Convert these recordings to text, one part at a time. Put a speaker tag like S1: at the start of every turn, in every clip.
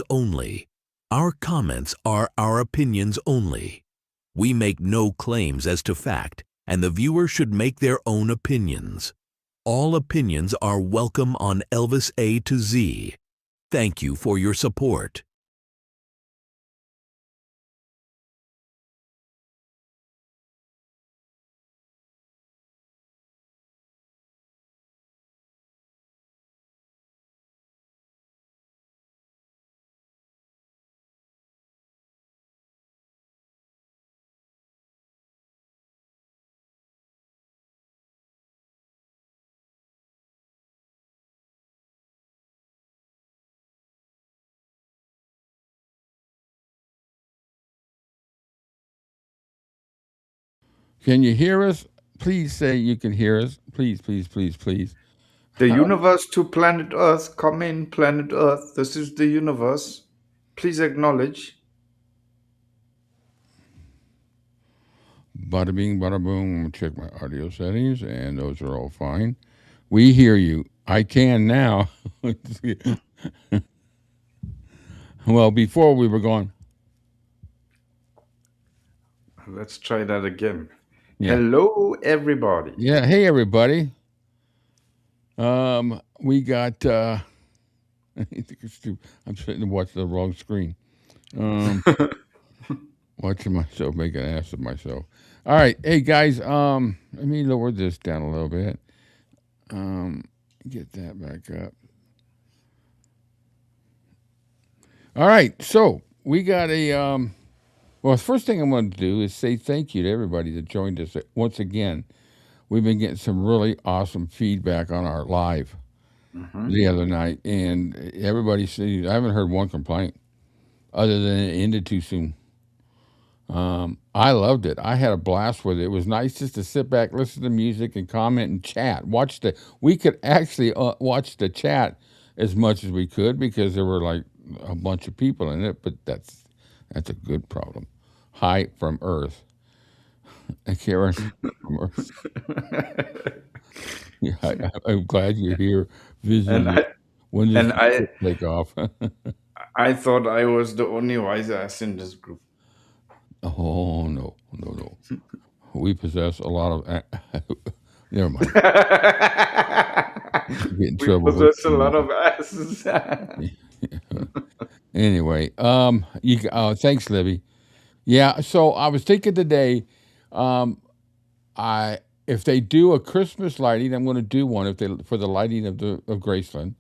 S1: opinions only. Our comments are our opinions only. We make no claims as to fact, and the viewer should make their own opinions. All opinions are welcome on Elvis-A to Z. Thank you for your support.
S2: Can you hear us? Please say you can hear us. Please, please, please, please.
S3: The universe to planet Earth. Come in, planet Earth. This is the universe. Please acknowledge.
S2: Bada bing, bada boom. I'm going to check my audio settings, and those are all fine. We hear you. I can now. Well, before we were going.
S3: Let's try that again.
S2: Yeah.
S3: Hello, everybody.
S2: Yeah. Hey, everybody. We got. I'm sitting to watch the wrong screen. Watching myself make an ass of myself. All right, hey guys. Let me lower this down a little bit. Get that back up. All right, so we got a. Well, the first thing I'm going to do is say thank you to everybody that joined us once again. We've been getting some really awesome feedback on our live the other night, and everybody said I haven't heard one complaint other than it ended too soon. I loved it. I had a blast with it. It was nice just to sit back, listen to music, and comment and chat. We could actually watch the chat as much as we could because there were like a bunch of people in it. But that's a good problem. Hi from Earth. Karen from Earth. Yeah, I'm glad you're here visiting. When does take off?
S3: I thought I was the only wise ass in this group.
S2: Oh, no. We possess a lot of... Never mind. Get in trouble.
S3: We possess a lot of asses.
S2: Anyway, thanks, Libby. Yeah, so I was thinking today, if they do a Christmas lighting, I'm going to do one for the lighting of Graceland.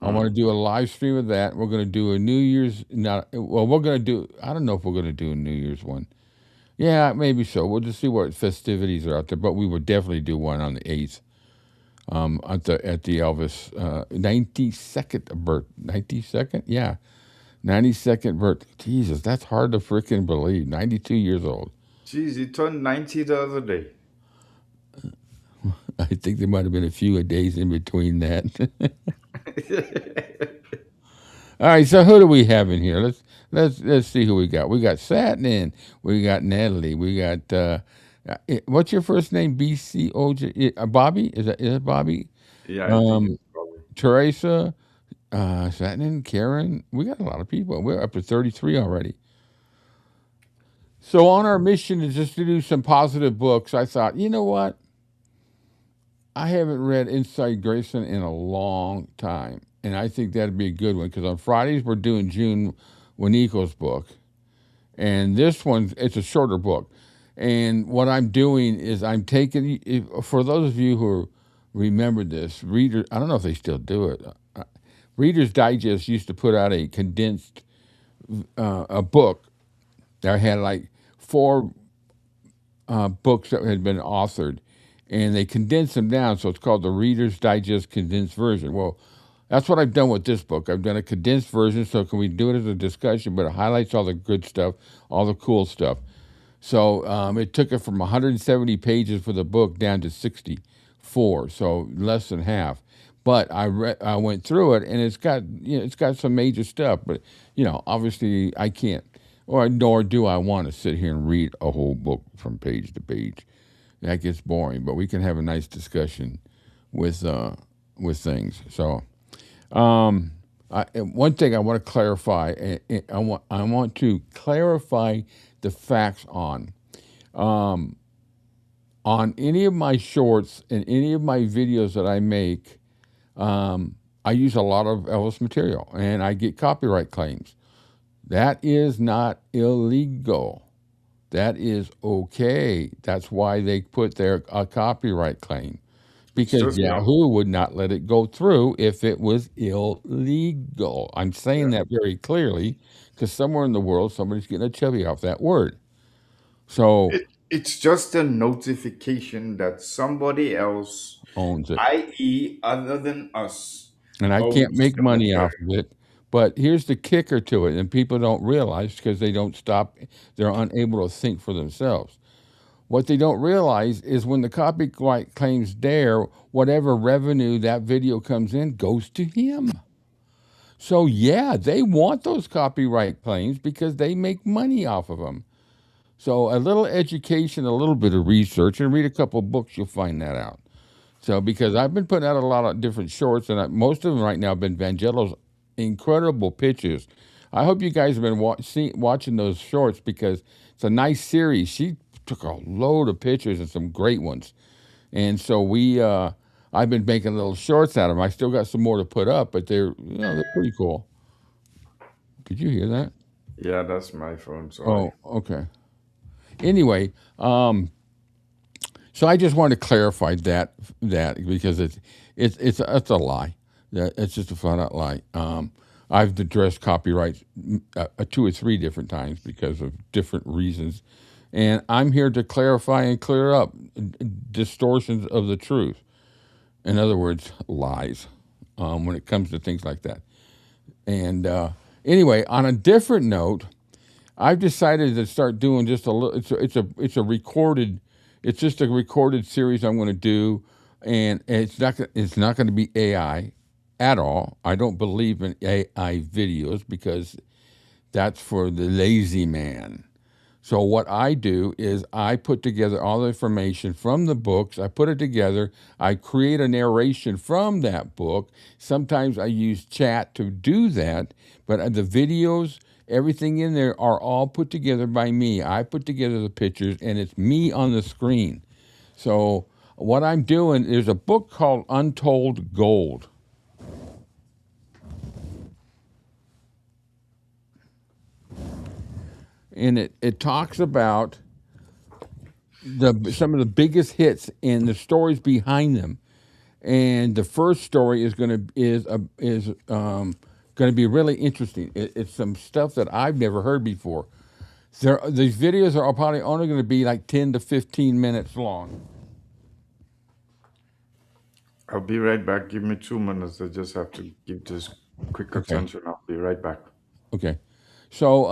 S2: I want to do a live stream of that. We're going to do a New Year's. We're going to do. I don't know if we're going to do a New Year's one. Yeah, maybe so. We'll just see what festivities are out there. But we would definitely do one on the 8th. At the Elvis 92nd birth. 92nd? Yeah. 92nd birth. Jesus, that's hard to freaking believe. 92 years old.
S3: Jeez, he turned 90 the other day.
S2: I think there might have been a few days in between that. All right, so who do we have in here? Let's see who we got. We got Satin, we got Natalie, we got what's your first name? BCOJ Bobby? Is that Bobby?
S3: Yeah. I think it's Bobby.
S2: Teresa, Satin, Karen. We got a lot of people. We're up to 33 already. So on our mission is just to do some positive books. I thought, you know what? I haven't read Inside Graceland in a long time. And I think that'd be a good one because on Fridays we're doing June Wanico's book. And this one, it's a shorter book. And what I'm doing is I'm taking, for those of you who remember this, I don't know if they still do it. Reader's Digest used to put out a condensed a book that had like 4 books that had been authored. And they condensed them down, so it's called the Reader's Digest Condensed Version. Well, that's what I've done with this book. I've done a condensed version, so can we do it as a discussion, but it highlights all the good stuff, all the cool stuff. So it took it from 170 pages for the book down to 64, so less than half. But I went through it, and it's got some major stuff. But obviously I can't, nor do I want to sit here and read a whole book from page to page. That gets boring. But we can have a nice discussion with things. So, one thing I want to clarify. I want to clarify the facts on any of my shorts and any of my videos that I make. I use a lot of Elvis material, and I get copyright claims. That is not illegal. That is okay. That's why they put their copyright claim, because Yahoo would not let it go through if it was illegal. I'm saying that very clearly, because somewhere in the world somebody's getting a chubby off that word. So
S3: It's just a notification that somebody else
S2: owns it,
S3: i.e., other than us,
S2: and I can't
S3: owns
S2: make
S3: the
S2: money off
S3: material.
S2: of it. But here's the kicker to it, and people don't realize because they don't stop, they're unable to think for themselves. What they don't realize is when the copyright claim's there, whatever revenue that video comes in goes to him. So yeah, they want those copyright claims because they make money off of them. So a little education, a little bit of research, and read a couple of books, you'll find that out. So because I've been putting out a lot of different shorts, and most of them right now have been Vangelo's incredible pictures. I hope you guys have been watching those shorts because it's a nice series. She took a load of pictures and some great ones. And so I've been making little shorts out of them. I still got some more to put up, but they're pretty cool. Did you hear that?
S3: Yeah, that's my phone. Sorry.
S2: Oh, okay. Anyway, so I just wanted to clarify that because it's a lie. It's just a flat out lie. I've addressed copyrights 2 or 3 different times because of different reasons, and I'm here to clarify and clear up distortions of the truth. In other words, lies when it comes to things like that. And anyway, on a different note, I've decided to start doing just a little. It's a recorded. It's just a recorded series I'm going to do, and it's not going to be AI at all. I don't believe in AI videos because that's for the lazy man. So what I do is I put together all the information from the books. I put it together. I create a narration from that book. Sometimes I use chat to do that, but the videos, everything in there are all put together by me. I put together the pictures, and it's me on the screen. So what I'm doing, there's a book called Untold Gold. And it talks about some of the biggest hits and the stories behind them. And the first story is going to be really interesting. It's some stuff that I've never heard before. These videos are probably only going to be like 10 to 15 minutes long.
S3: I'll be right back. Give me 2 minutes. I just have to give this quick attention. I'll be right back.
S2: Okay. So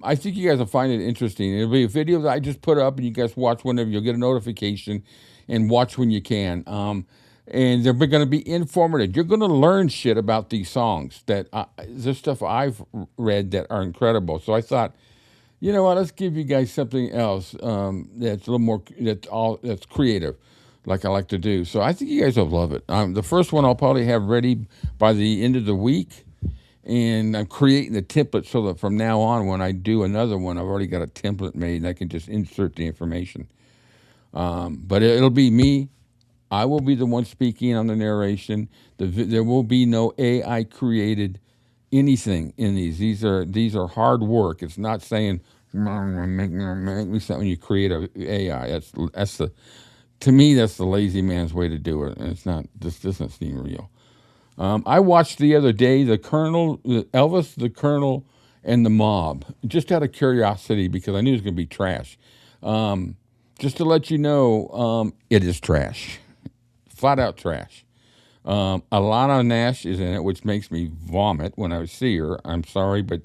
S2: I think you guys will find it interesting. It'll be a video that I just put up, and you guys watch whenever. You'll get a notification, and watch when you can. And they're going to be informative. You're going to learn shit about these songs there's stuff I've read that are incredible. So I thought, you know what? Let's give you guys something else that's a little more that's creative, like I like to do. So I think you guys will love it. The first one I'll probably have ready by the end of the week. And I'm creating the template so that from now on, when I do another one, I've already got a template made and I can just insert the information. But it'll be me. I will be the one speaking on the narration. There will be no AI created anything in these. These are hard work. It's not saying make me something. You create a AI. To me, that's the lazy man's way to do it. And it's not. This doesn't seem real. I watched the other day Elvis, the Colonel, and the Mob, just out of curiosity because I knew it was going to be trash. Just to let you know, it is trash, flat out trash. Alana Nash is in it, which makes me vomit when I see her. I'm sorry, but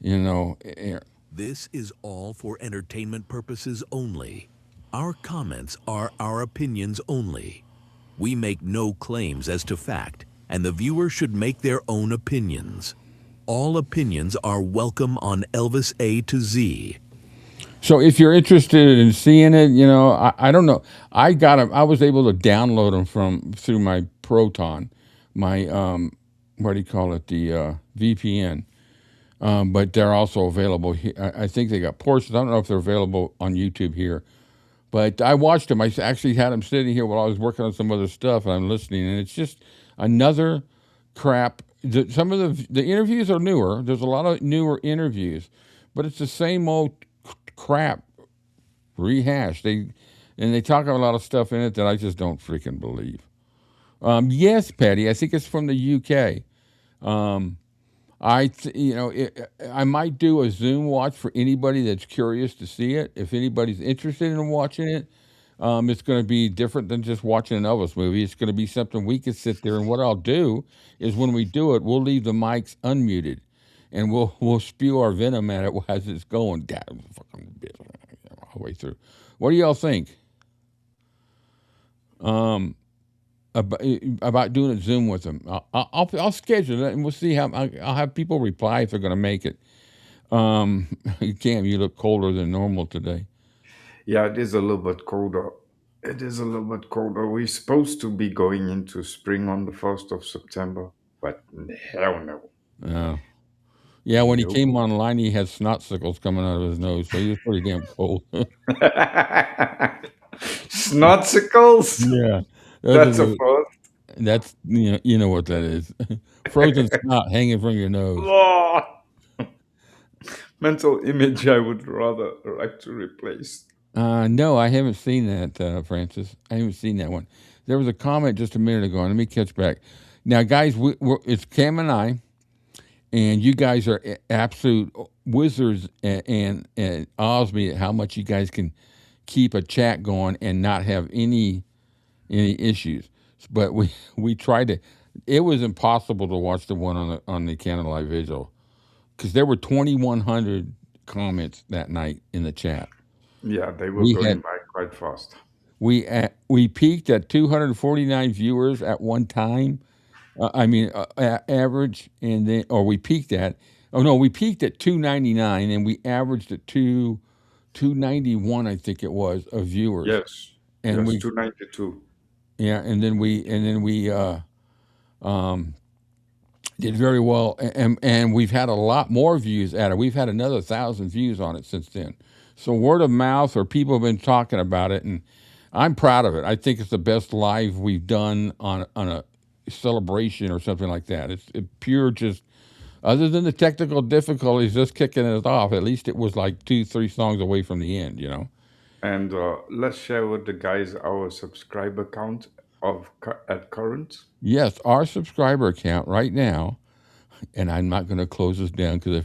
S1: This is all for entertainment purposes only. Our comments are our opinions only. We make no claims as to fact, and the viewer should make their own opinions. All opinions are welcome on Elvis-A-Z.
S2: So if you're interested in seeing it, I don't know. I was able to download them through my Proton, my what do you call it, the VPN. But they're also available here. I think they got portions. I don't know if they're available on YouTube here. But I watched them. I actually had them sitting here while I was working on some other stuff, and I'm listening. And it's just another crap. Some of the interviews are newer. There's a lot of newer interviews, but it's the same old crap rehashed. They talk about a lot of stuff in it that I just don't freaking believe. Yes, Patty, I think it's from the UK. I might do a Zoom watch for anybody that's curious to see it. If anybody's interested in watching it, it's going to be different than just watching an Elvis movie. It's going to be something we can sit there. And what I'll do is when we do it, we'll leave the mics unmuted, and we'll spew our venom at it as it's going down fucking all the way through. What do y'all think? About doing a Zoom with them. I'll schedule it, and we'll see how I'll have people reply if they're going to make it. Cam, you look colder than normal today.
S3: Yeah, it is a little bit colder. It is a little bit colder. We're supposed to be going into spring on the 1st of September, but hell no.
S2: Yeah, when he
S3: Nope.
S2: came online, he had snotsicles coming out of his nose, so he was pretty damn cold.
S3: Snotsicles?
S2: Yeah,
S3: That's a first.
S2: That's you know what that is. Frozen snot hanging from your nose.
S3: Oh. Mental image I would rather like to replace.
S2: No, I haven't seen that, Francis. I haven't seen that one. There was a comment just a minute ago. Let me catch back. Now, guys, it's Cam and I, and you guys are absolute wizards and awes me at how much you guys can keep a chat going and not have any issues. But we tried to. It was impossible to watch the one on the Candlelight Vigil because there were 2,100 comments that night in the chat.
S3: Yeah, they were going by quite fast.
S2: We peaked at 249 viewers at one time. Average, and then we peaked at. Oh no, we peaked at 299, and we averaged at 291, I think it was, of viewers.
S3: Yes,
S2: and
S3: yes, 292.
S2: Yeah, and then we did very well, and we've had a lot more views at it. We've had another 1,000 views on it since then. So word of mouth, or people have been talking about it, and I'm proud of it. I think it's the best live we've done on a celebration or something like that. It's pure, just other than the technical difficulties, just kicking it off. At least it was like 2-3 songs away from the end,
S3: And let's share with the guys our subscriber count at current.
S2: Yes, our subscriber count right now, and I'm not going to close this down because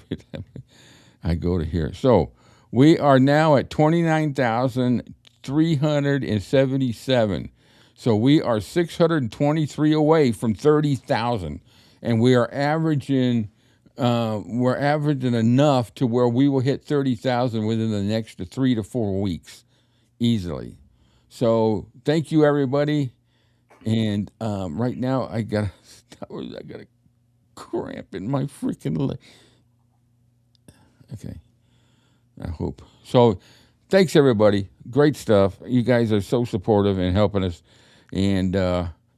S2: I go to here. So we are now at 29,377. So we are 623 away from 30,000, and we are averaging. We're averaging enough to where we will hit 30,000 within the next 3 to 4 weeks, easily. So thank you, everybody. And right now I got a cramp in my freaking leg. Okay, I hope so. Thanks, everybody. Great stuff. You guys are so supportive and helping us. And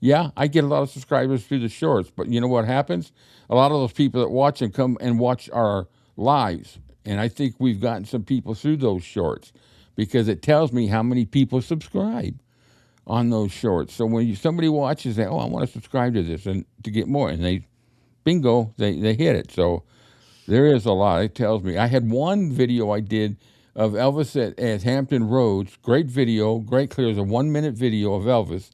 S2: yeah, I get a lot of subscribers through the shorts. But you know what happens? A lot of those people that watch them come and watch our lives. And I think we've gotten some people through those shorts because it tells me how many people subscribe on those shorts. So when somebody watches that, I want to subscribe to this and to get more. And they hit it. So there is a lot. It tells me. I had one video I did of Elvis at Hampton Roads. Great video, great clear. It was a 1-minute video of Elvis.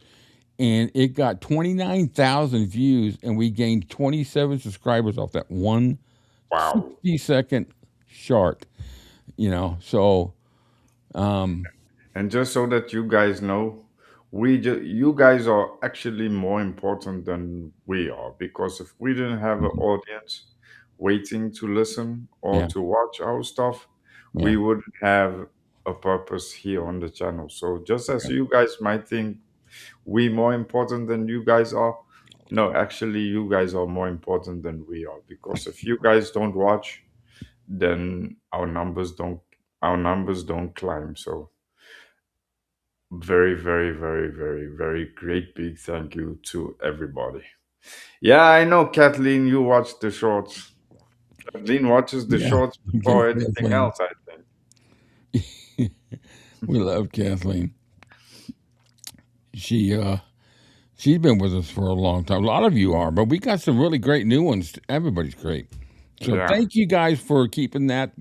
S2: And it got 29,000 views, and we gained 27 subscribers off that one 60-second short. So.
S3: And just so that you guys know, you guys are actually more important than we are, because if we didn't have an audience waiting to listen or to watch our stuff, we wouldn't have a purpose here on the channel. So just as you guys might think we more important than you guys are, no, actually you guys are more important than we are, because if you guys don't watch, then our numbers don't climb. So very, very, very, very, very great big thank you to everybody. Yeah, I know, Kathleen. You watch the shorts. Kathleen watches the
S2: Yeah,
S3: shorts before anything
S2: Kathleen.
S3: else, I think.
S2: We love Kathleen. She she's been with us for a long time. A lot of you are, but we got some really great new ones. Everybody's great. So
S3: Yeah.
S2: thank you guys for keeping that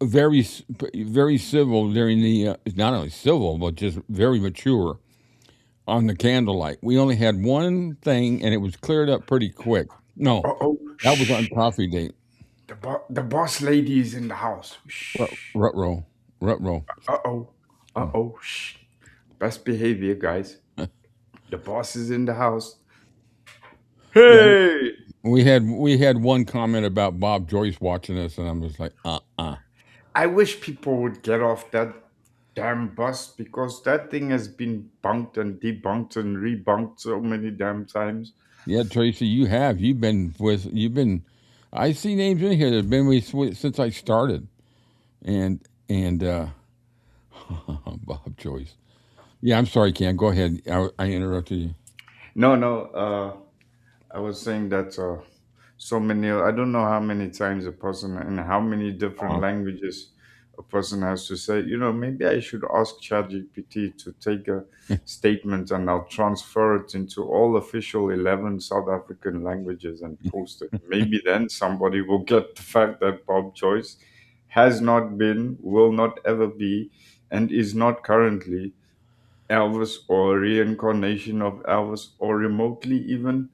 S2: very civil during the not only civil but just very mature on the candlelight. We only had one thing, and it was cleared up pretty quick. No,
S3: Uh-oh.
S2: that was on
S3: Shh.
S2: coffee date.
S3: The boss lady is in the house. Shh.
S2: Rut row.
S3: Uh-oh. Uh-oh. Shh. Best behavior, guys. The boss is in the house.
S2: Yeah,
S3: Hey!
S2: we had one comment about Bob Joyce watching us, and I'm just like,
S3: I wish people would get off that damn bus because that thing has been bunked and debunked and rebunked so many damn times.
S2: Yeah, Tracy, you've been. I see names in here that've been with since I started, and Bob Joyce. Yeah, I'm sorry, Cam. Go ahead. I interrupted you.
S3: No, no. I was saying that so many. I don't know how many times a person and how many different
S2: Uh,
S3: languages a person has to say. Maybe I should ask ChatGPT to take a statement and I'll transfer it into all official 11 South African languages and post it. Maybe then somebody will get the fact that Bob Joyce has not been, will not ever be, and is not currently Elvis or a reincarnation of Elvis or remotely even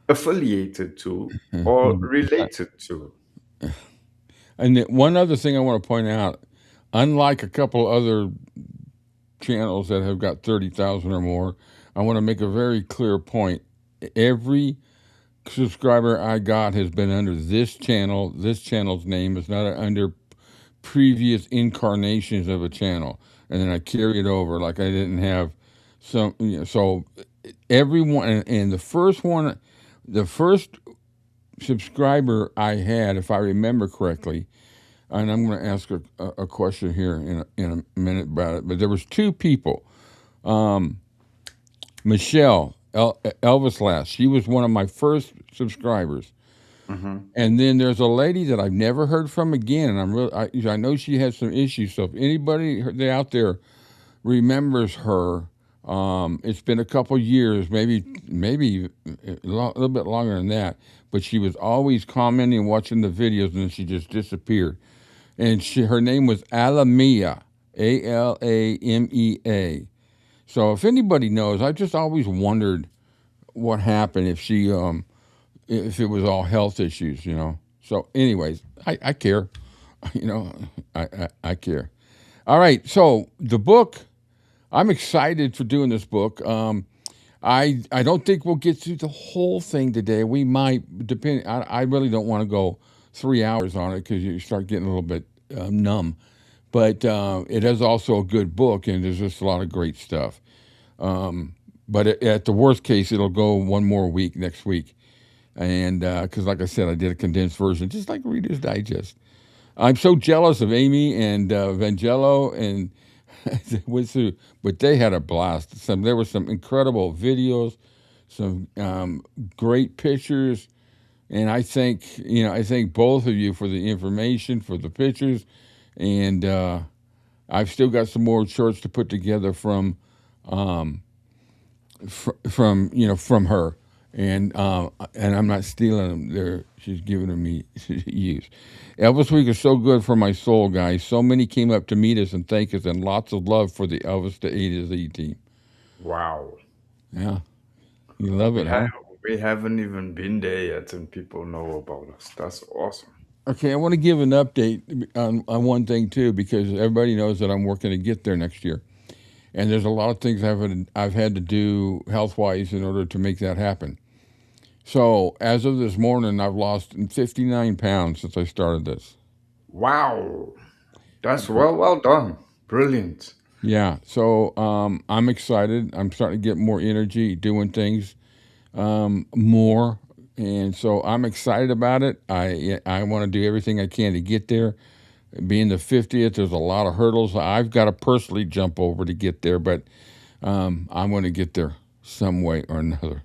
S3: affiliated to or related to.
S2: And one other thing I want to point out, unlike a couple other channels that have got 30,000 or more, I want to make a very clear point. Every subscriber I got has been under this channel. This channel's name is not under previous incarnations of a channel, and then I carry it over like I didn't have some. So everyone, and the first subscriber I had, if I remember correctly, and I'm going to ask a question here in a minute about it. But there was two people, Michelle Elvis-A-Z. She was one of my first subscribers.
S3: Mm-hmm.
S2: And then there's a lady that I've never heard from again, and I know she has some issues. So if anybody out there remembers her, it's been a couple years, maybe a little bit longer than that. But she was always commenting, watching the videos, and then she just disappeared. And her name was Alamea, Alamea. So if anybody knows, I just always wondered what happened if it was all health issues. So, anyways, I care, I care. All right, so the book, I'm excited for doing this book. I don't think we'll get through the whole thing today. We might, depend. I really don't want to go 3 hours on it because you start getting a little bit numb. But it is also a good book, and there's just a lot of great stuff. But at the worst case, it'll go one more week next week. And because, like I said, I did a condensed version, just like Reader's Digest. I'm so jealous of Amy and Vangelo and but they had a blast. There were some incredible videos, some great pictures, and I thank both of you for the information, for the pictures, and I've still got some more shorts to put together from from her, and I'm not stealing them. She's giving them me to use. Elvis Week is so good for my soul, guys. So many came up to meet us and thank us, and lots of love for the Elvis to A to Z team.
S3: Wow.
S2: Yeah, you love
S3: We,
S2: it, huh?
S3: we haven't even been there yet, and people know about us. That's awesome.
S2: Okay, I want to give an update on one thing too, because everybody knows that I'm working to get there next year, and there's a lot of things I've had to do health wise in order to make that happen. So as of this morning, I've lost 59 pounds since I started this.
S3: Wow. That's well done. Brilliant.
S2: Yeah, so I'm excited. I'm starting to get more energy, doing things more, and so I'm excited about it. I want to do everything I can to get there. Being the 50th, there's a lot of hurdles I've got to personally jump over to get there, but I'm going to get there. some way or another.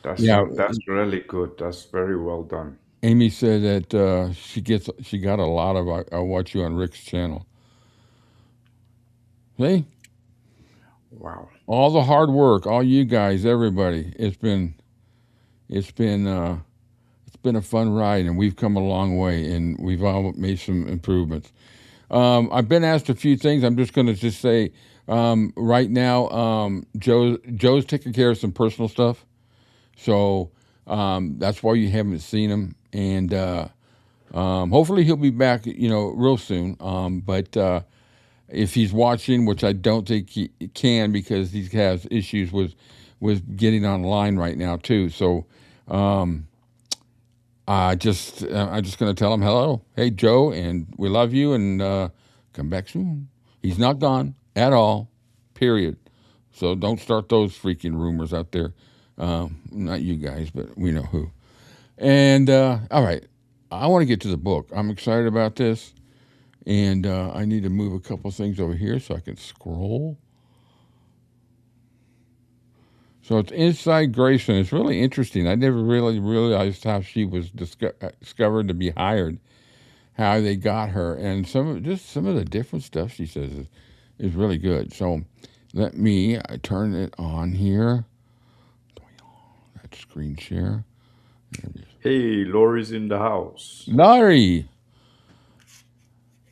S3: That's
S2: Yeah,
S3: that's really good. That's very well done.
S2: Amy said that she got a lot of I watch you on Rick's channel. See,
S3: Wow.
S2: all the hard work, all you guys, everybody. It's been a fun ride, and we've come a long way, and we've all made some improvements. I've been asked a few things. I'm just going to just say right now, Joe's taking care of some personal stuff, so that's why you haven't seen him, and hopefully he'll be back, real soon. But if he's watching, which I don't think he can because he has issues with getting online right now too. So I'm just going to tell him hello, hey Joe, and we love you, and come back soon. He's not gone at all, period. So don't start those freaking rumors out there. Not you guys, but we know who. And all right, I want to get to the book. I'm excited about this, and I need to move a couple things over here so I can scroll. So it's inside Graceland. It's really interesting. I never really realized how she was discovered to be hired, how they got her, and some of the different stuff she says is really good. So let me turn it on here. That screen share.
S3: Hey, Lori's in the house.
S2: Larry.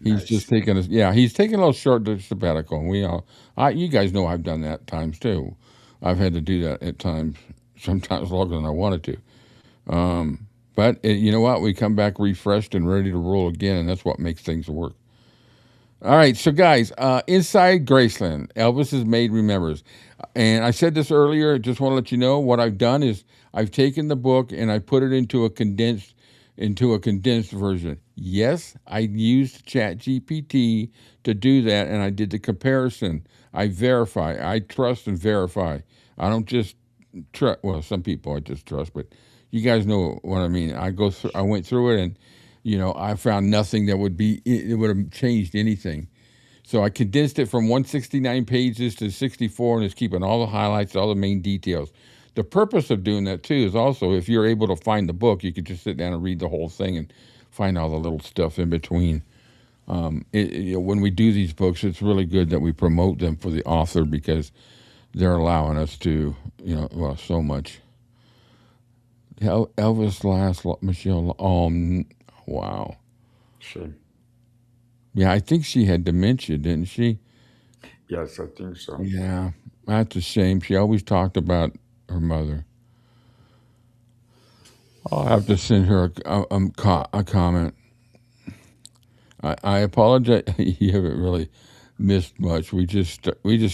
S2: He's
S3: Nice.
S2: just taking he's taking a little short sabbatical, and you guys know I've done that at times too. I've had to do that at times, sometimes longer than I wanted to. But you know what? We come back refreshed and ready to roll again, and that's what makes things work. All right, so guys, inside Graceland, Elvis' Maid remembers. And I said this earlier, just want to let you know what I've done is I've taken the book and I put it into a condensed version. Yes, I used ChatGPT to do that, and I did the comparison. I verify. I trust and verify. I don't just trust. Well, some people I just trust, but you guys know what I mean. I went through it, and I found nothing that would have changed anything. So I condensed it from 169 pages to 64, and it's keeping all the highlights, all the main details. The purpose of doing that too is also if you're able to find the book, you could just sit down and read the whole thing and find all the little stuff in between. When we do these books, it's really good that we promote them for the author because they're allowing us to, so much. Elvis last Michelle. Wow.
S3: Shame.
S2: Yeah, I think she had dementia, didn't she?
S3: Yes, I think so.
S2: Yeah, that's a shame. She always talked about her mother. I'll have to send her a comment. I apologize. You haven't really missed much. We just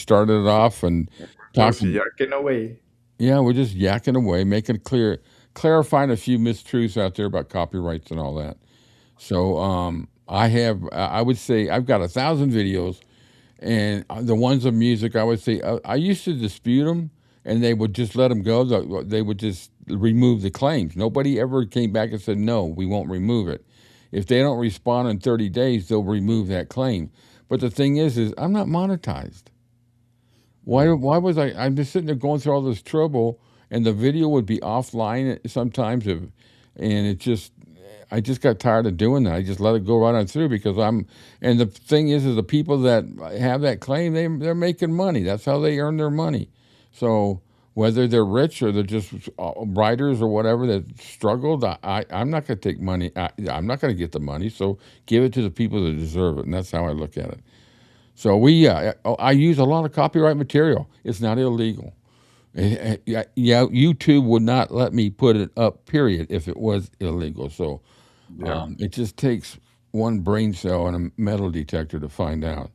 S2: started it off and
S3: Just
S2: talking.
S3: yakking away.
S2: Yeah, we're just yakking away, making it clear, clarifying a few mistruths out there about copyrights and all that. So I would say I've got 1,000 videos, and the ones of music, I would say I used to dispute them, and they would just let them go. They would just remove the claims. Nobody ever came back and said, no, we won't remove it. If they don't respond in 30 days, they'll remove that claim. But the thing is I'm not monetized. Why was I'm just sitting there going through all this trouble, and the video would be offline sometimes, and I just got tired of doing that. I just let it go right on through because and the thing is the people that have that claim, they're making money. That's how they earn their money. So whether they're rich or they're just writers or whatever that struggled, I'm not going to take money. I'm not going to get the money. So give it to the people that deserve it, and that's how I look at it. So I use a lot of copyright material. It's not illegal. YouTube would not let me put it up, period, if it was illegal. So it just takes one brain cell and a metal detector to find out.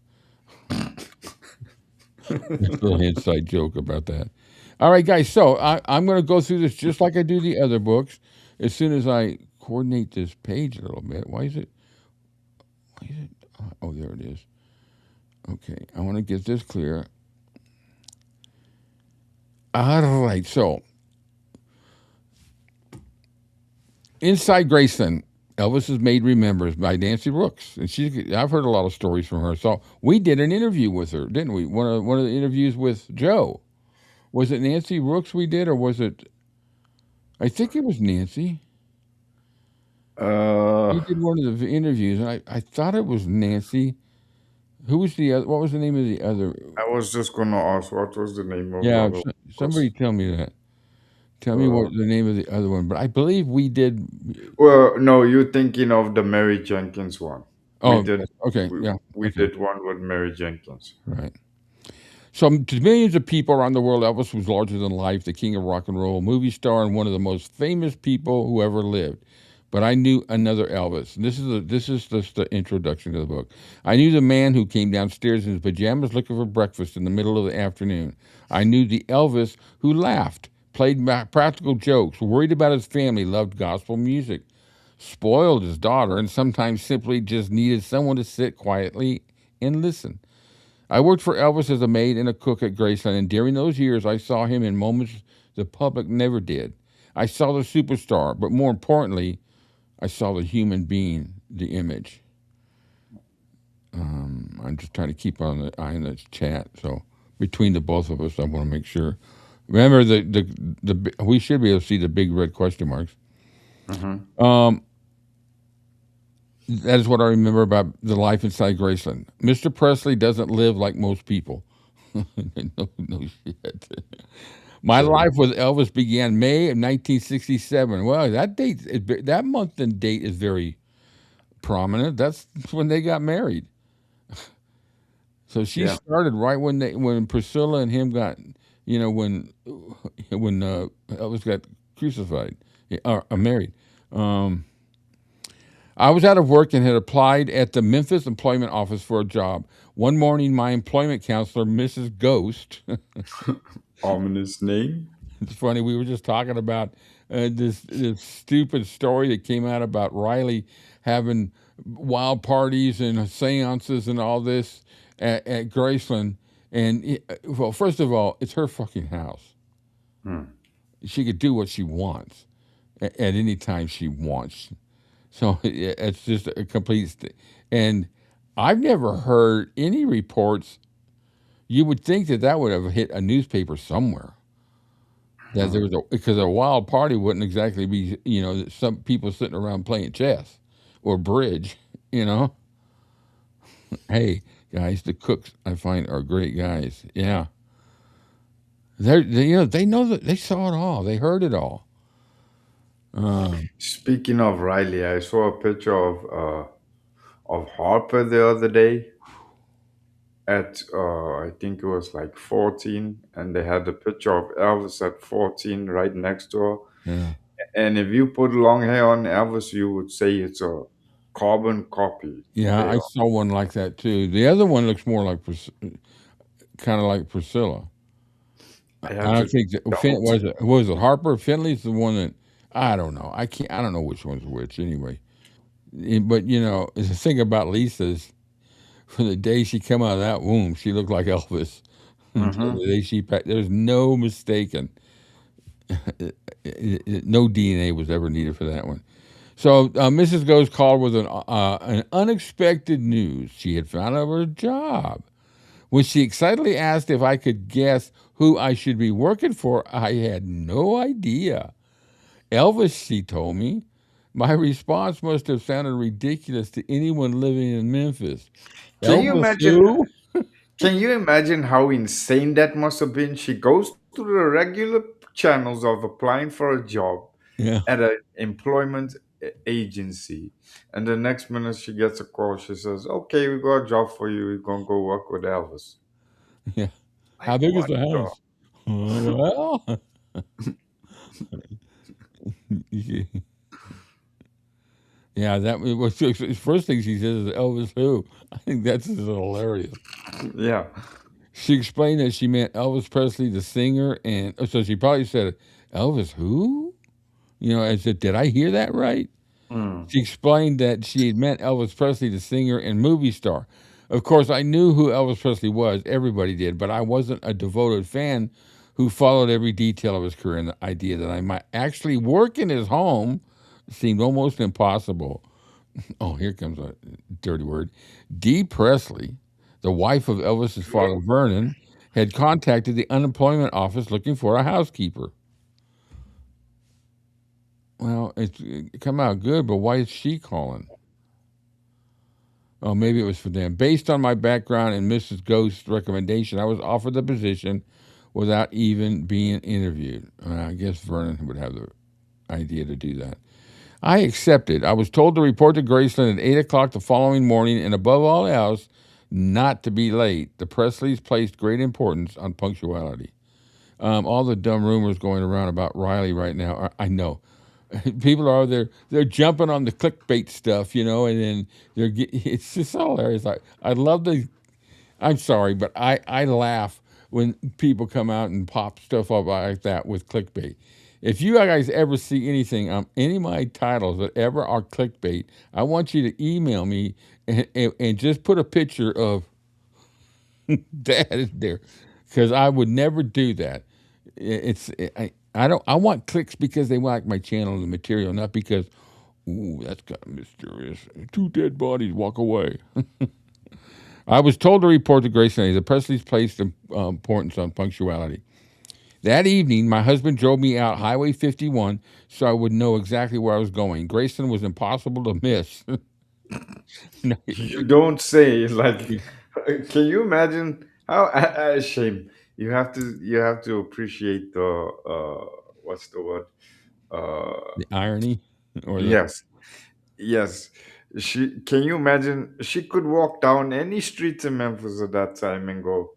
S2: It's a little inside joke about that. All right, guys. So I'm going to go through this just like I do the other books. As soon as I coordinate this page a little bit. Why is it? Oh, there it is. Okay, I want to get this clear. All right, so inside Graceland, Elvis's Maid Remembers by Nancy Brooks, and I've heard a lot of stories from her. So we did an interview with her, didn't we? One of the interviews with Joe. Was it Nancy Brooks we did, or was it? I think it was Nancy.
S3: Uh,
S2: You did one of the interviews, and I thought it was Nancy. Who was the other? What was the name of the other?
S3: I was just gonna ask what was the name of the
S2: Yeah,
S3: other one,
S2: somebody
S3: 'cause,
S2: tell me that. Tell me
S3: uh,
S2: what the name of the other one. But I believe we did.
S3: well, no, you're thinking of the Mary Jenkins one. We
S2: Oh,
S3: did
S2: okay,
S3: we,
S2: yeah,
S3: we
S2: okay,
S3: did one with Mary Jenkins.
S2: right. So to millions of people around the world, Elvis was larger than life, the king of rock and roll, movie star, and one of the most famous people who ever lived. But I knew another Elvis. And this is just the introduction to the book. I knew the man who came downstairs in his pajamas looking for breakfast in the middle of the afternoon. I knew the Elvis who laughed, played practical jokes, worried about his family, loved gospel music, spoiled his daughter, and sometimes simply just needed someone to sit quietly and listen. I worked for Elvis as a maid and a cook at Graceland, and during those years, I saw him in moments the public never did. I saw the superstar, but more importantly, I saw the human being, the image. I'm just trying to keep on the eye in the chat. So between the both of us, I want to make sure. Remember the we should be able to see the big red question marks.
S3: Mm-hmm.
S2: That is what I remember about the life inside Graceland. Mr. Presley doesn't live like most people. No shit. My life with Elvis began May of 1967. Well, that month and date is very prominent. That's when they got married. So she
S3: Yeah.
S2: started right when Priscilla and him got, when Elvis got crucified or married. Um, I was out of work and had applied at the Memphis Employment Office for a job. One morning, my employment counselor, Mrs. Ghost,
S3: Ominous name.
S2: it's funny, we were just talking about this stupid story that came out about Riley having wild parties and seances and all this at Graceland. And, well, first of all, it's her fucking house.
S3: Hmm.
S2: She could do what she wants at any time she wants. So it's just a complete. And I've never heard any reports. You would think that would have hit a newspaper somewhere. That there was because a wild party wouldn't exactly be, some people sitting around playing chess or bridge, you know. Hey, guys, the cooks I find are great guys. Yeah. They know that they saw it all. They heard it all.
S3: Speaking of Riley, I saw a picture of Harper the other day at I think it was like 14, and they had the picture of Elvis at 14 right next to her.
S2: Yeah.
S3: And if you put long hair on Elvis, you would say it's a carbon copy.
S2: Yeah,
S3: They
S2: I
S3: are.
S2: saw one like that too. The other one looks more like kind of like Priscilla.
S3: I
S2: I
S3: have
S2: don't
S3: to
S2: think that
S3: double check.
S2: was it Harper? Finley's the one that I don't know. I don't know which one's which anyway. But the thing about Lisa is from the day she came out of that womb, she looked like Elvis. Until
S3: Mm-hmm.
S2: the day there's no mistaking. No DNA was ever needed for that one. So Mrs. Goes called with an unexpected news. She had found out her job. When she excitedly asked if I could guess who I should be working for, I had no idea. Elvis, she told me. My response must have sounded ridiculous to anyone living in Memphis.
S3: Can you
S2: Elvis
S3: imagine?
S2: who?
S3: Can you imagine how insane that must have been? She goes to the regular channels of applying for a job
S2: Yeah,
S3: at an employment agency, and the next minute she gets a call. She says, "Okay, we got a job for you. You're gonna go work with Elvis."
S2: yeah.
S3: Like
S2: How big is
S3: what
S2: the
S3: the?
S2: house? Well, yeah, that was the first thing she says is Elvis who. I think that's just hilarious.
S3: Yeah.
S2: She explained that she meant Elvis Presley, the singer, and so she probably said, Elvis who? I said, did I hear that right?
S3: Mm.
S2: She explained that she had met Elvis Presley, the singer and movie star. Of course, I knew who Elvis Presley was. Everybody did, but I wasn't a devoted fan who followed every detail of his career. And the idea that I might actually work in his home seemed almost impossible. Oh, here comes a dirty word. Dee Presley, the wife of Elvis's father, Vernon, had contacted the unemployment office looking for a housekeeper. Well, it come out good, but why is she calling? Oh, maybe it was for them. Based on my background and Mrs. Ghost's recommendation, I was offered the position without even being interviewed. I guess Vernon would have the idea to do that. I accepted. I was told to report to Graceland at 8 o'clock the following morning, and above all else, not to be late. The Presleys placed great importance on punctuality. All the dumb rumors going around about Riley right now, I know. People are there, they're jumping on the clickbait stuff, and then it's just hilarious. I love I'm sorry, but I laugh when people come out and pop stuff up like that with clickbait. If you guys ever see anything on any of my titles that ever are clickbait, I want you to email me and just put a picture of that in there, because I would never do that. I want clicks because they like my channel and the material, not because, ooh, that's kind of mysterious. 2 dead bodies walk away. I was told to report to Graceland. The Presleys placed importance on punctuality. That evening, my husband drove me out Highway 51 so I would know exactly where I was going. Graceland was impossible to miss. No,
S3: You don't say, like, can you imagine how shame you have to appreciate the what's the word?
S2: the irony, or the
S3: Yes, yes. Can you imagine? She could walk down any street in Memphis at that time and go.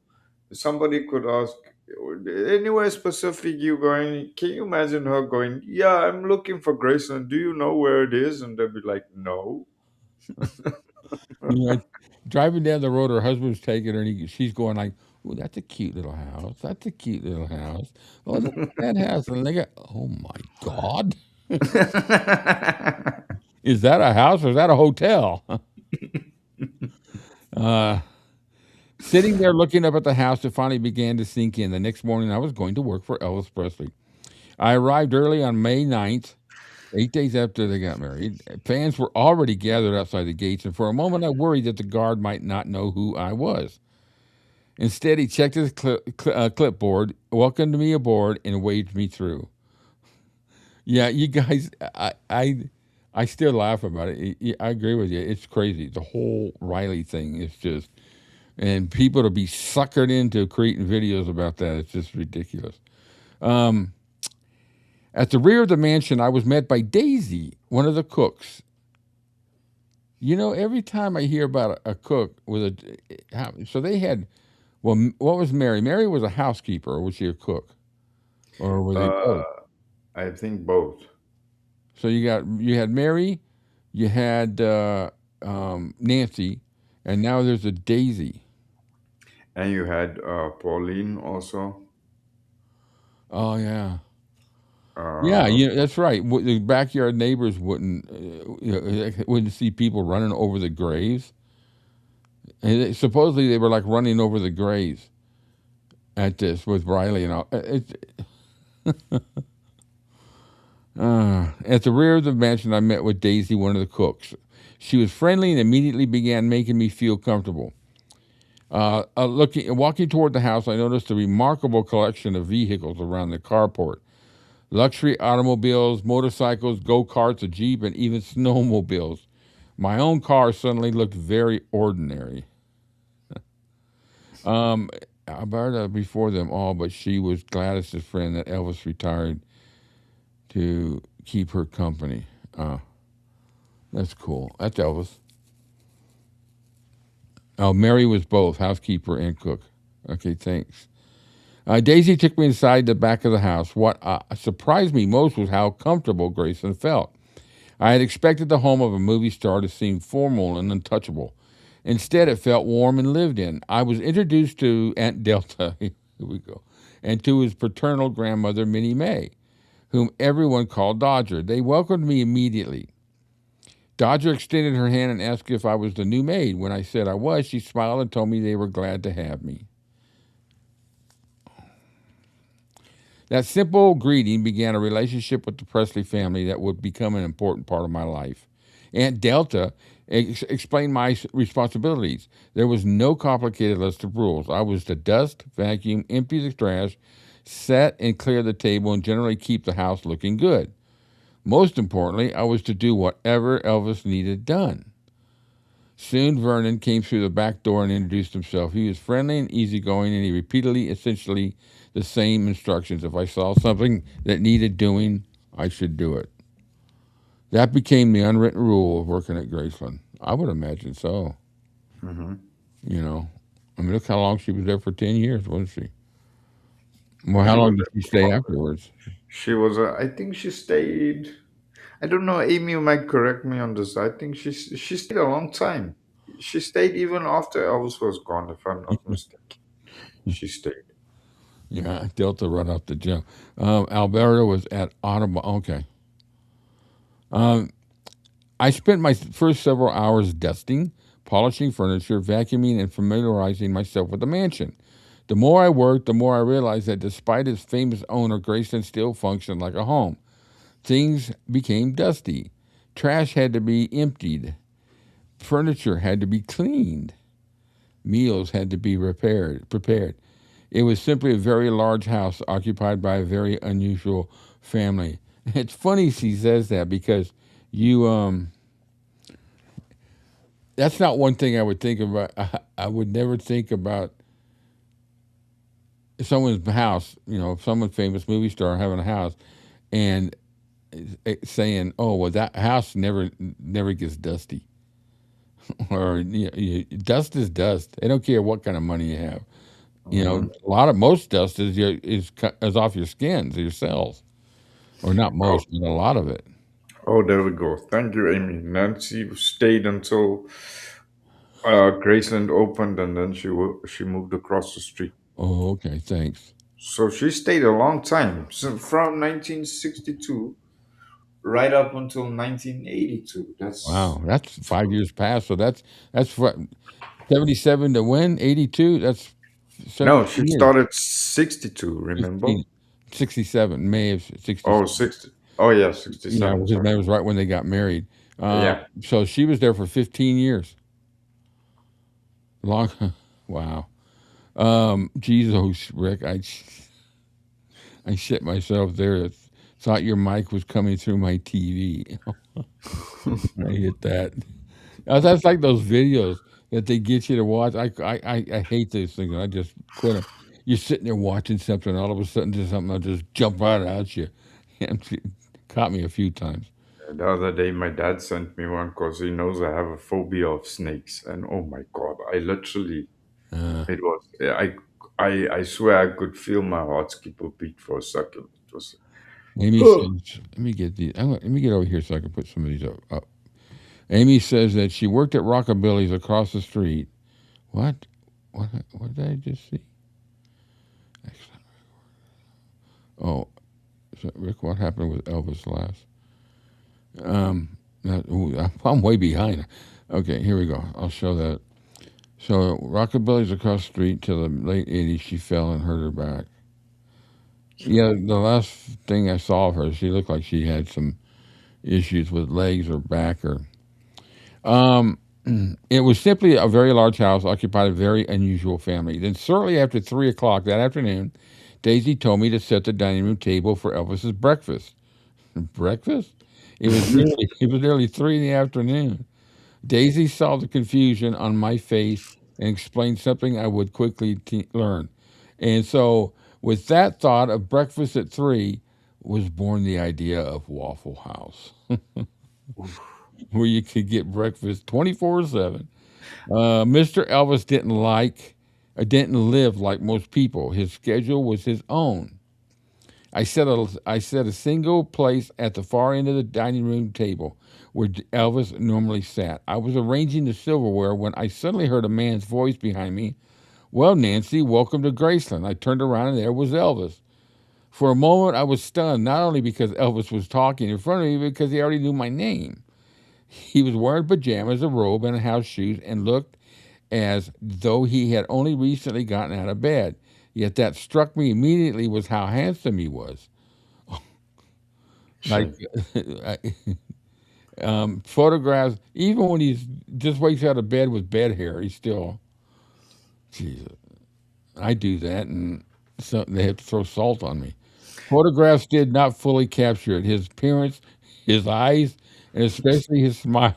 S3: Somebody could ask, anywhere specific you going? Can you imagine her going? Yeah, I'm looking for Graceland. Do you know where it is? And they'd be like, no.
S2: driving down the road. Her husband's taking her, and she's going like, "Oh, that's a cute little house. That's a cute little house. Oh, look at that house!" And they go, "Oh my God, is that a house or is that a hotel?" Sitting there looking up at the house, it finally began to sink in. The next morning, I was going to work for Elvis Presley. I arrived early on May 9th, 8 days after they got married. Fans were already gathered outside the gates, and for a moment I worried that the guard might not know who I was. Instead, he checked his clipboard, welcomed me aboard, and waved me through. Yeah, you guys, I still laugh about it. I agree with you. It's crazy. The whole Riley thing is just, and people to be suckered into creating videos about that. It's just ridiculous. At the rear of the mansion, I was met by Daisy, one of the cooks. Every time I hear about a cook with so they had, well, what was Mary? Mary was a housekeeper, or was she a cook? Or were they both?
S3: I think both.
S2: So you had Mary, you had Nancy, and now there's a Daisy.
S3: And you had Pauline also.
S2: Oh yeah. Yeah, that's right. The backyard neighbors wouldn't see people running over the graves. And supposedly they were like running over the graves at this with Riley and all. At the rear of the mansion, I met with Daisy, one of the cooks. She was friendly and immediately began making me feel comfortable. Walking toward the house, I noticed a remarkable collection of vehicles around the carport. Luxury automobiles, motorcycles, go-karts, a Jeep, and even snowmobiles. My own car suddenly looked very ordinary. Alberta before them all, but she was Gladys's friend that Elvis retired to keep her company. That's cool. That's Elvis. Oh, Mary was both housekeeper and cook. Okay, thanks. Daisy took me inside the back of the house. What surprised me most was how comfortable Graceland felt. I had expected the home of a movie star to seem formal and untouchable. Instead, it felt warm and lived in. I was introduced to Aunt Delta, here we go, and to his paternal grandmother, Minnie Mae, whom everyone called Dodger. They welcomed me immediately. Dodger extended her hand and asked if I was the new maid. When I said I was, she smiled and told me they were glad to have me. That simple greeting began a relationship with the Presley family that would become an important part of my life. Aunt Delta explained my responsibilities. There was no complicated list of rules. I was to dust, vacuum, empty the trash, set and clear the table, and generally keep the house looking good. Most importantly, I was to do whatever Elvis needed done. Soon Vernon came through the back door and introduced himself. He was friendly and easygoing, and he repeatedly, essentially, the same instructions. If I saw something that needed doing, I should do it. That became the unwritten rule of working at Graceland. I would imagine so.
S3: Mm-hmm.
S2: You know, I mean, look how long she was there for 10 years, wasn't she? Well, how long did she stay afterwards?
S3: She was, I think she stayed. I don't know. Amy, you might correct me on this. I think she stayed a long time. She stayed even after Elvis was gone, if I'm not mistaken. She stayed.
S2: Yeah, Delta right off the jump. Alberta was at Ottawa. Okay. I spent my first several hours dusting, polishing furniture, vacuuming, and familiarizing myself with the mansion. The more I worked, the more I realized that despite its famous owner, Graceland still functioned like a home. Things became dusty. Trash had to be emptied. Furniture had to be cleaned. Meals had to be prepared. It was simply a very large house occupied by a very unusual family. It's funny she says that because you that's not one thing I would think about. I would never think about someone's house, someone famous movie star having a house and saying, "Oh, well, that house never gets dusty," or dust is dust. They don't care what kind of money you have. Most dust is off your skins, your cells, or not
S3: Oh,
S2: most, but a lot of it.
S3: oh, there we go. Thank you, Amy. Nancy stayed until Graceland opened, and then she moved across the street.
S2: Oh, okay, thanks.
S3: So she stayed a long time, so from 1962 right up until 1982.
S2: Wow, that's 5 years past. So that's what 77 to when 82. That's
S3: No,
S2: 17
S3: she
S2: years.
S3: started 62. Remember?
S2: 67, May of
S3: Oh,
S2: 67.
S3: 60. Oh yeah,
S2: Yeah,
S3: 67.
S2: because
S3: Sorry.
S2: that was right when they got married.
S3: Yeah.
S2: So she was there for 15 years. Long, wow. Geez, Rick, I shit myself there. Thought your mic was coming through my TV. I hit that. That's like those videos that they get you to watch. I hate those things. I just quit them. You're sitting there watching something, all of a sudden, just something will just jump right at you. It caught me a few times.
S3: The other day, my dad sent me one because he knows I have a phobia of snakes, and oh my god, I literally it was I swear I could feel my heart skip a beat for a second. It was
S2: Amy says, let me get these. Let me get over here so I can put some of these up. Amy says that she worked at Rockabilly's across the street. What? What did I just see? Excellent. Oh, so Rick, what happened with Elvis last? I'm way behind. Okay, here we go. I'll show that. So Rockabilly's across the street till the late 80s. She fell and hurt her back. Yeah, the last thing I saw of her, she looked like she had some issues with legs or back or. It was simply a very large house occupied a very unusual family. Then, shortly after 3 o'clock that afternoon, Daisy told me to set the dining room table for Elvis's breakfast. Breakfast? It was nearly 3 in the afternoon. Daisy saw the confusion on my face and explained something I would quickly learn. And so, with that thought of breakfast at 3, was born the idea of Waffle House, where you could get breakfast 24/7. Mr. Elvis didn't live like most people. His schedule was his own. I set a single place at the far end of the dining room table where Elvis normally sat. I was arranging the silverware when I suddenly heard a man's voice behind me. "Well, Nancy, welcome to Graceland." I turned around and there was Elvis. For a moment, I was stunned, not only because Elvis was talking in front of me, but because he already knew my name. He was wearing pajamas, a robe, and house shoes, and looked as though he had only recently gotten out of bed. Yet that struck me immediately was how handsome he was. Like photographs, even when he's just wakes out of bed with bed hair, he's still, Jesus. I do that, and so they have to throw salt on me. Photographs did not fully capture it. His appearance, his eyes, and especially his smile.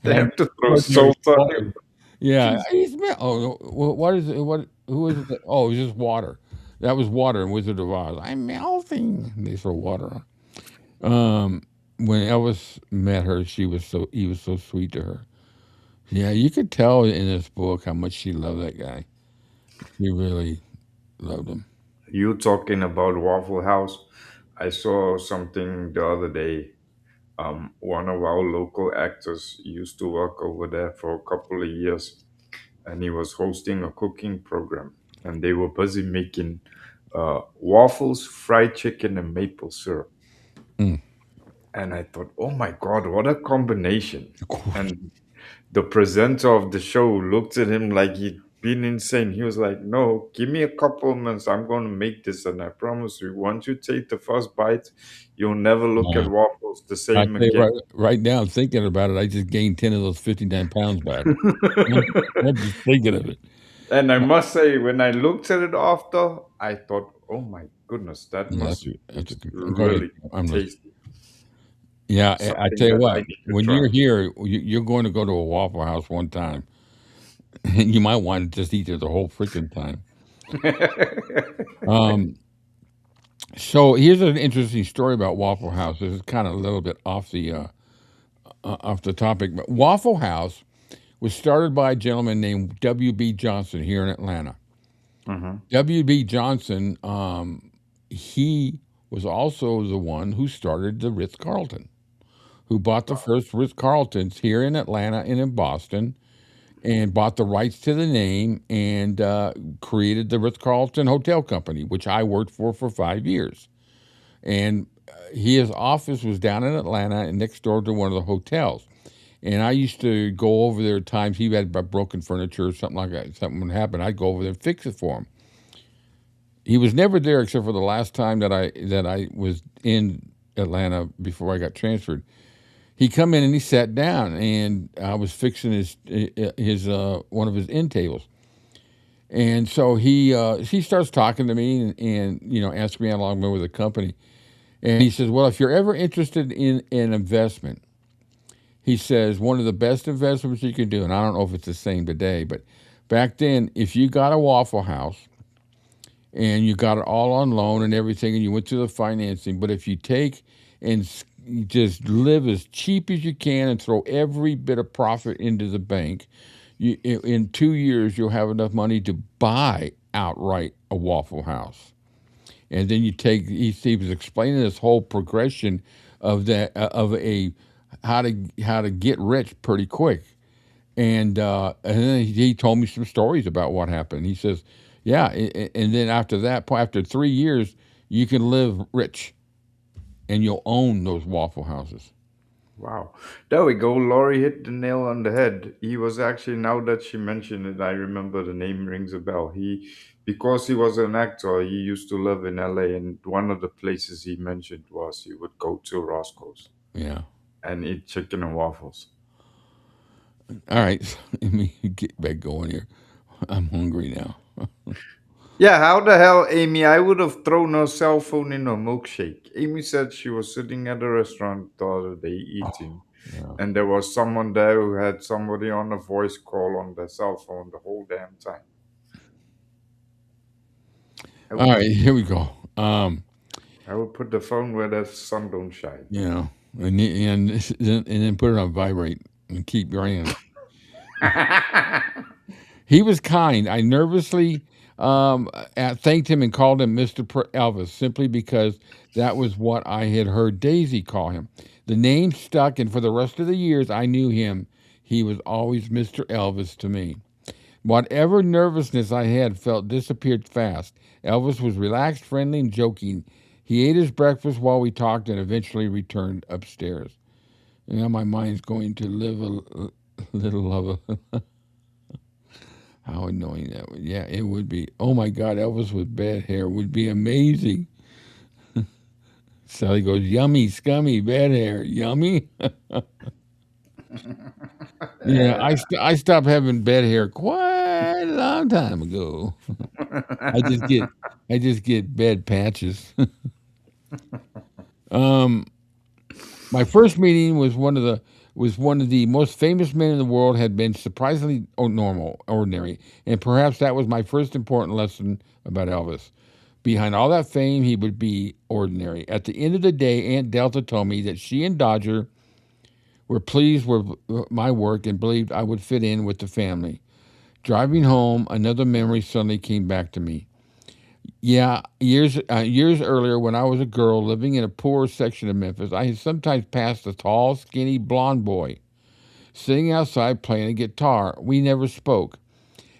S3: They
S2: Had
S3: have to throw
S2: extraordinary
S3: salt on you.
S2: quality. Yeah,
S3: Jeez.
S2: he's oh, what is it? What? Who is it? Oh, it's just water. That was water in Wizard of Oz. I'm melting. They throw water on. When Elvis met her, he was so sweet to her. Yeah, you could tell in this book how much she loved that guy. She really loved him.
S3: You talking about Waffle House? I saw something the other day. One of our local actors used to work over there for a couple of years, and he was hosting a cooking program. And they were busy making waffles, fried chicken, and maple syrup.
S2: Mm.
S3: And I thought, oh my God, what a combination! And the presenter of the show looked at him like he'd been insane. He was like, no, give me a couple of minutes. I'm going to make this. And I promise you, once you take the first bite, you'll never look at
S2: Wow.
S3: waffles the
S2: I
S3: same
S2: tell you
S3: again.
S2: right now, I'm thinking about it. I just gained 10 of those 59 pounds back. I'm just thinking of it.
S3: And I must say, when I looked at it after, I thought, oh my goodness, that
S2: Yeah,
S3: must
S2: that's
S3: taste
S2: go ahead.
S3: really
S2: I'm listening.
S3: tasty.
S2: Yeah, I
S3: Something
S2: tell you
S3: that I
S2: what,
S3: need to
S2: when
S3: try.
S2: you're here, you're going to go to a Waffle House one time. You might want to just eat there the whole freaking time. So here's an interesting story about Waffle House. This is kind of a little bit off the topic, but Waffle House was started by a gentleman named W.B. Johnson here in Atlanta.
S3: Mhm.
S2: W.B. Johnson, he was also the one who started the Ritz-Carlton, who bought the first Ritz-Carltons here in Atlanta and in Boston, and bought the rights to the name and created the Ritz-Carlton Hotel Company, which I worked for 5 years. And his office was down in Atlanta and next door to one of the hotels. And I used to go over there at times. He had broken furniture or something like that. Something would happen. I'd go over there and fix it for him. He was never there except for the last time that I was in Atlanta before I got transferred. He come in and he sat down, and I was fixing his one of his end tables. And so he starts talking to me and asks me how long I've been with the company. And he says, well, if you're ever interested in an investment, he says, one of the best investments you can do, and I don't know if it's the same today, but back then, if you got a Waffle House and you got it all on loan and everything, and you went through the financing, but if you take and you just live as cheap as you can and throw every bit of profit into the bank, in 2 years, you'll have enough money to buy outright a Waffle House. And then he was explaining this whole progression of that, how to get rich pretty quick. And then he told me some stories about what happened. He says, yeah, and then after that, after 3 years, you can live rich and you'll own those Waffle Houses.
S3: Wow. There we go. Laurie hit the nail on the head. He was actually, now that she mentioned it, I remember the name rings a bell. Because he was an actor, he used to live in LA, and one of the places he mentioned was he would go to Roscoe's
S2: Yeah.
S3: and eat chicken and waffles.
S2: All right. Let me get back going here. I'm hungry now.
S3: Yeah, how the hell, Amy? I would have thrown her cell phone in a milkshake. Amy said she was sitting at a restaurant the other day eating,
S2: Yeah.
S3: and there was someone there who had somebody on a voice call on their cell phone the whole damn time.
S2: All right. Here we go.
S3: I would put the phone where the sun don't shine.
S2: And then put it on vibrate and keep ringing. He was kind. I nervously thanked him and called him Mr. Elvis simply because that was what I had heard Daisy call him. The name stuck, and for the rest of the years I knew him, he was always Mr. Elvis to me. Whatever nervousness I had felt disappeared fast. Elvis was relaxed, friendly, and joking. He ate his breakfast while we talked and eventually returned upstairs. And now my mind's going to live a little of a How annoying that would. Yeah, it would be. Oh my God, Elvis with bad hair would be amazing. Sally goes, yummy, scummy, bad hair, yummy. Yeah, I stopped having bad hair quite a long time ago. I just get I just get bad patches. um, my first meeting was one of the most famous men in the world. Had been surprisingly ordinary, and perhaps that was my first important lesson about Elvis. Behind all that fame, he would be ordinary. At the end of the day, Aunt Delta told me that she and Dodger were pleased with my work and believed I would fit in with the family. Driving home, another memory suddenly came back to me. Yeah, years earlier, when I was a girl living in a poor section of Memphis, I had sometimes passed a tall, skinny, blond boy sitting outside playing a guitar. We never spoke.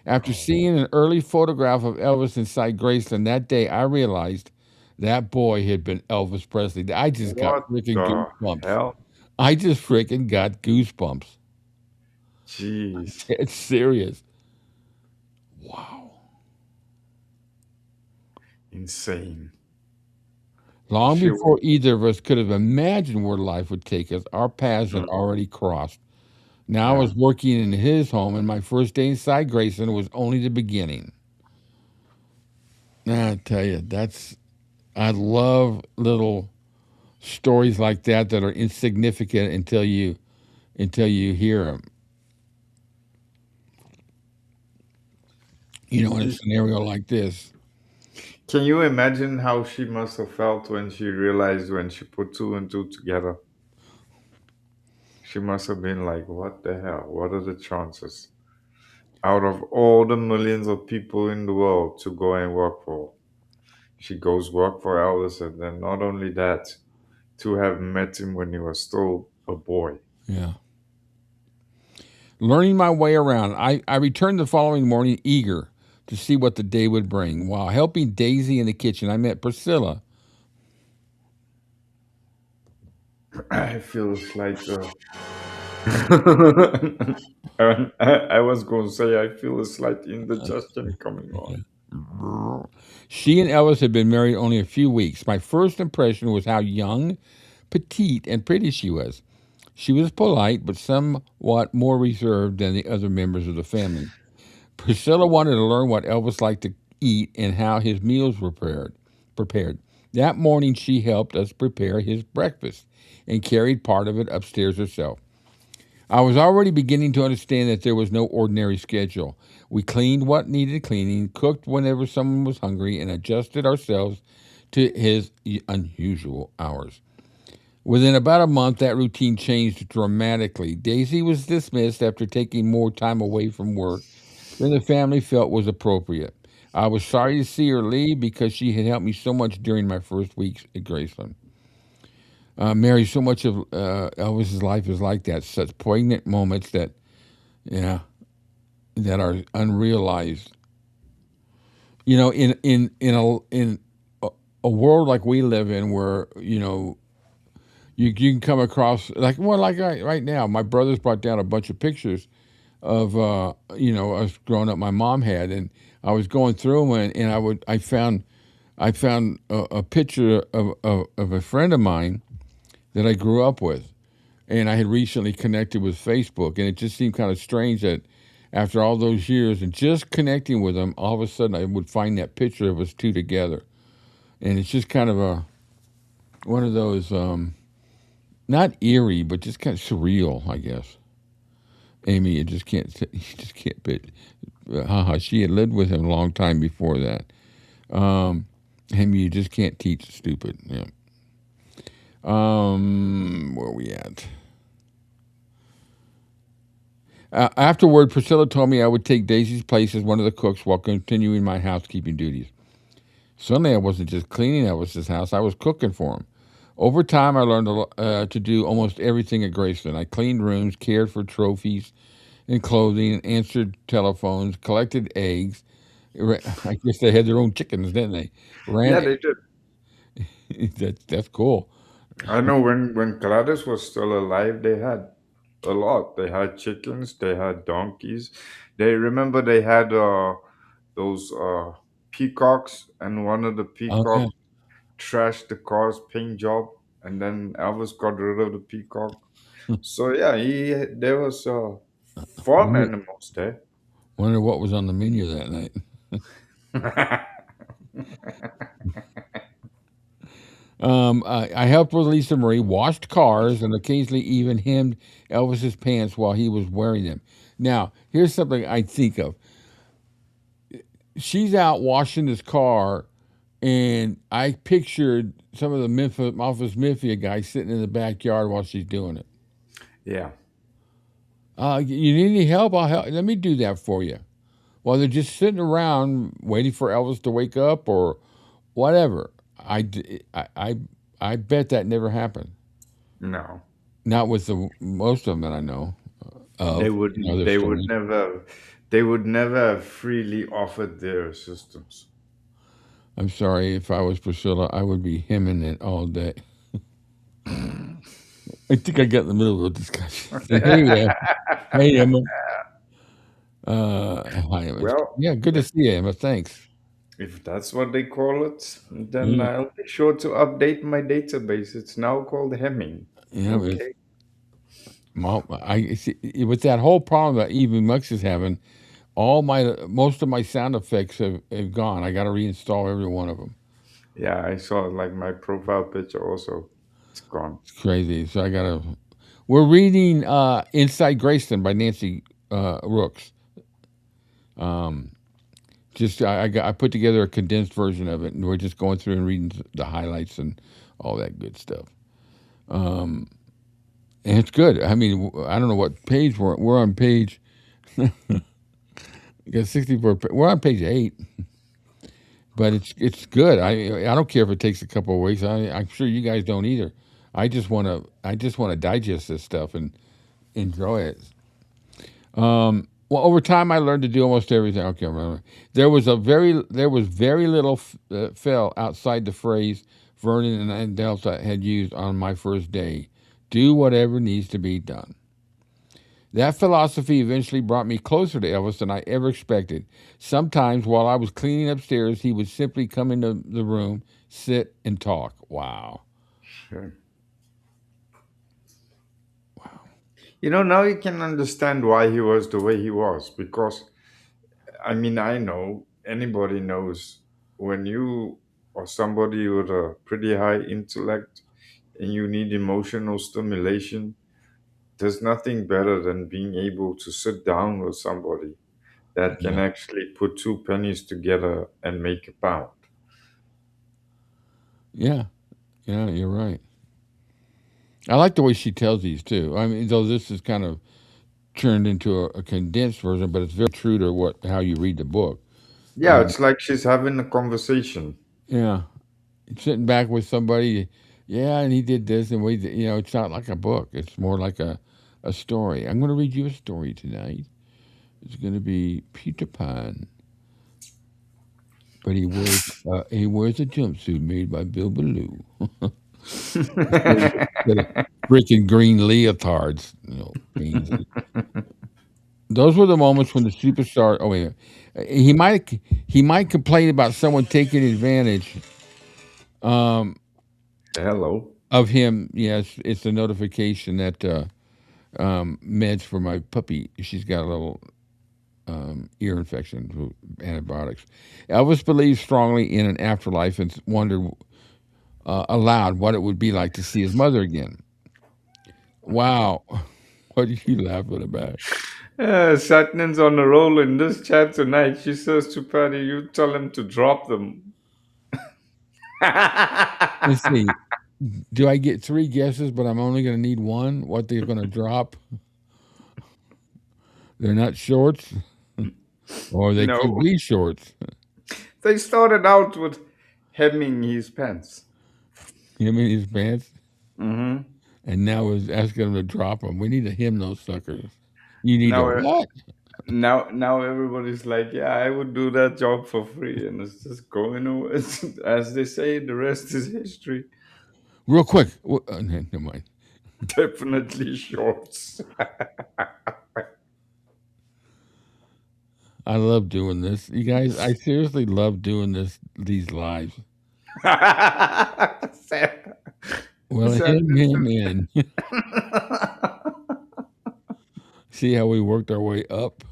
S2: After seeing an early photograph of Elvis inside Graceland that day, I realized that boy had been Elvis Presley. I just got
S3: What
S2: freaking
S3: the
S2: goosebumps.
S3: hell?
S2: I just freaking got goosebumps.
S3: Jeez.
S2: It's serious. Wow.
S3: Insane.
S2: Long
S3: She
S2: before
S3: was.
S2: either of us could have imagined where life would take us, our paths had
S3: Mm,
S2: already crossed. Now I
S3: yeah.
S2: was working in his home, and my first day inside Graceland was only the beginning. I tell you, I love little stories like that are insignificant until you hear them. In a
S3: Y-
S2: scenario like this.
S3: Can you imagine how she must have felt when she realized when she put two and two together? She must have been like, what the hell? What are the chances? Out of all the millions of people in the world to go and work for, she goes work for Elvis, and then not only that, to have met him when he was still a boy.
S2: Yeah. Learning my way around, I returned the following morning eager to see what the day would bring. While helping Daisy in the kitchen, I met Priscilla.
S3: I feel like I was going to say I feel a slight indigestion coming on.
S2: She and Elvis had been married only a few weeks. My first impression was how young, petite, and pretty she was. She was polite, but somewhat more reserved than the other members of the family. Priscilla wanted to learn what Elvis liked to eat and how his meals were prepared. That morning, she helped us prepare his breakfast and carried part of it upstairs herself. I was already beginning to understand that there was no ordinary schedule. We cleaned what needed cleaning, cooked whenever someone was hungry, and adjusted ourselves to his unusual hours. Within about a month, that routine changed dramatically. Daisy was dismissed after taking more time away from work than the family felt was appropriate. I was sorry to see her leave because she had helped me so much during my first weeks at Graceland. Mary, so much of Elvis's life is like that. Such poignant moments yeah, that are unrealized. In a world like we live in, where you can come across like right now. My brothers brought down a bunch of pictures of us growing up. My mom had, and I was going through them, and I found a picture of a friend of mine that I grew up with, and I had recently connected with Facebook, and it just seemed kind of strange that after all those years and just connecting with them, all of a sudden I would find that picture of us two together, and it's just kind of one of those not eerie, but just kind of surreal, I guess. Amy, you just can't pit. Haha, she had lived with him a long time before that. Um, Amy, you just can't teach stupid. Yeah. Where are we at? Afterward, Priscilla told me I would take Daisy's place as one of the cooks while continuing my housekeeping duties. Suddenly, I wasn't just cleaning Elvis's house; I was cooking for him. Over time, I learned to do almost everything at Graceland. I cleaned rooms, cared for trophies and clothing, answered telephones, collected eggs. I guess they had their own chickens, didn't they?
S3: Yeah,
S2: Ran.
S3: they did.
S2: That's cool.
S3: I know when Gladys was still alive, they had. A lot. They had chickens. They had donkeys. They remember they had those peacocks, and one of the
S2: Oh yeah.
S3: peacocks trashed the car's paint job, and then Elvis got rid of the peacock. So yeah, there was farm
S2: Wonder,
S3: animals there.
S2: wonder what was on the menu that night. I helped with Lisa Marie, washed cars, and occasionally even hemmed Elvis's pants while he was wearing them. Now, here's something I think of. She's out washing his car, and I pictured some of the Memphis Mafia guys sitting in the backyard while she's doing it.
S3: Yeah.
S2: You need any help? I'll help. Let me do that for you. While they're just sitting around waiting for Elvis to wake up or whatever. I bet that never happened.
S3: No.
S2: Not with the most of them that I know
S3: They
S2: of.
S3: would
S2: Other
S3: they would
S2: stories.
S3: never they would never have freely offered their assistance.
S2: I'm sorry, if I was Priscilla, I would be hemming it all day. I think I got in the middle of a discussion. Hey Emma. Hi Emma.
S3: Well,
S2: Yeah, good to
S3: if
S2: see you, Emma. Thanks.
S3: if that's what they call it, then
S2: Yeah,
S3: I'll be sure to update my database. It's now called Hemming.
S2: yeah.
S3: Okay.
S2: Well, I see, with that whole problem that Evie Mux is having. Most of my sound effects have gone. I got to reinstall every one of them.
S3: Yeah, I saw like my profile picture also. It's gone.
S2: It's crazy. So I got to. We're reading Inside Graceland by Nancy Rooks. I put together a condensed version of it, and we're just going through and reading the highlights and all that good stuff. And it's good. I mean, I don't know what page we're on. Page. We got 64. We're on page 8. But it's good. I don't care if it takes a couple of weeks. I'm sure you guys don't either. I just want to digest this stuff and enjoy it. Well, over time, I learned to do almost everything. Okay, remember. There was very little fell outside the phrase Vernon and Delta had used on my first day. Do whatever needs to be done. That philosophy eventually brought me closer to Elvis than I ever expected. Sometimes, while I was cleaning upstairs, he would simply come into the room, sit, and talk. Wow.
S3: Sure. Now you can understand why he was the way he was because I mean, I know anybody knows when you or somebody with a pretty high intellect and you need emotional stimulation, there's nothing better than being able to sit down with somebody that can
S2: Yeah.
S3: actually put two pennies together and make a pound.
S2: Yeah. Yeah, you're right. I like the way she tells these too. I mean, though this is kind of turned into a condensed version, but it's very true to how you read the book.
S3: Yeah, it's like she's having a conversation.
S2: Yeah. Sitting back with somebody, yeah, and he did this, and it's not like a book. It's more like a story. I'm going to read you a story tonight. It's going to be Peter Pan, but he wears a jumpsuit made by 𝗘𝗏𝗄 instead of freaking green leotards. Pansy. Those were the moments when the superstar. Oh wait, he might complain about someone taking advantage
S3: Hello.
S2: of him. Yes, it's a notification that meds for my puppy. She's got a little ear infection, antibiotics. Elvis believed strongly in an afterlife and wondered aloud what it would be like to see his mother again. Wow, what are you laughing about?
S3: Satnan's on a roll in this chat tonight. She says to Patty, you tell him to drop them.
S2: Let's see. Do I get 3 guesses, but I'm only going to need one? What they're going to drop? They're not shorts, or they could
S3: No.
S2: be shorts.
S3: They started out with hemming his pants.
S2: Him in his pants,
S3: Hmm.
S2: and now is asking them to drop them. We need to hem those suckers. You need to
S3: Now,
S2: what?
S3: now everybody's like, yeah, I would do that job for free, and it's just going away. As they say, the rest is history.
S2: Real quick. Never mind.
S3: Definitely shorts.
S2: I love doing this. You guys, I seriously love doing these lives.
S3: Sad.
S2: Well,
S3: Sad.
S2: in. See how we worked our way up?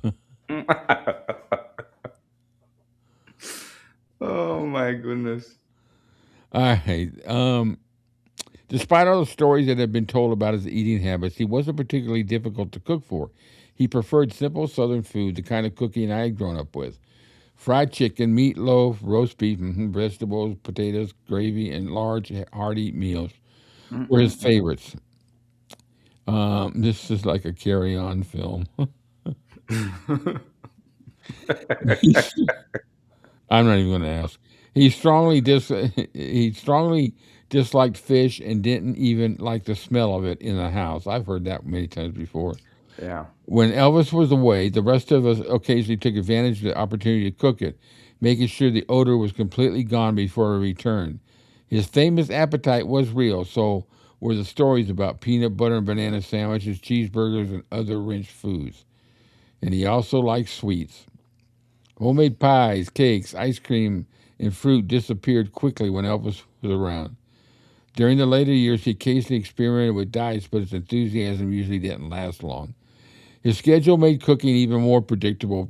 S3: Oh my goodness.
S2: All right. Despite all the stories that have been told about his eating habits, he wasn't particularly difficult to cook for. He preferred simple Southern food, the kind of cooking I had grown up with. Fried chicken, meatloaf, roast beef, vegetables, potatoes, gravy, and large, hearty meals were his favorites. This is like a carry-on film. I'm not even going to ask. He strongly disliked fish and didn't even like the smell of it in the house. I've heard that many times before.
S3: Yeah.
S2: When Elvis was away, the rest of us occasionally took advantage of the opportunity to cook it, making sure the odor was completely gone before he returned. His famous appetite was real, so were the stories about peanut butter and banana sandwiches, cheeseburgers, and other rich foods. And he also liked sweets. Homemade pies, cakes, ice cream, and fruit disappeared quickly when Elvis was around. During the later years, he occasionally experimented with diets, but his enthusiasm usually didn't last long. His schedule made cooking even more predictable.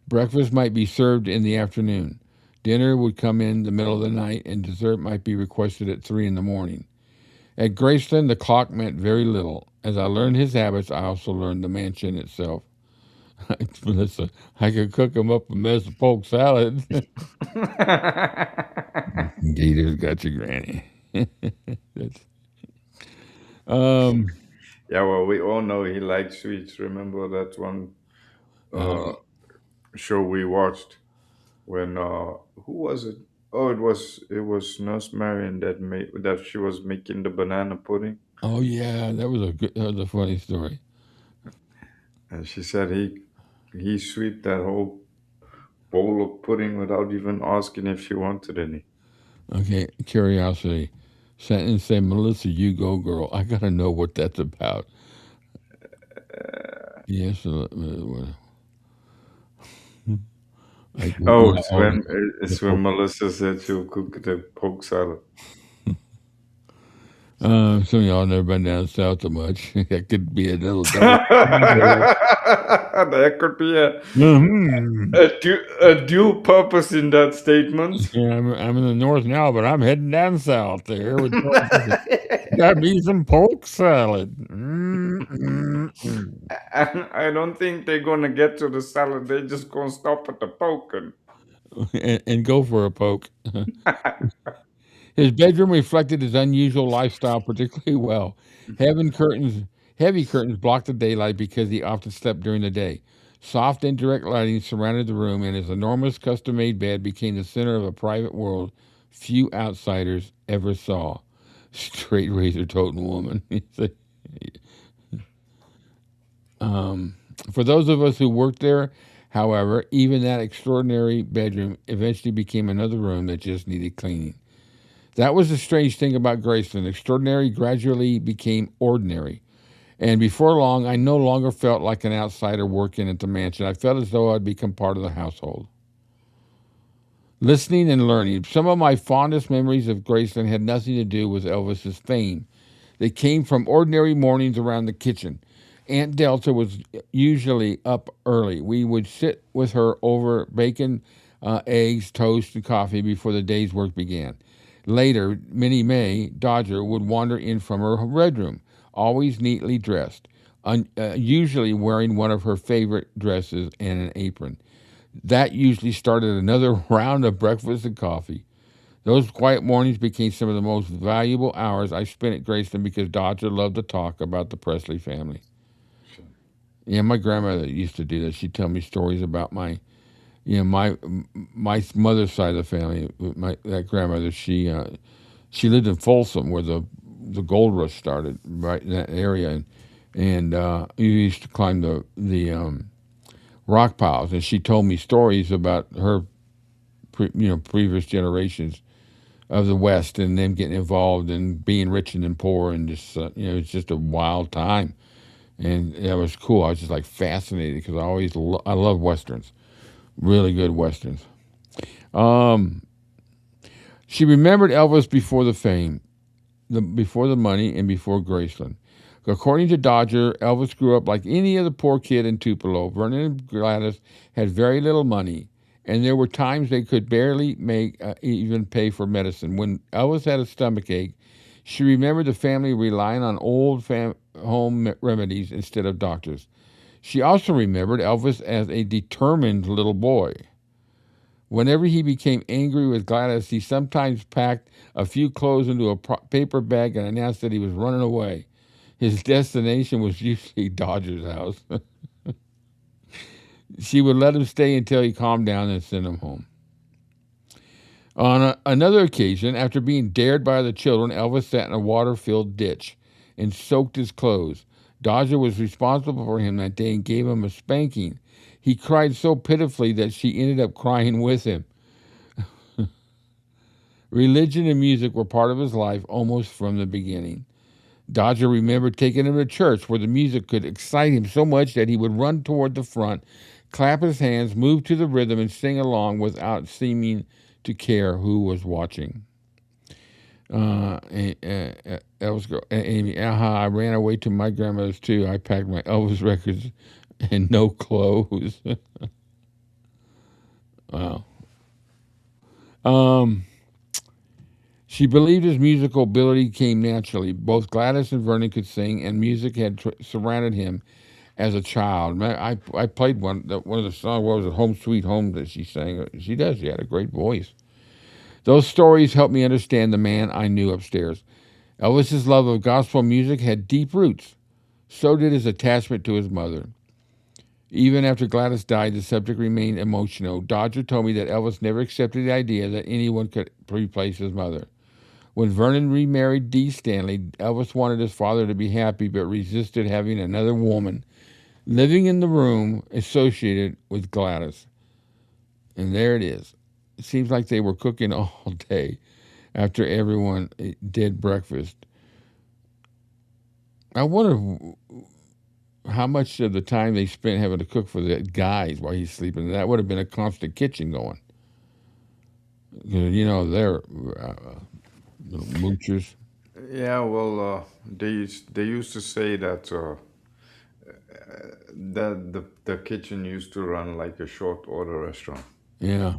S2: Breakfast might be served in the afternoon. Dinner would come in the middle of the night, and dessert might be requested at 3 in the morning. At Graceland, the clock meant very little. As I learned his habits, I also learned the mansion itself. Listen, I could cook him up a mess of polk salad. Gators got you, Granny. um,
S3: Yeah, well, we all know he likes sweets. Remember that one uh, show we watched when who was it? Oh, it was Nurse Marion that she was making the banana pudding,
S2: oh yeah, that was a funny story.
S3: and she said he sweet that whole bowl of pudding without even asking if she wanted any.
S2: Okay, curiosity. Sent and say, Melissa, you go, girl. I gotta know what that's about. Yes, like
S3: Oh,
S2: wow.
S3: it's when Melissa said she'll cook the poke salad.
S2: Some of y'all never been down south so much. That could be a little double.
S3: There could be
S2: Mhm.
S3: a dual purpose in that statement.
S2: Yeah, I'm in the north now, but I'm heading down south there. Got me some pork salad.
S3: I don't think they're gonna get to the salad. They're just gonna stop at the poking.
S2: And go for a poke. His bedroom reflected his unusual lifestyle particularly well. Heaven curtains, Heavy curtains blocked the daylight because he often slept during the day. Soft indirect lighting surrounded the room, and his enormous custom-made bed became the center of a private world few outsiders ever saw. Straight razor toting woman. For those of us who worked there, however, even that extraordinary bedroom eventually became another room that just needed cleaning. That was the strange thing about Graceland. Extraordinary gradually became ordinary. And before long, I no longer felt like an outsider working at the mansion. I felt as though I'd become part of the household. Listening and learning. Some of my fondest memories of Graceland had nothing to do with Elvis's fame. They came from ordinary mornings around the kitchen. Aunt Delta was usually up early. We would sit with her over bacon, eggs, toast, and coffee before the day's work began. Later, Minnie May, Dodger, would wander in from her bedroom, always neatly dressed, usually wearing one of her favorite dresses and an apron. That usually started another round of breakfast and coffee. Those quiet mornings became some of the most valuable hours I spent at Graceland because Dodger loved to talk about the Presley family. Yeah, my grandmother used to do that. She'd tell me stories about my mother's side of the family. That grandmother, she lived in Folsom, where the gold rush started, right in that area, and we used to climb the rock piles, and she told me stories about her, previous generations of the West and them getting involved and being rich and then poor and just it's just a wild time, and it was cool. I was just like fascinated because I love westerns, really good westerns. Um, she remembered Elvis before the fame, before the money, and before Graceland. According to Dodger, Elvis grew up like any other poor kid in Tupelo. Vernon and Gladys had very little money, and there were times they could barely make even pay for medicine. When Elvis had a stomach ache, she remembered the family relying on old home remedies instead of doctors. She also remembered Elvis as a determined little boy. Whenever he became angry with Gladys, he sometimes packed a few clothes into a paper bag and announced that he was running away. His destination was usually Dodger's house. She would let him stay until he calmed down and send him home. On another occasion, after being dared by the children, Elvis sat in a water-filled ditch and soaked his clothes. Dodger was responsible for him that day and gave him a spanking. He cried so pitifully that she ended up crying with him. Religion and music were part of his life almost from the beginning. Dodger remembered taking him to church where the music could excite him so much that he would run toward the front, clap his hands, move to the rhythm, and sing along without seeming to care who was watching. Amy, I ran away to my grandmother's too. I packed my Elvis records and no clothes. Wow. She believed his musical ability came naturally. Both Gladys and Vernon could sing, and music had surrounded him as a child. I played one of the songs. What was it? Home Sweet Home that she sang. She had a great voice. Those stories helped me understand the man I knew upstairs. Elvis's love of gospel music had deep roots. So did his attachment to his mother. Even after Gladys died, the subject remained emotional. Dodger told me that Elvis never accepted the idea that anyone could replace his mother. When Vernon remarried Dee Stanley, Elvis wanted his father to be happy but resisted having another woman living in the room associated with Gladys. And there it is. It seems like they were cooking all day after everyone did breakfast. I wonder how much of the time they spent having to cook for the guys while he's sleeping. That would have been a constant kitchen going. They're little moochers.
S3: Yeah, well, they used to say that that the kitchen used to run like a short order restaurant.
S2: Yeah.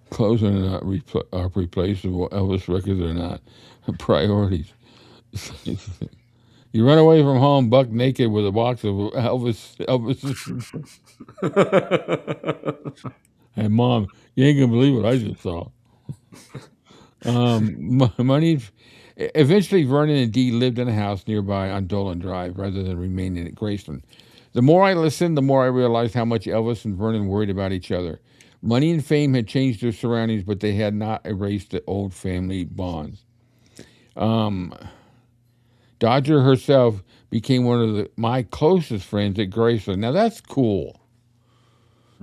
S2: Clothes are not replaceable. Elvis records are not priorities. You run away from home buck naked with a box of Elvis. Hey, Mom, you ain't gonna believe what I just saw. Money. Eventually, Vernon and Dee lived in a house nearby on Dolan Drive rather than remaining at Graceland. The more I listened, the more I realized how much Elvis and Vernon worried about each other. Money and fame had changed their surroundings, but they had not erased the old family bonds. Dodger herself became one of my closest friends at Graceland. Now that's cool.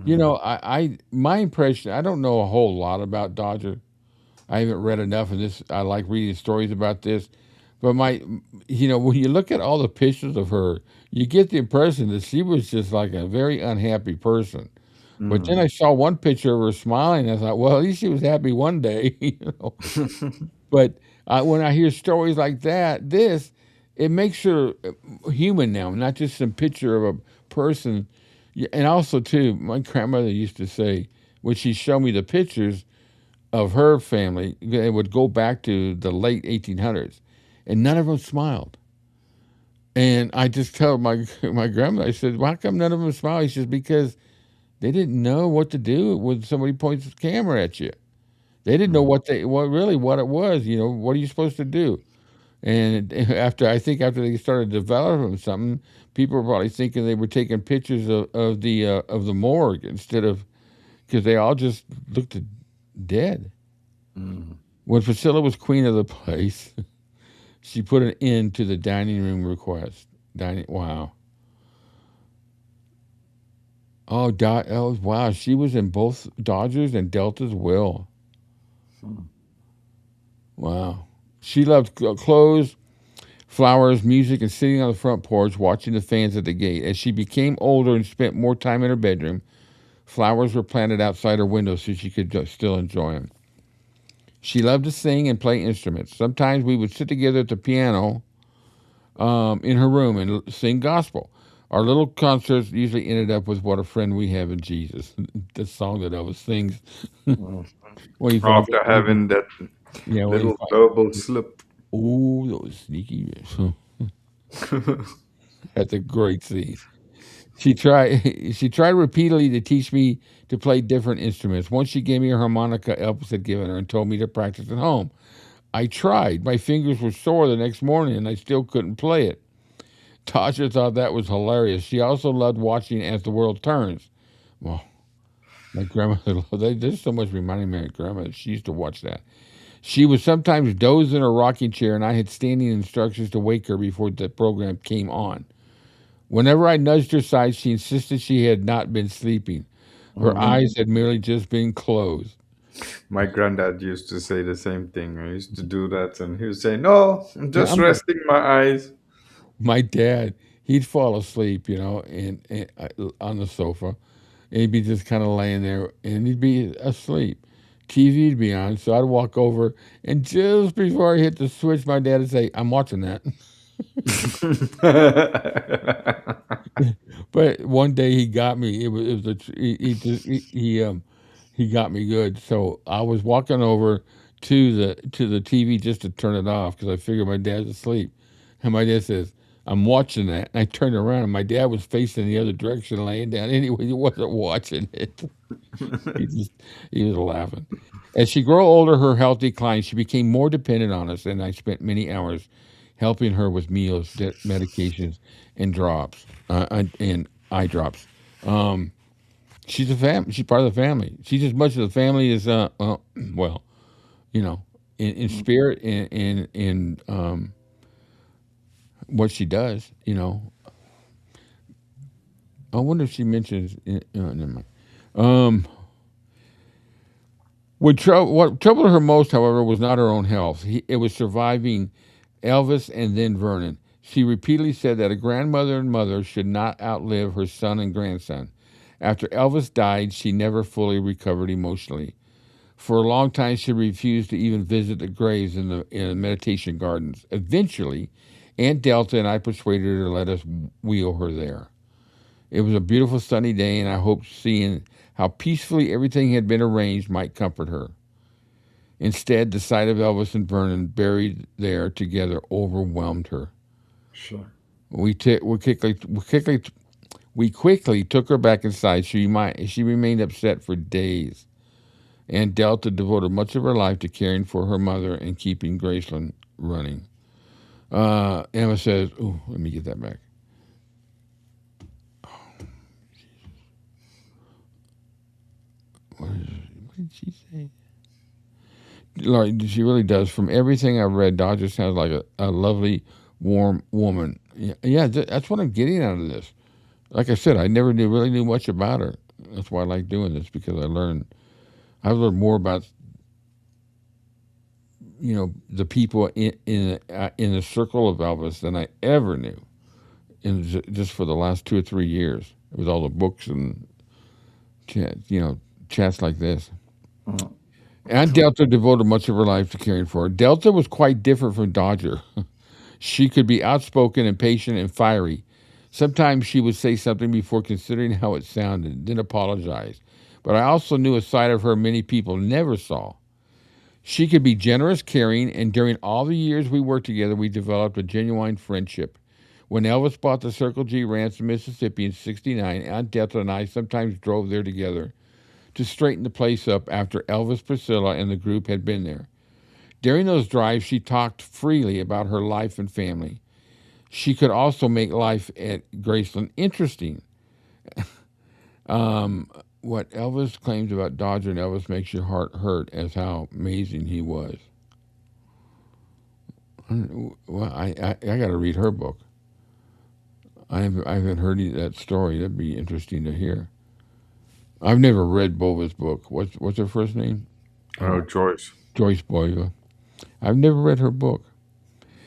S2: Mm-hmm. My impression. I don't know a whole lot about Dodger. I haven't read enough of this. I like reading stories about this. But when you look at all the pictures of her, you get the impression that she was just like a very unhappy person. Mm. But then I saw one picture of her smiling, and I thought, well, at least she was happy one day. But when I hear stories like that, it makes her human now, not just some picture of a person. And also, too, my grandmother used to say, when she showed me the pictures of her family, it would go back to the late 1800s, and none of them smiled. And I just tell my grandmother, I said, "Why come none of them smile?" She says, "Because they didn't know what to do when somebody points a camera at you. They didn't know what it was. What are you supposed to do?" And after they started developing something, people were probably thinking they were taking pictures of the morgue instead of, because they all just looked dead. Mm. When Priscilla was queen of the place, she put an end to the dining room request. Wow. Oh, wow. She was in both Dodgers and Delta's will. Wow. She loved clothes, flowers, music, and sitting on the front porch watching the fans at the gate. As she became older and spent more time in her bedroom, flowers were planted outside her window so she could still enjoy them. She loved to sing and play instruments. Sometimes we would sit together at the piano in her room and sing gospel. Our little concerts usually ended up with "What a Friend We Have in Jesus," the song that Elvis sings
S3: Mhm.
S2: when he finds
S3: After
S2: out.
S3: having that
S2: Yeah, when he
S3: little
S2: finds.
S3: verbal slip.
S2: Oh, those sneaky. That's a great scene. She tried. She tried repeatedly to teach me to play different instruments. Once she gave me a harmonica Elvis had given her and told me to practice at home. I tried. My fingers were sore the next morning, and I still couldn't play it. Tasha thought that was hilarious. She also loved watching As the World Turns. Well, my grandmother, there's so much reminding me of my grandmother. She used to watch that. She would sometimes doze in her rocking chair, and I had standing instructions to wake her before the program came on. Whenever I nudged her side, she insisted she had not been sleeping. Her
S3: Mhm.
S2: eyes had merely just been closed.
S3: My granddad used to say the same thing. I used to do that, and he would say, "No, I'm
S2: Yeah,
S3: just resting my eyes."
S2: my dad, he'd fall asleep, on the sofa, and he'd be just kind of laying there, and he'd be asleep. TV'd be on, so I'd walk over, and just before I hit the switch, my dad would say, "I'm watching that." But one day he got me. It was he got me good. So I was walking over to the TV just to turn it off because I figured my dad's asleep, and my dad says, "I'm watching that." And I turned around, and my dad was facing the other direction, laying down. Anyway, he wasn't watching it. He just he was laughing. As she grew older, her health declined. She became more dependent on us, and I spent many hours helping her with meals, medications, and drops, and eye drops. Um, she's a She's part of the family. She's as much of the family as well, you know, in spirit and in what she does. I wonder if she mentions. Never mind. Um, what troubled her most, however, was not her own health. It was surviving Elvis and then Vernon. She repeatedly said that a grandmother and mother should not outlive her son and grandson. After Elvis died, she never fully recovered emotionally. For a long time, she refused to even visit the graves in the meditation gardens. Eventually, Aunt Delta and I persuaded her to let us wheel her there. It was a beautiful sunny day, and I hoped seeing how peacefully everything had been arranged might comfort her. Instead, the sight of Elvis and Vernon buried there together overwhelmed her.
S3: Sure.
S2: We quickly took her back inside. She remained upset for days. Aunt Delta devoted much of her life to caring for her mother and keeping Graceland running. Emma says, "Oh, let me get that back." What did she say? Like, she really does. From everything I've read, Dodger sounds like a lovely, warm woman. Yeah, that's what I'm getting out of this. Like I said, I never really knew much about her. That's why I like doing this because I've learned more about the people in the circle of Elvis than I ever knew. Just for the last 2 or 3 years, with all the books and chats like this.
S3: Mhm.
S2: Aunt Delta devoted much of her life to caring for her. Delta was quite different from Dodger. She could be outspoken, impatient, and fiery. Sometimes she would say something before considering how it sounded, then apologize. But I also knew a side of her many people never saw. She could be generous, caring, and during all the years we worked together, we developed a genuine friendship. When Elvis bought the Circle G Ranch in Mississippi in '69, Aunt Delta and I sometimes drove there together to straighten the place up after Elvis, Priscilla, and the group had been there. During those drives, she talked freely about her life and family. She could also make life at Graceland interesting. What Elvis claims about Dodger and Elvis makes your heart hurt as how amazing he was. Well, I got to read her book. I haven't heard that story. That'd be interesting to hear. I've never read Bova's book. What's her first name?
S3: Oh, Joyce.
S2: Joyce Boyva. I've never read her book.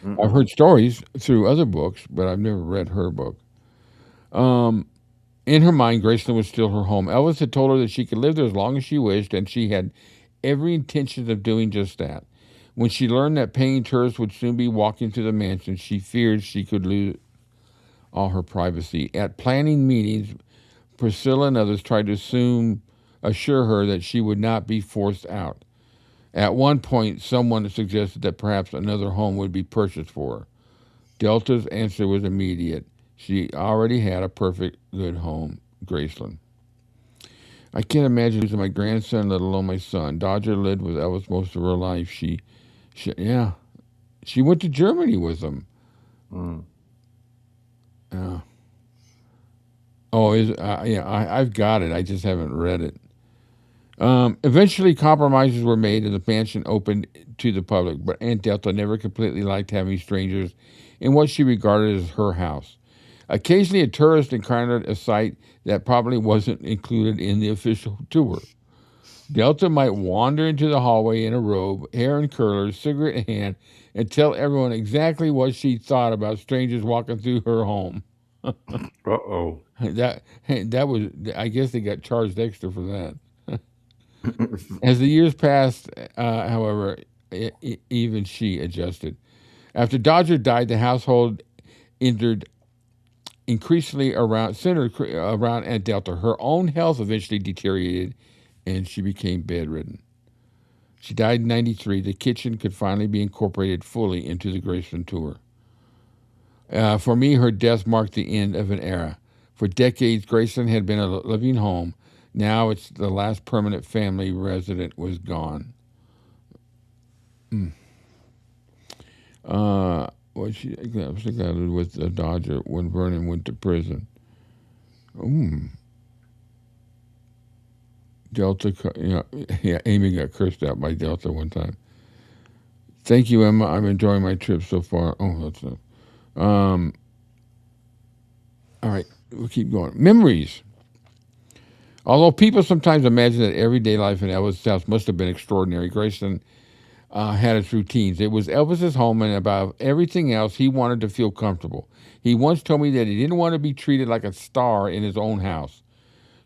S2: I've
S3: Mm-mm.
S2: heard stories through other books, but I've never read her book. In her mind, Graceland was still her home. Elvis had told her that she could live there as long as she wished, and she had every intention of doing just that. When she learned that paying tourists would soon be walking through the mansion, she feared she could lose all her privacy. At planning meetings, Priscilla and others tried to assure her that she would not be forced out. At one point, someone suggested that perhaps another home would be purchased for her. Delta's answer was immediate. She already had a perfect good home, Graceland. I can't imagine losing my grandson, let alone my son. Dodger lived with Elvis most of her life. She went to Germany with him.
S3: Mm.
S2: Yeah. I've got it. I just haven't read it. Eventually, compromises were made and the mansion opened to the public, but Aunt Delta never completely liked having strangers in what she regarded as her house. Occasionally, a tourist encountered a sight that probably wasn't included in the official tour. Delta might wander into the hallway in a robe, hair in curlers, cigarette in hand, and tell everyone exactly what she thought about strangers walking through her home.
S3: Uh-oh.
S2: That was, I guess they got charged extra for that. As the years passed, however, even she adjusted. After Dodger died, the household entered centered around Aunt Delta. Her own health eventually deteriorated, and she became bedridden. She died in '93. The kitchen could finally be incorporated fully into the Graceland tour. For me, her death marked the end of an era. For decades, Graceland had been a living home. Now it's the last permanent family resident was gone. She got with the Dodger when Vernon went to prison. Delta, Amy got cursed out by Delta one time. Thank you, Emma. I'm enjoying my trip so far. Oh, that's enough. All right, we'll keep going. Memories. Although people sometimes imagine that everyday life in Elvis' house must have been extraordinary, Graceland had its routines. It was Elvis's home, and above everything else, he wanted to feel comfortable. He once told me that he didn't want to be treated like a star in his own house.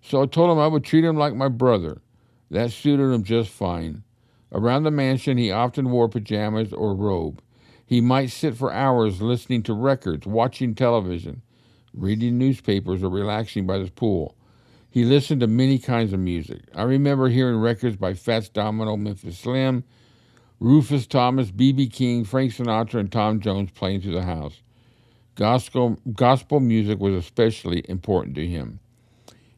S2: So I told him I would treat him like my brother. That suited him just fine. Around the mansion, he often wore pajamas or robe. He might sit for hours listening to records, watching television, reading newspapers, or relaxing by the pool. He listened to many kinds of music. I remember hearing records by Fats Domino, Memphis Slim, Rufus Thomas, B.B. King, Frank Sinatra, and Tom Jones playing through the house. Gospel music was especially important to him,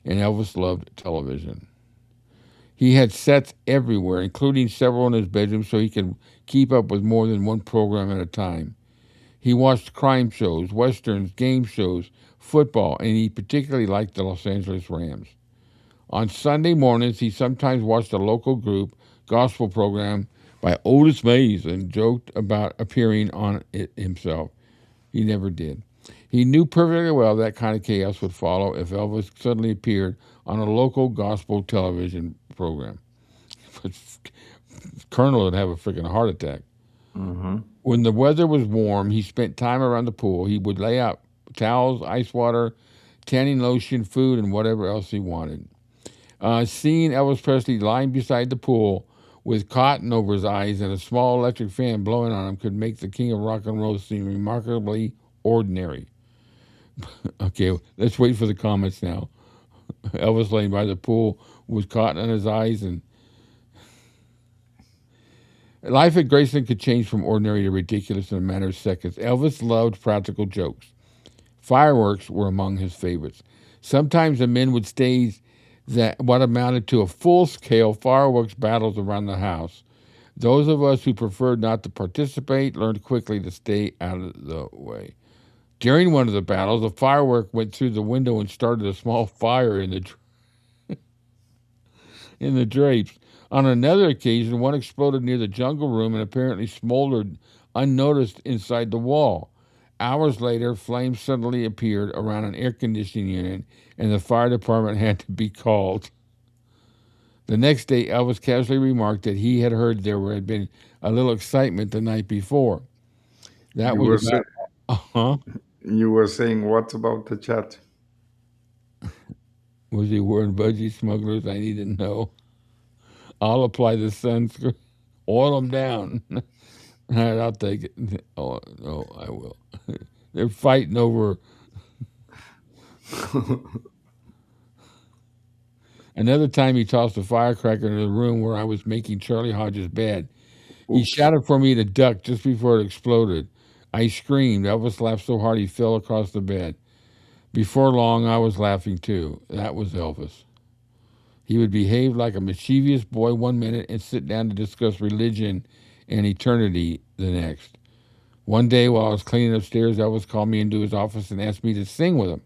S2: and Elvis loved television. He had sets everywhere, including several in his bedroom, so he could keep up with more than one program at a time. He watched crime shows, westerns, game shows, football, and he particularly liked the Los Angeles Rams. On Sunday mornings, he sometimes watched a local group gospel program by Otis Mays and joked about appearing on it himself. He never did. He knew perfectly well that kind of chaos would follow if Elvis suddenly appeared on a local gospel television program. Colonel would have a freaking heart attack.
S3: Mm-hmm.
S2: When the weather was warm, he spent time around the pool. He would lay out towels, ice water, tanning lotion, food, and whatever else he wanted. Seeing Elvis Presley lying beside the pool with cotton over his eyes and a small electric fan blowing on him could make the king of rock and roll seem remarkably ordinary. Okay, let's wait for the comments now. Elvis laying by the pool with cotton on his eyes, and life at Graceland could change from ordinary to ridiculous in a matter of seconds. Elvis loved practical jokes. Fireworks were among his favorites. Sometimes the men would stage what amounted to a full-scale fireworks battles around the house. Those of us who preferred not to participate learned quickly to stay out of the way. During one of the battles, a firework went through the window and started a small fire in the drapes. On another occasion, one exploded near the jungle room and apparently smoldered unnoticed inside the wall. Hours later, flames suddenly appeared around an air conditioning unit, and the fire department had to be called. The next day, Elvis casually remarked that he had heard had been a little excitement the night before. That
S3: You
S2: was
S3: were
S2: about, uh-huh.
S3: you were saying what about the chat?
S2: Was he wearing budgie smugglers? I need to know. I'll apply the sunscreen. Oil them down. All right, I'll take it. Oh, no, I will. They're fighting over. Another time he tossed a firecracker into the room where I was making Charlie Hodge's bed. He shouted for me to duck just before it exploded. I screamed. Elvis laughed so hard he fell across the bed. Before long, I was laughing too. That was Elvis. He would behave like a mischievous boy one minute and sit down to discuss religion and eternity the next. One day while I was cleaning upstairs, Elvis called me into his office and asked me to sing with him.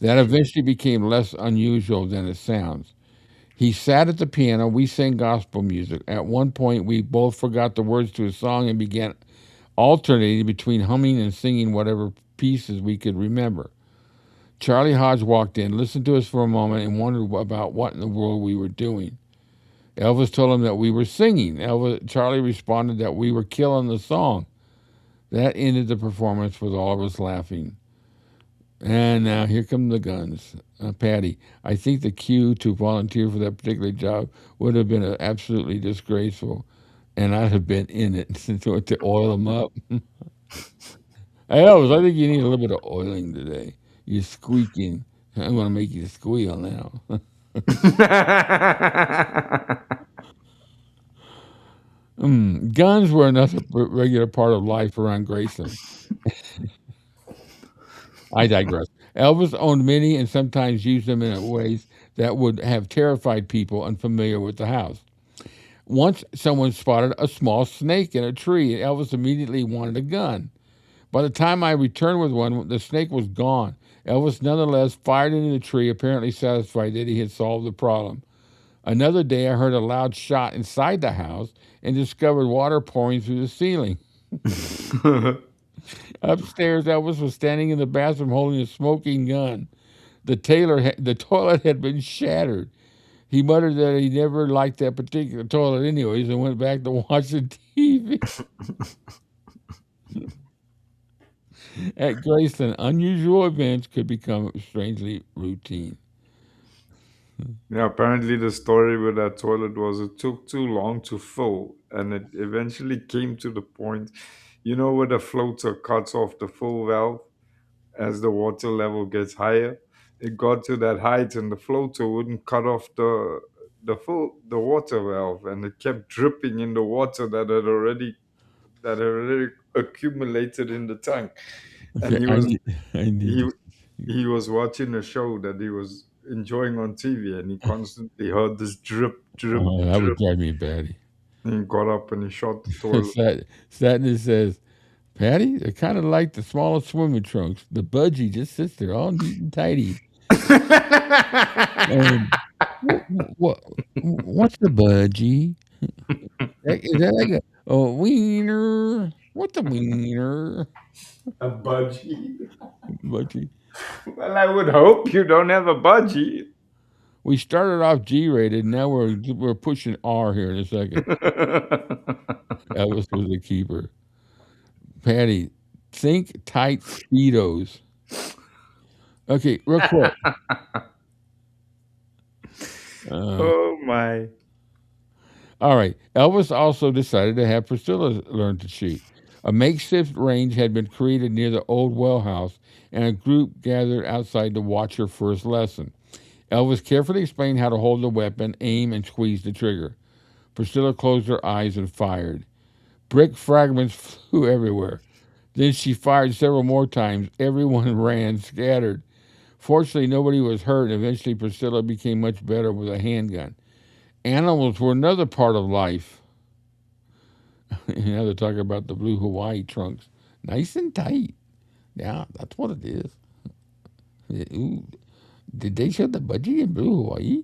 S2: That eventually became less unusual than it sounds. He sat at the piano. We sang gospel music. At one point, we both forgot the words to a song and began alternating between humming and singing whatever pieces we could remember. Charlie Hodge walked in, listened to us for a moment, and wondered about what in the world we were doing. Elvis told him that we were singing. Charlie responded that we were killing the song. That ended the performance with all of us laughing. And now here come the guns. Patty, I think the queue to volunteer for that particular job would have been absolutely disgraceful, and I'd have been in it to oil them up. Hey, Elvis, I think you need a little bit of oiling today. You're squeaking. I'm going to make you squeal now. Guns were another regular part of life around Graceland. I digress. Elvis owned many and sometimes used them in ways that would have terrified people unfamiliar with the house. Once someone spotted a small snake in a tree, and Elvis immediately wanted a gun. By the time I returned with one, the snake was gone. Elvis nonetheless fired into the tree, apparently satisfied that he had solved the problem. Another day, I heard a loud shot inside the house and discovered water pouring through the ceiling. Upstairs, Elvis was standing in the bathroom holding a smoking gun. The toilet had been shattered. He muttered that he never liked that particular toilet anyways and went back to watching TV. At Graceland, unusual events could become strangely routine.
S3: Yeah, apparently the story with that toilet was it took too long to fill, and it eventually came to the point, where the floater cuts off the full valve as the water level gets higher. It got to that height, and the floater wouldn't cut off the water valve, and it kept dripping in the water that had already accumulated in the tank. And
S2: Okay,
S3: he
S2: I
S3: was
S2: need, I need
S3: he
S2: to.
S3: he was watching a show that he was enjoying on TV, and he constantly heard this drip, drip,
S2: Oh, that would
S3: drip.
S2: drive me batty.
S3: And he got up and he shot the toilet.
S2: Sadness says, Patty, they're kind of like the smallest swimming trunks. The budgie just sits there all neat and tidy. What's the budgie? Is that like a wiener? What's a wiener?
S3: A budgie?
S2: Budgie.
S3: Well, I would hope you don't have a budgie.
S2: We started off G-rated. Now we're pushing R here in a second. Elvis was the keeper. Patty, think tight Speedos. Okay, real quick.
S3: Oh my.
S2: All right. Elvis also decided to have Priscilla learn to shoot. A makeshift range had been created near the old well house, and a group gathered outside to watch her first lesson. Elvis carefully explained how to hold the weapon, aim, and squeeze the trigger. Priscilla closed her eyes and fired. Brick fragments flew everywhere. Then she fired several more times. Everyone ran, scattered. Fortunately, nobody was hurt, and eventually Priscilla became much better with a handgun. Animals were another part of life. Now they're talking about the blue Hawaii trunks. Nice and tight. Yeah, that's what it is. Ooh. Did they show the budgie in blue Hawaii?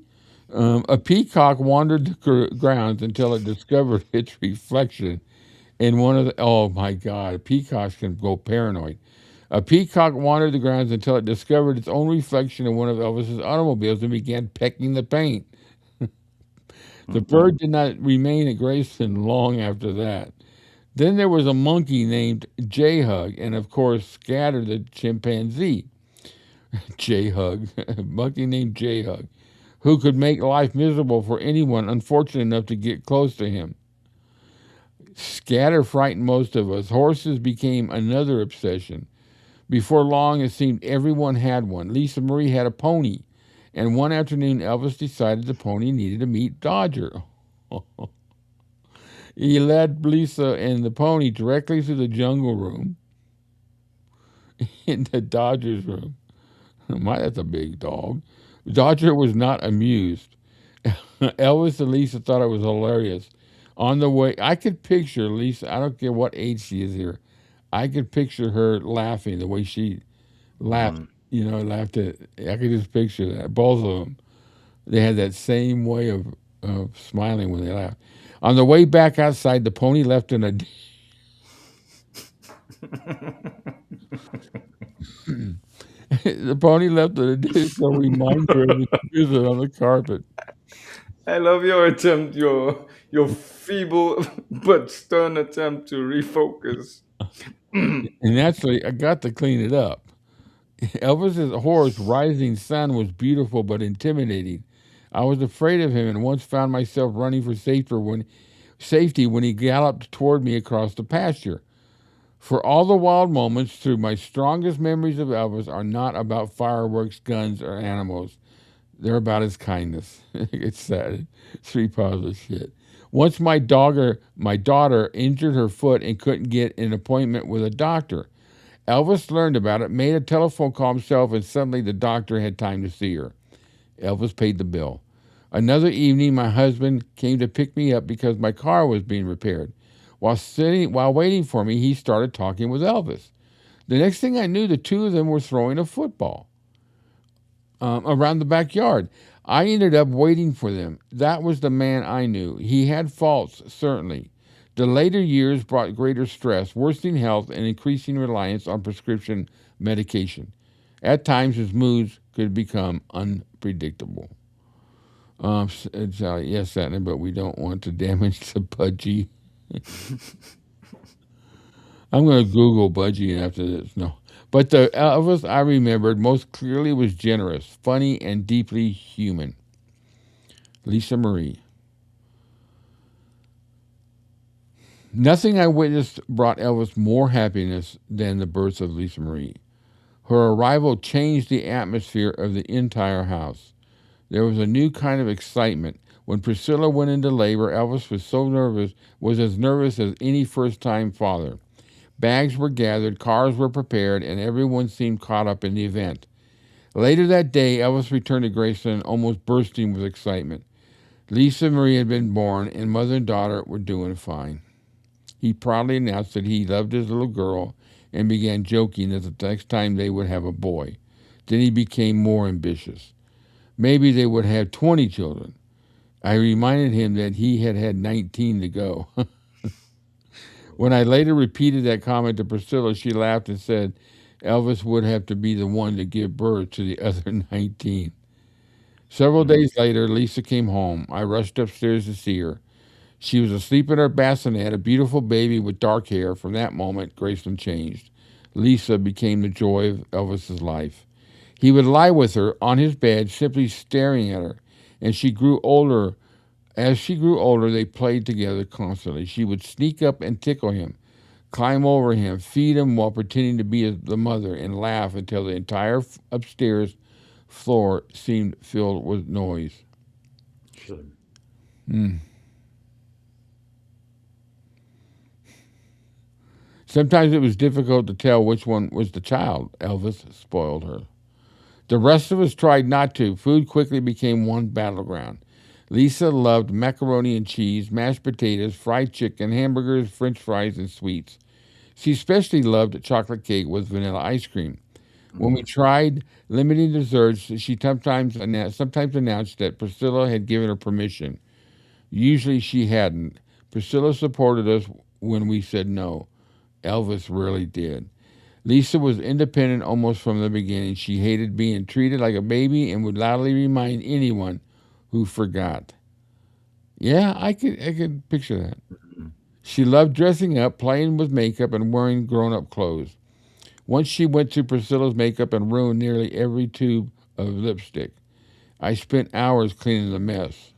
S2: A peacock wandered the grounds until it discovered its reflection in one of the... Oh, my God. Peacocks can go paranoid. A peacock wandered the grounds until it discovered its own reflection in one of Elvis's automobiles and began pecking the paint. The bird did not remain at Graceland long after that. Then there was a monkey named 𝗂𝗃, and of course Scatter the chimpanzee. 𝗂𝗃, a monkey named 𝗂𝗃, who could make life miserable for anyone unfortunate enough to get close to him. Scatter frightened most of us. Horses became another obsession. Before long, it seemed everyone had one. Lisa Marie had a pony, and one afternoon, Elvis decided the pony needed to meet Dodger. He led Lisa and the pony directly to the jungle room, in the Dodger's room. My, that's a big dog. Dodger was not amused. Elvis and Lisa thought it was hilarious. On the way, I could picture Lisa, I don't care what age she is here, I could picture her laughing the way she laughed, laughed at, I could just picture that. Both of them, they had that same way of smiling when they laughed. On the way back outside, the pony left in a... The pony left in a disco reminder of the visit on the carpet.
S3: I love your attempt, your feeble but stern attempt to refocus.
S2: And naturally, I got to clean it up. Elvis's horse, Rising Sun, was beautiful but intimidating. I was afraid of him and once found myself running for safety when he galloped toward me across the pasture. For all the wild moments through my strongest memories of Elvis are not about fireworks, guns, or animals. They're about his kindness. It's sad. 3 piles of shit. Once my daughter injured her foot and couldn't get an appointment with a doctor. Elvis learned about it, made a telephone call himself, and suddenly the doctor had time to see her. Elvis paid the bill. Another evening, my husband came to pick me up because my car was being repaired. While waiting for me, he started talking with Elvis. The next thing I knew, the two of them were throwing a football around the backyard. I ended up waiting for them. That was the man I knew. He had faults, certainly. The later years brought greater stress, worsening health, and increasing reliance on prescription medication. At times, his moods could become unpredictable. Yes, Satner, but we don't want to damage the budgie. I'm going to Google budgie after this. No. But the Elvis I remembered most clearly was generous, funny, and deeply human. Lisa Marie. Nothing I witnessed brought Elvis more happiness than the birth of Lisa Marie. Her arrival changed the atmosphere of the entire house. There was a new kind of excitement. When Priscilla went into labor, Elvis was as nervous as any first-time father. Bags were gathered, cars were prepared, and everyone seemed caught up in the event. Later that day, Elvis returned to Graceland almost bursting with excitement. Lisa Marie had been born, and mother and daughter were doing fine. He proudly announced that he loved his little girl and began joking that the next time they would have a boy. Then he became more ambitious. Maybe they would have 20 children. I reminded him that he had 19 to go. When I later repeated that comment to Priscilla, she laughed and said Elvis would have to be the one to give birth to the other 19. Several days later, Lisa came home. I rushed upstairs to see her. She was asleep in her bassinet, a beautiful baby with dark hair. From that moment, Graceland changed. Lisa became the joy of Elvis's life. He would lie with her on his bed, simply staring at her. And she grew older. As she grew older, they played together constantly. She would sneak up and tickle him, climb over him, feed him while pretending to be the mother, and laugh until the entire upstairs floor seemed filled with noise.
S3: Sure.
S2: Sometimes it was difficult to tell which one was the child. Elvis spoiled her. The rest of us tried not to. Food quickly became one battleground. Lisa loved macaroni and cheese, mashed potatoes, fried chicken, hamburgers, french fries, and sweets. She especially loved chocolate cake with vanilla ice cream. When we tried limiting desserts, she sometimes announced that Priscilla had given her permission. Usually she hadn't. Priscilla supported us when we said no. Elvis rarely did. Lisa was independent almost from the beginning. She hated being treated like a baby and would loudly remind anyone who forgot. Yeah, I could picture that.
S3: Mhm.
S2: She loved dressing up, playing with makeup, and wearing grown-up clothes. Once she went to Priscilla's makeup and ruined nearly every tube of lipstick. I spent hours cleaning the mess.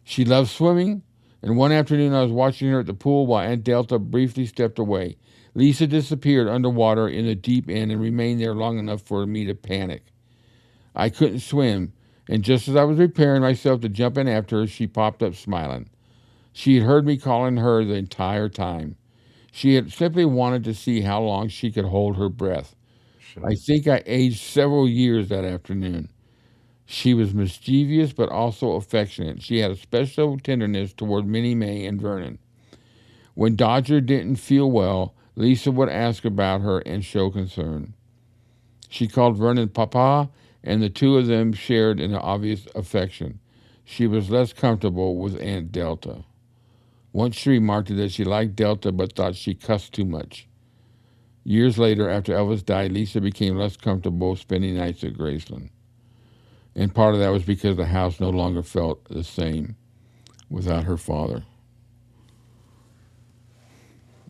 S2: She loved swimming, and one afternoon I was watching her at the pool while Aunt Delta briefly stepped away. Lisa disappeared underwater in the deep end and remained there long enough for me to panic. I couldn't swim, and just as I was preparing myself to jump in after her, she popped up smiling. She had heard me calling her the entire time. She had simply wanted to see how long she could hold her breath. I
S3: Sure.
S2: think I aged several years that afternoon. She was mischievous but also affectionate. She had a special tenderness toward Minnie May and Vernon. When Dodger didn't feel well, Lisa would ask about her and show concern. She called Vernon Papa, and the two of them shared an obvious affection. She was less comfortable with Aunt Delta. Once she remarked that she liked Delta but thought she cussed too much. Years later, after Elvis died, Lisa became less comfortable spending nights at Graceland. And part of that was because the house no longer felt the same without her father.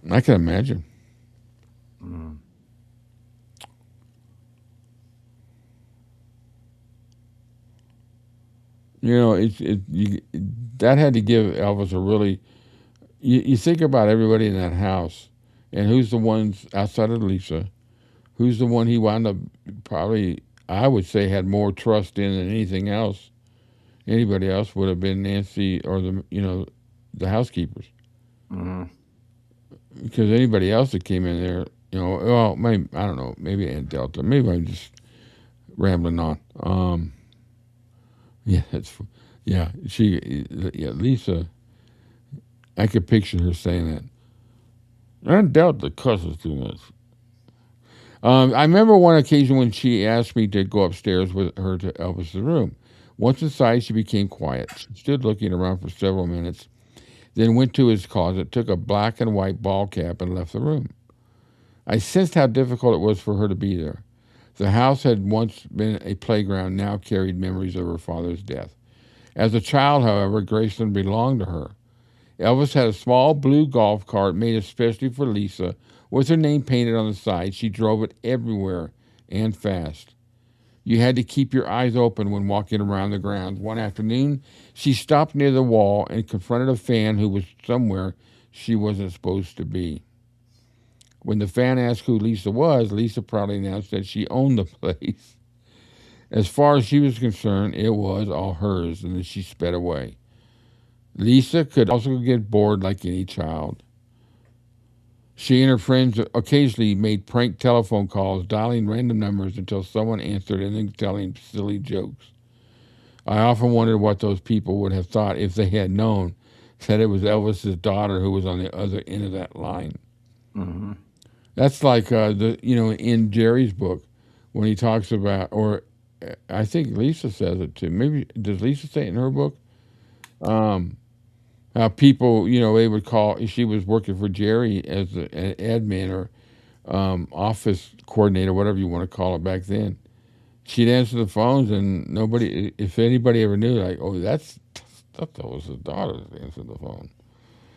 S2: I can imagine.
S3: Mm.
S2: You know, that had to give Elvis a really. You think about everybody in that house, and who's the ones outside of Lisa, who's the one he wound up probably, I would say, had more trust in than anything else. Anybody else would have been Nancy or the housekeepers,
S3: Mhm.
S2: because anybody else that came in there, well, maybe I don't know, maybe Aunt Delta, maybe I'm just rambling on. Yeah, Lisa. I could picture her saying that. Aunt Delta cusses too much. I remember one occasion when she asked me to go upstairs with her to Elvis's room. Once inside, she became quiet. She stood looking around for several minutes, then went to his closet, took a black and white ball cap, and left the room. I sensed how difficult it was for her to be there. The house had once been a playground, now carried memories of her father's death. As a child, however, Graceland belonged to her. Elvis had a small blue golf cart made especially for Lisa, with her name painted on the side. She drove it everywhere and fast. You had to keep your eyes open when walking around the grounds. One afternoon, she stopped near the wall and confronted a fan who was somewhere she wasn't supposed to be. When the fan asked who Lisa was, Lisa proudly announced that she owned the place. As far as she was concerned, it was all hers, and then she sped away. Lisa could also get bored like any child. She and her friends occasionally made prank telephone calls, dialing random numbers until someone answered and then telling silly jokes. I often wondered what those people would have thought if they had known that it was Elvis's daughter who was on the other end of that line.
S3: Mhm.
S2: That's like in Jerry's book when he talks about, or I think Lisa says it too. Maybe does Lisa say it in her book? Um, How people, they would call. She was working for Jerry as an admin or office coordinator, whatever you want to call it back then. She'd answer the phones, and nobody, if anybody ever knew, like, oh, that was his daughter that answered the phone.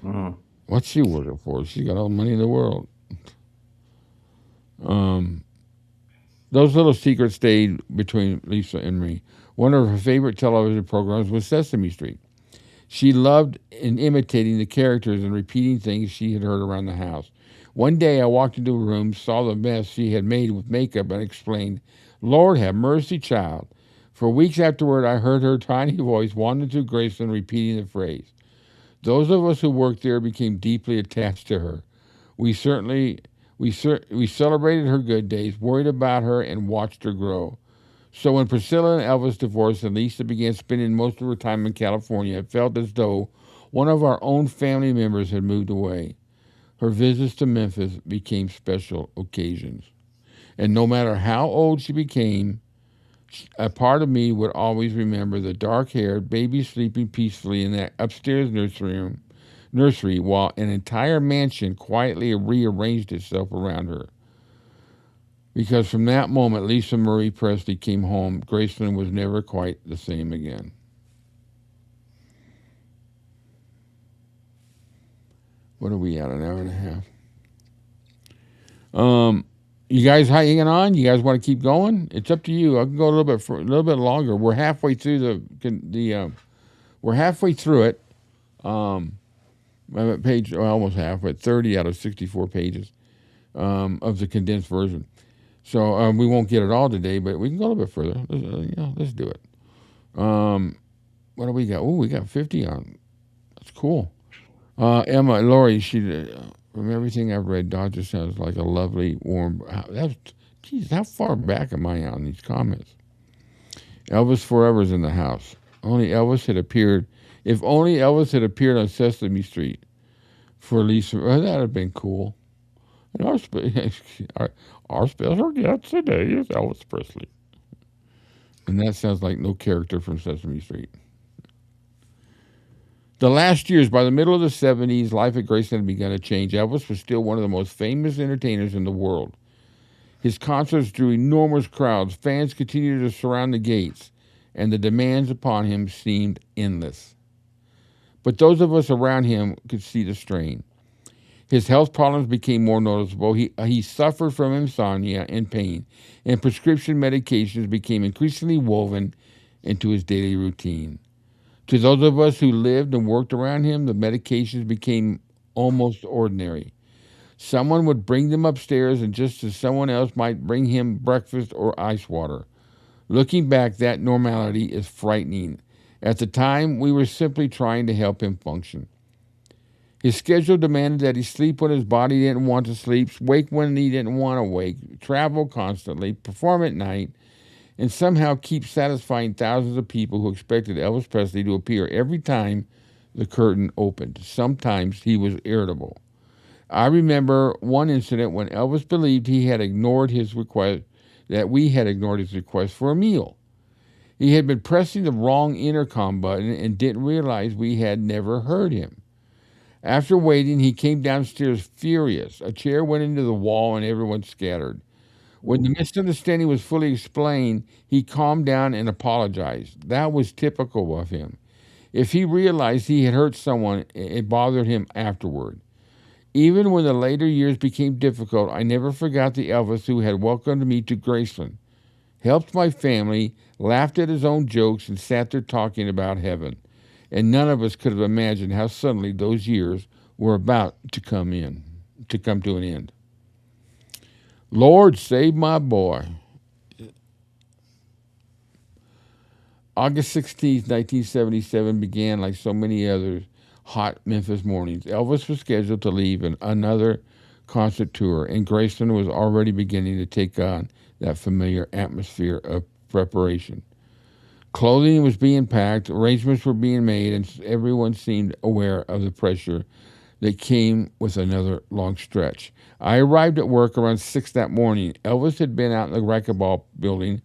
S3: Mhm.
S2: What's she working for? She got all the money in the world. Um, those little secrets stayed between Lisa and me. One of her favorite television programs was Sesame Street. She loved imitating the characters and repeating things she had heard around the house. One day I walked into a room, saw the mess she had made with makeup, and exclaimed, "Lord have mercy, child." For weeks afterward, I heard her tiny voice wander through Graceland repeating the phrase. Those of us who worked there became deeply attached to her. We certainly we celebrated her good days, worried about her, and watched her grow. So when Priscilla and Elvis divorced and Lisa began spending most of her time in California, it felt as though one of our own family members had moved away. Her visits to Memphis became special occasions. And no matter how old she became, a part of me would always remember the dark-haired baby sleeping peacefully in that upstairs nursery while an entire mansion quietly rearranged itself around her. Because from that moment Lisa Marie Presley came home, Graceland was never quite the same again. What are we at? An hour and a half. You guys hanging on? You guys want to keep going? It's up to you. I can go a little bit longer. We're halfway through we're halfway through it. I'm at page almost halfway, 30 out of 64 pages of the condensed version. So we won't get it all today, but we can go a little bit further. Let's do it. What do we got? Oh, we got 50 on. That's cool. Emma, Lori, from everything I've read, Dodger sounds like a lovely, warm. Geez, how far back am I on these comments? Elvis Forever's in the house. Only Elvis had appeared. If only Elvis had appeared on Sesame Street for Lisa, that'd have been cool. And our special guest today is Elvis Presley. And that sounds like no character from Sesame Street. The last years, by the middle of the 70s, life at Graceland had begun to change. Elvis was still one of the most famous entertainers in the world. His concerts drew enormous crowds. Fans continued to surround the gates, and the demands upon him seemed endless. But those of us around him could see the strain. His health problems became more noticeable. He suffered from insomnia and pain, and prescription medications became increasingly woven into his daily routine. To those of us who lived and worked around him, the medications became almost ordinary. Someone would bring them upstairs, and just as someone else might bring him breakfast or ice water. Looking back, that normality is frightening. At the time, we were simply trying to help him function. His schedule demanded that he sleep when his body didn't want to sleep, wake when he didn't want to wake, travel constantly, perform at night, and somehow keep satisfying thousands of people who expected Elvis Presley to appear every time the curtain opened. Sometimes he was irritable. I remember one incident when Elvis believed he had ignored his request, that we had ignored his request for a meal. He had been pressing the wrong intercom button and didn't realize we had never heard him. After waiting, he came downstairs furious. A chair went into the wall and everyone scattered. When the misunderstanding was fully explained, he calmed down and apologized. That was typical of him. If he realized he had hurt someone, it bothered him afterward. Even when the later years became difficult, I never forgot the Elvis who had welcomed me to Graceland, helped my family, laughed at his own jokes, and sat there talking about heaven. And none of us could have imagined how suddenly those years were about to come to an end. Lord, save my boy. August 16th, 1977 began like so many other hot Memphis mornings. Elvis was scheduled to leave another concert tour, and Graceland was already beginning to take on that familiar atmosphere of preparation. Clothing was being packed, arrangements were being made, and everyone seemed aware of the pressure that came with another long stretch. I arrived at work around 6 that morning. Elvis had been out in the racquetball building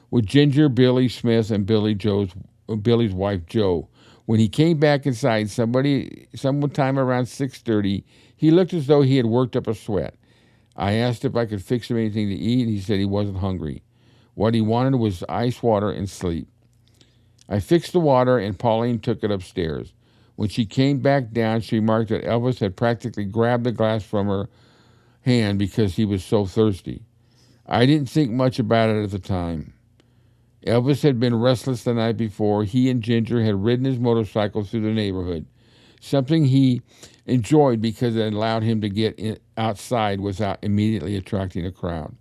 S2: with Ginger, Billy Smith, and Billy's wife, Jo. When he came back inside, sometime around 6:30, he looked as though he had worked up a sweat. I asked if I could fix him anything to eat, and he said he wasn't hungry. What he wanted was ice water and sleep. I fixed the water, and Pauline took it upstairs. When she came back down, she remarked that Elvis had practically grabbed the glass from her hand because he was so thirsty. I didn't think much about it at the time. Elvis had been restless the night before. He and Ginger had ridden his motorcycle through the neighborhood, something he enjoyed because it allowed him to get outside without immediately attracting a crowd.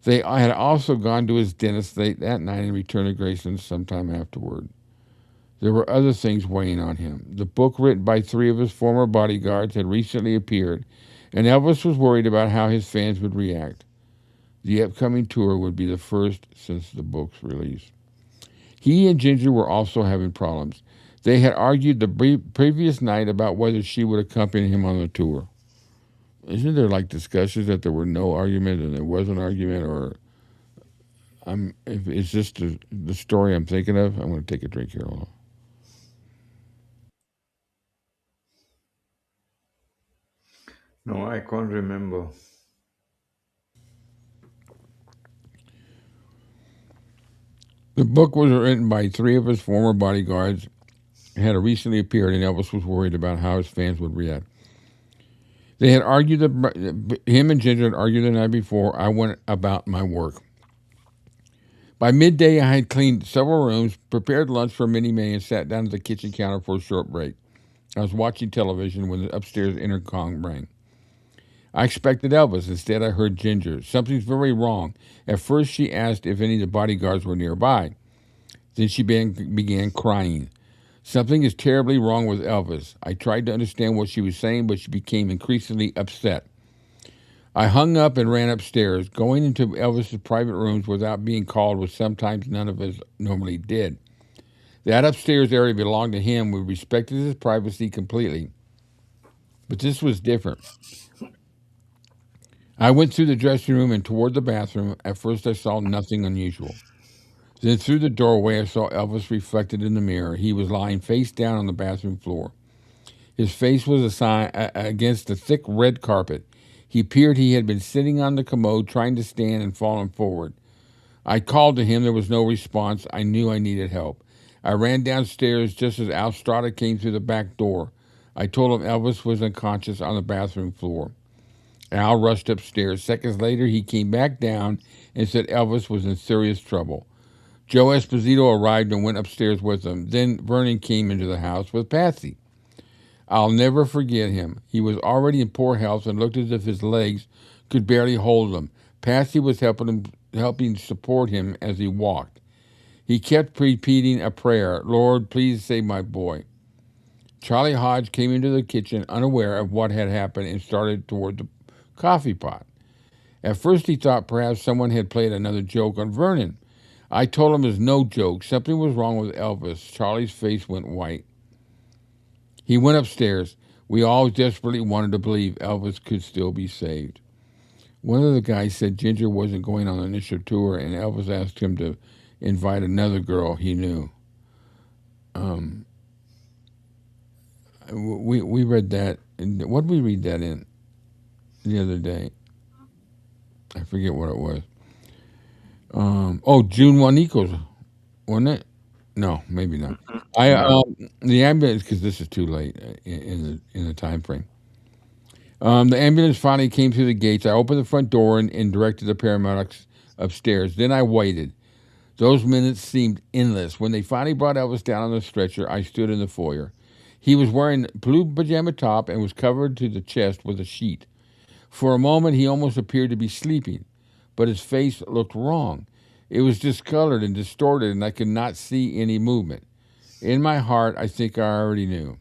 S2: They had also gone to his dentist late that night and returned to Graceland sometime afterward. There were other things weighing on him. The book written by 3 of his former bodyguards had recently appeared, and Elvis was worried about how his fans would react. The upcoming tour would be the first since the book's release. He and Ginger were also having problems. They had argued the previous night about whether she would accompany him on the tour. Isn't there like discussions that there were no argument and there was an argument, or if it's just the story I'm thinking of? I'm going to take a drink here. Hold on.
S3: No, I can't remember.
S2: The book was written by 3 of his former bodyguards, had recently appeared, and Elvis was worried about how his fans would react. They had argued, him and Ginger had argued the night before. I went about my work. By midday, I had cleaned several rooms, prepared lunch for Minnie May, and sat down at the kitchen counter for a short break. I was watching television when the upstairs intercom rang. I expected Elvis. Instead, I heard Ginger. Something's very wrong. At first, she asked if any of the bodyguards were nearby. Then she began crying. Something is terribly wrong with Elvis. I tried to understand what she was saying, but she became increasingly upset. I hung up and ran upstairs. Going into Elvis's private rooms without being called was sometimes none of us normally did. That upstairs area belonged to him. We respected his privacy completely. But this was different. I went through the dressing room and toward the bathroom. At first, I saw nothing unusual. Then through the doorway, I saw Elvis reflected in the mirror. He was lying face down on the bathroom floor. His face was against the thick red carpet. He appeared he had been sitting on the commode, trying to stand and falling forward. I called to him. There was no response. I knew I needed help. I ran downstairs just as 𝗟𝗏 came through the back door. I told him Elvis was unconscious on the bathroom floor. Al rushed upstairs. Seconds later, he came back down and said Elvis was in serious trouble. 𝗘𝗍𝗃𝗏 arrived and went upstairs with him. Then Vernon came into the house with Patsy. I'll never forget him. He was already in poor health and looked as if his legs could barely hold him. Patsy was helping support him as he walked. He kept repeating a prayer, "Lord, please save my boy." Charlie Hodge came into the kitchen unaware of what had happened and started toward the coffee pot. At first he thought perhaps someone had played another joke on Vernon. I told him it was no joke. Something was wrong with Elvis. Charlie's face went white. He went upstairs. We all desperately wanted to believe Elvis could still be saved. One of the guys said Ginger wasn't going on the initial tour, and Elvis asked him to invite another girl he knew. We read that. What did we read that in the other day? I forget what it was. 𝗔-𝗭, wasn't it? No, maybe not. The ambulance, because this is too late in the time frame. The ambulance finally came through the gates. I opened the front door and directed the paramedics upstairs. Then I waited. Those minutes seemed endless. When they finally brought Elvis down on the stretcher, I stood in the foyer. He was wearing a blue pajama top and was covered to the chest with a sheet. For a moment, he almost appeared to be sleeping, but his face looked wrong. It was discolored and distorted, and I could not see any movement. In my heart, I think I already knew.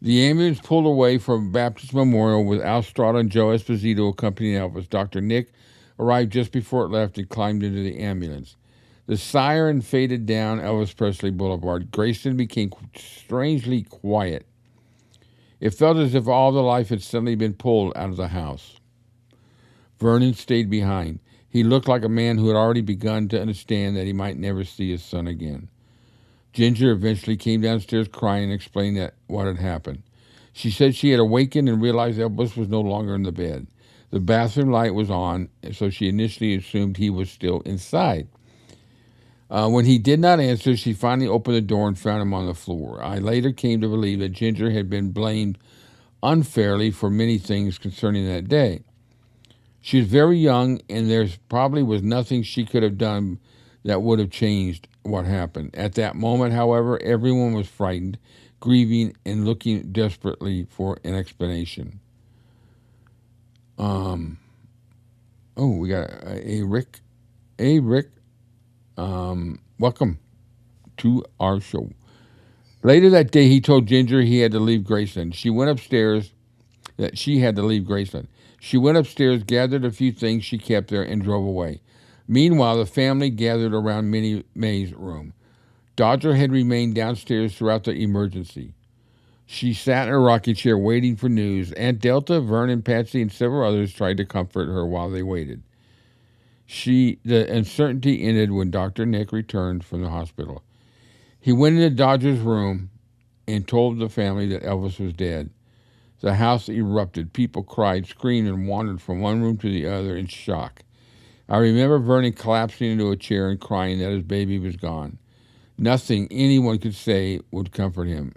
S2: The ambulance pulled away from Baptist Memorial with 𝗟𝗏 and 𝗘𝗍𝗃𝗏 accompanying Elvis. Dr. Nick arrived just before it left and climbed into the ambulance. The siren faded down Elvis Presley Boulevard. Graceland became strangely quiet. It felt as if all the life had suddenly been pulled out of the house. Vernon stayed behind. He looked like a man who had already begun to understand that he might never see his son again. Ginger eventually came downstairs crying and explained what had happened. She said she had awakened and realized Elvis was no longer in the bed. The bathroom light was on, so she initially assumed he was still inside. When he did not answer, she finally opened the door and found him on the floor. I later came to believe that Ginger had been blamed unfairly for many things concerning that day. She was very young, and there probably was nothing she could have done that would have changed what happened. At that moment, however, everyone was frightened, grieving, and looking desperately for an explanation. We got a Rick. Welcome to our show. Later that day, he told Ginger he had to leave Graceland. She went upstairs. She went upstairs, gathered a few things she kept there, and drove away. Meanwhile, the family gathered around Minnie May's room. Dodger had remained downstairs throughout the emergency. She sat in her rocking chair waiting for news. Aunt Delta, Vernon, Patsy, and several others tried to comfort her while they waited. The uncertainty ended when Dr. Nick returned from the hospital. He went into Dodger's room and told the family that Elvis was dead. The house erupted. People cried, screamed, and wandered from one room to the other in shock. I remember Vernon collapsing into a chair and crying that his baby was gone. Nothing anyone could say would comfort him.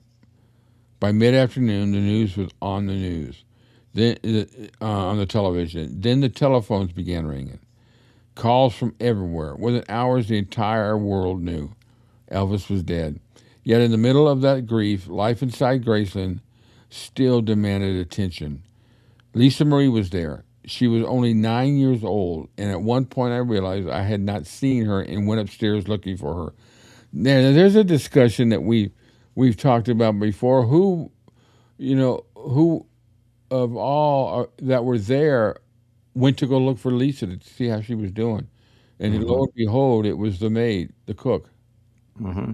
S2: By mid-afternoon, the news was on the news. Then on the television. Then the telephones began ringing. Calls from everywhere. Within hours, the entire world knew Elvis was dead. Yet in the middle of that grief, life inside Graceland still demanded attention. Lisa Marie was there. She was only 9 years old, and at one point I realized I had not seen her and went upstairs looking for her. Now, there's a discussion that we've talked about before. Who of all that were there went to go look for Lisa to see how she was doing, and
S3: Mm-hmm.
S2: lo and behold, it was the maid, the cook.
S3: Mm-hmm.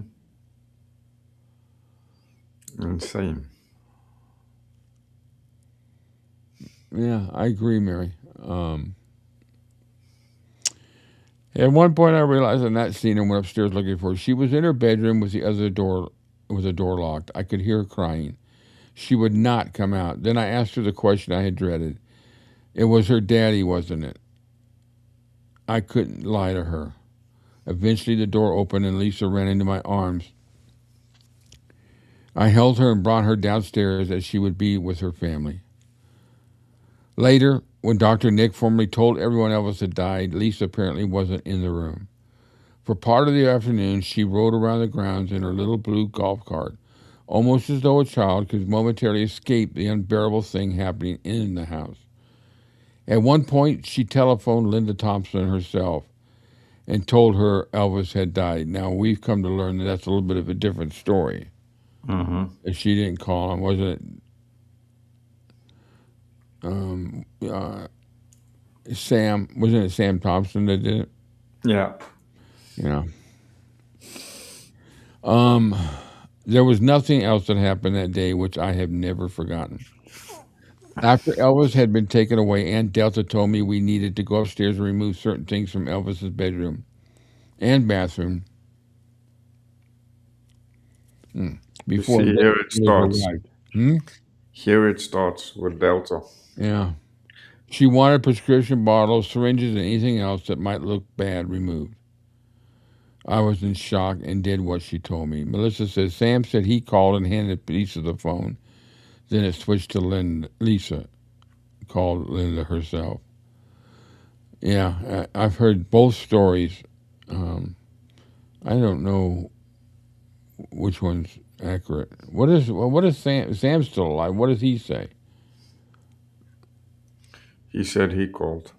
S3: Insane.
S2: Yeah, I agree, Mary. At one point, I realized I'd not seen her and went upstairs looking for her. She was in her bedroom with the door locked. I could hear her crying. She would not come out. Then I asked her the question I had dreaded. It was her daddy, wasn't it? I couldn't lie to her. Eventually, the door opened and Lisa ran into my arms. I held her and brought her downstairs as she would be with her family. Later, when Dr. Nick formally told everyone Elvis had died, Lisa apparently wasn't in the room. For part of the afternoon, she rode around the grounds in her little blue golf cart, almost as though a child could momentarily escape the unbearable thing happening in the house. At one point, she telephoned Linda Thompson herself and told her Elvis had died. Now, we've come to learn that that's a little bit of a different story.
S3: Mm-hmm.
S2: If she didn't call him, wasn't it wasn't it Sam Thompson that did it?
S3: Yeah.
S2: Yeah. There was nothing else that happened that day which I have never forgotten. After Elvis had been taken away, Aunt Delta told me we needed to go upstairs and remove certain things from Elvis's bedroom and bathroom
S3: You
S2: before
S3: see, here it
S2: visitors
S3: starts.
S2: arrived. Hmm?
S3: Here it starts with Delta.
S2: Yeah. She wanted prescription bottles, syringes, and anything else that might look bad removed. I was in shock and did what she told me. Melissa says Sam said he called and handed Lisa the phone. Then it switched to Linda. Lisa called Linda herself. Yeah, I've heard both stories. I don't know which one's accurate. What is Sam? Sam's still alive. What does he say?
S3: He said he called.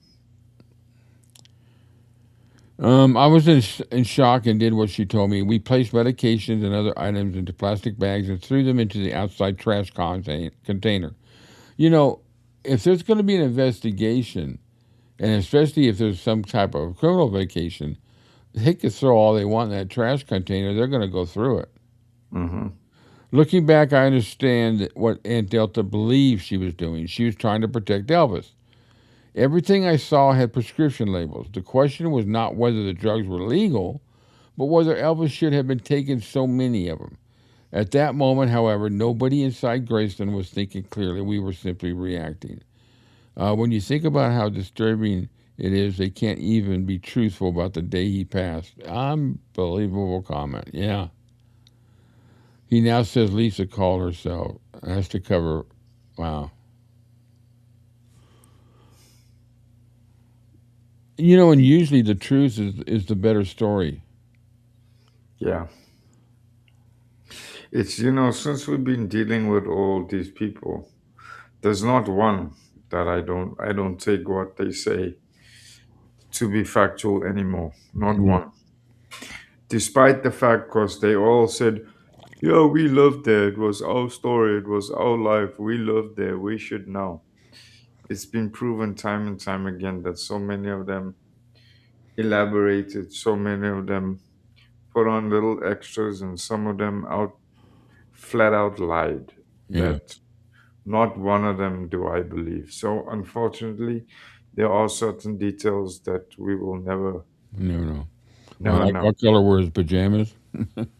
S2: I was in shock and did what she told me. We placed medications and other items into plastic bags and threw them into the outside trash container. You know, if there's going to be an investigation, and especially if there's some type of criminal vacation, they could throw all they want in that trash container. They're going to go through it.
S3: Mm-hmm.
S2: Looking back, I understand what Aunt Delta believed she was doing. She was trying to protect Elvis. Everything I saw had prescription labels. The question was not whether the drugs were legal, but whether Elvis should have been taking so many of them. At that moment, however, nobody inside Graceland was thinking clearly. We were simply reacting. When you think about how disturbing it is, they can't even be truthful about the day he passed. Unbelievable comment. Yeah. He now says Lisa called herself. Has to cover. Wow. You know, and usually the truth is the better story.
S3: Yeah. It's, since we've been dealing with all these people, there's not one that I don't take what they say to be factual anymore. Not
S2: Yeah.
S3: one. Despite the fact, because they all said, yeah, we loved it. It was our story. It was our life. We loved it. We should know. It's been proven time and time again that so many of them elaborated, so many of them put on little extras, and some of them flat out lied.
S2: Yeah.
S3: That not one of them do I believe. So unfortunately, there are certain details that we will never,
S2: Never know.
S3: never
S2: Like
S3: know.
S2: what color were his pajamas?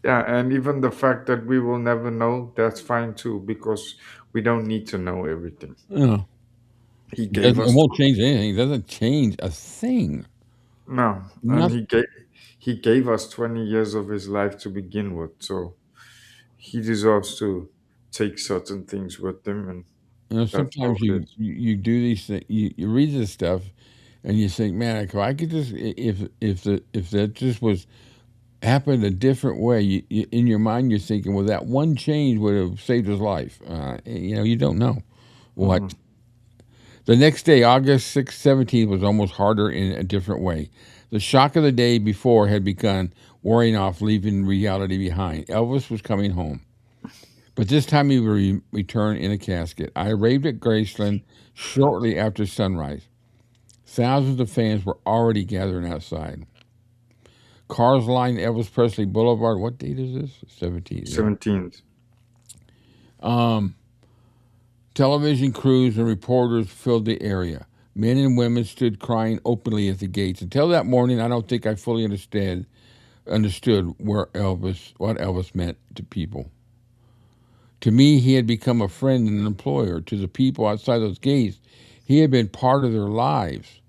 S3: Yeah, and even the fact that we will never know, that's fine too, because we don't need to know everything.
S2: Yeah.
S3: He gave
S2: It
S3: us
S2: won't change anything. It doesn't change a thing.
S3: no, and
S2: Nothing.
S3: he gave us 20 years of his life to begin with, so he deserves to take certain things with him, and
S2: You know,
S3: That's how
S2: sometimes
S3: it
S2: you
S3: is.
S2: you, you do these things, you read this stuff, and you think, man, if I could just if that just was happened a different way, in your mind you're thinking, well, that one change would have saved his life. You know, you don't know what.
S3: Hmm.
S2: The next day, August 17th, was almost harder in a different way. The shock of the day before had begun wearing off, leaving reality behind. Elvis was coming home, but this time he would return in a casket. I arrived at Graceland shortly after sunrise. Thousands of fans were already gathering outside. Cars lined Elvis Presley Boulevard. What date is this? 17th, yeah.
S3: 17th.
S2: Um, Television crews and reporters filled the area. Men and women stood crying openly at the gates. Until that morning, I don't think I fully understood what Elvis meant to people. To me, he had become a friend and an employer. To the people outside those gates, he had been part of their lives.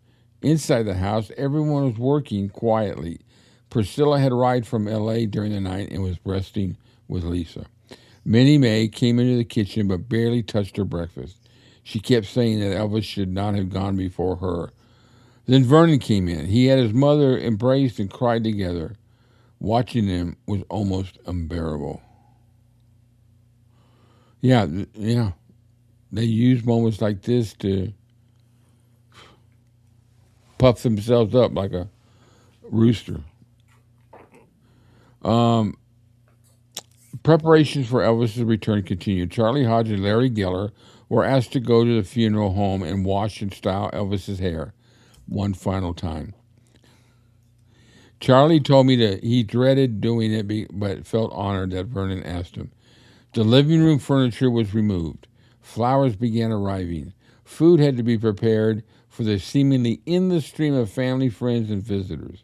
S2: Inside the house, everyone was working quietly. Priscilla had arrived from L.A. during the night and was resting with Lisa. Minnie May came into the kitchen but barely touched her breakfast. She kept saying that Elvis should not have gone before her. Then Vernon came in. He had his mother embraced and cried together. Watching them was almost unbearable. Yeah, yeah. They use moments like this to puff themselves up like a rooster. Um, Preparations for Elvis's return continued. Charlie Hodge and Larry Geller were asked to go to the funeral home and wash and style Elvis's hair one final time. Charlie told me that he dreaded doing it, but felt honored that Vernon asked him. The living room furniture was removed. Flowers began arriving. Food had to be prepared for the seemingly endless stream of family, friends, and visitors.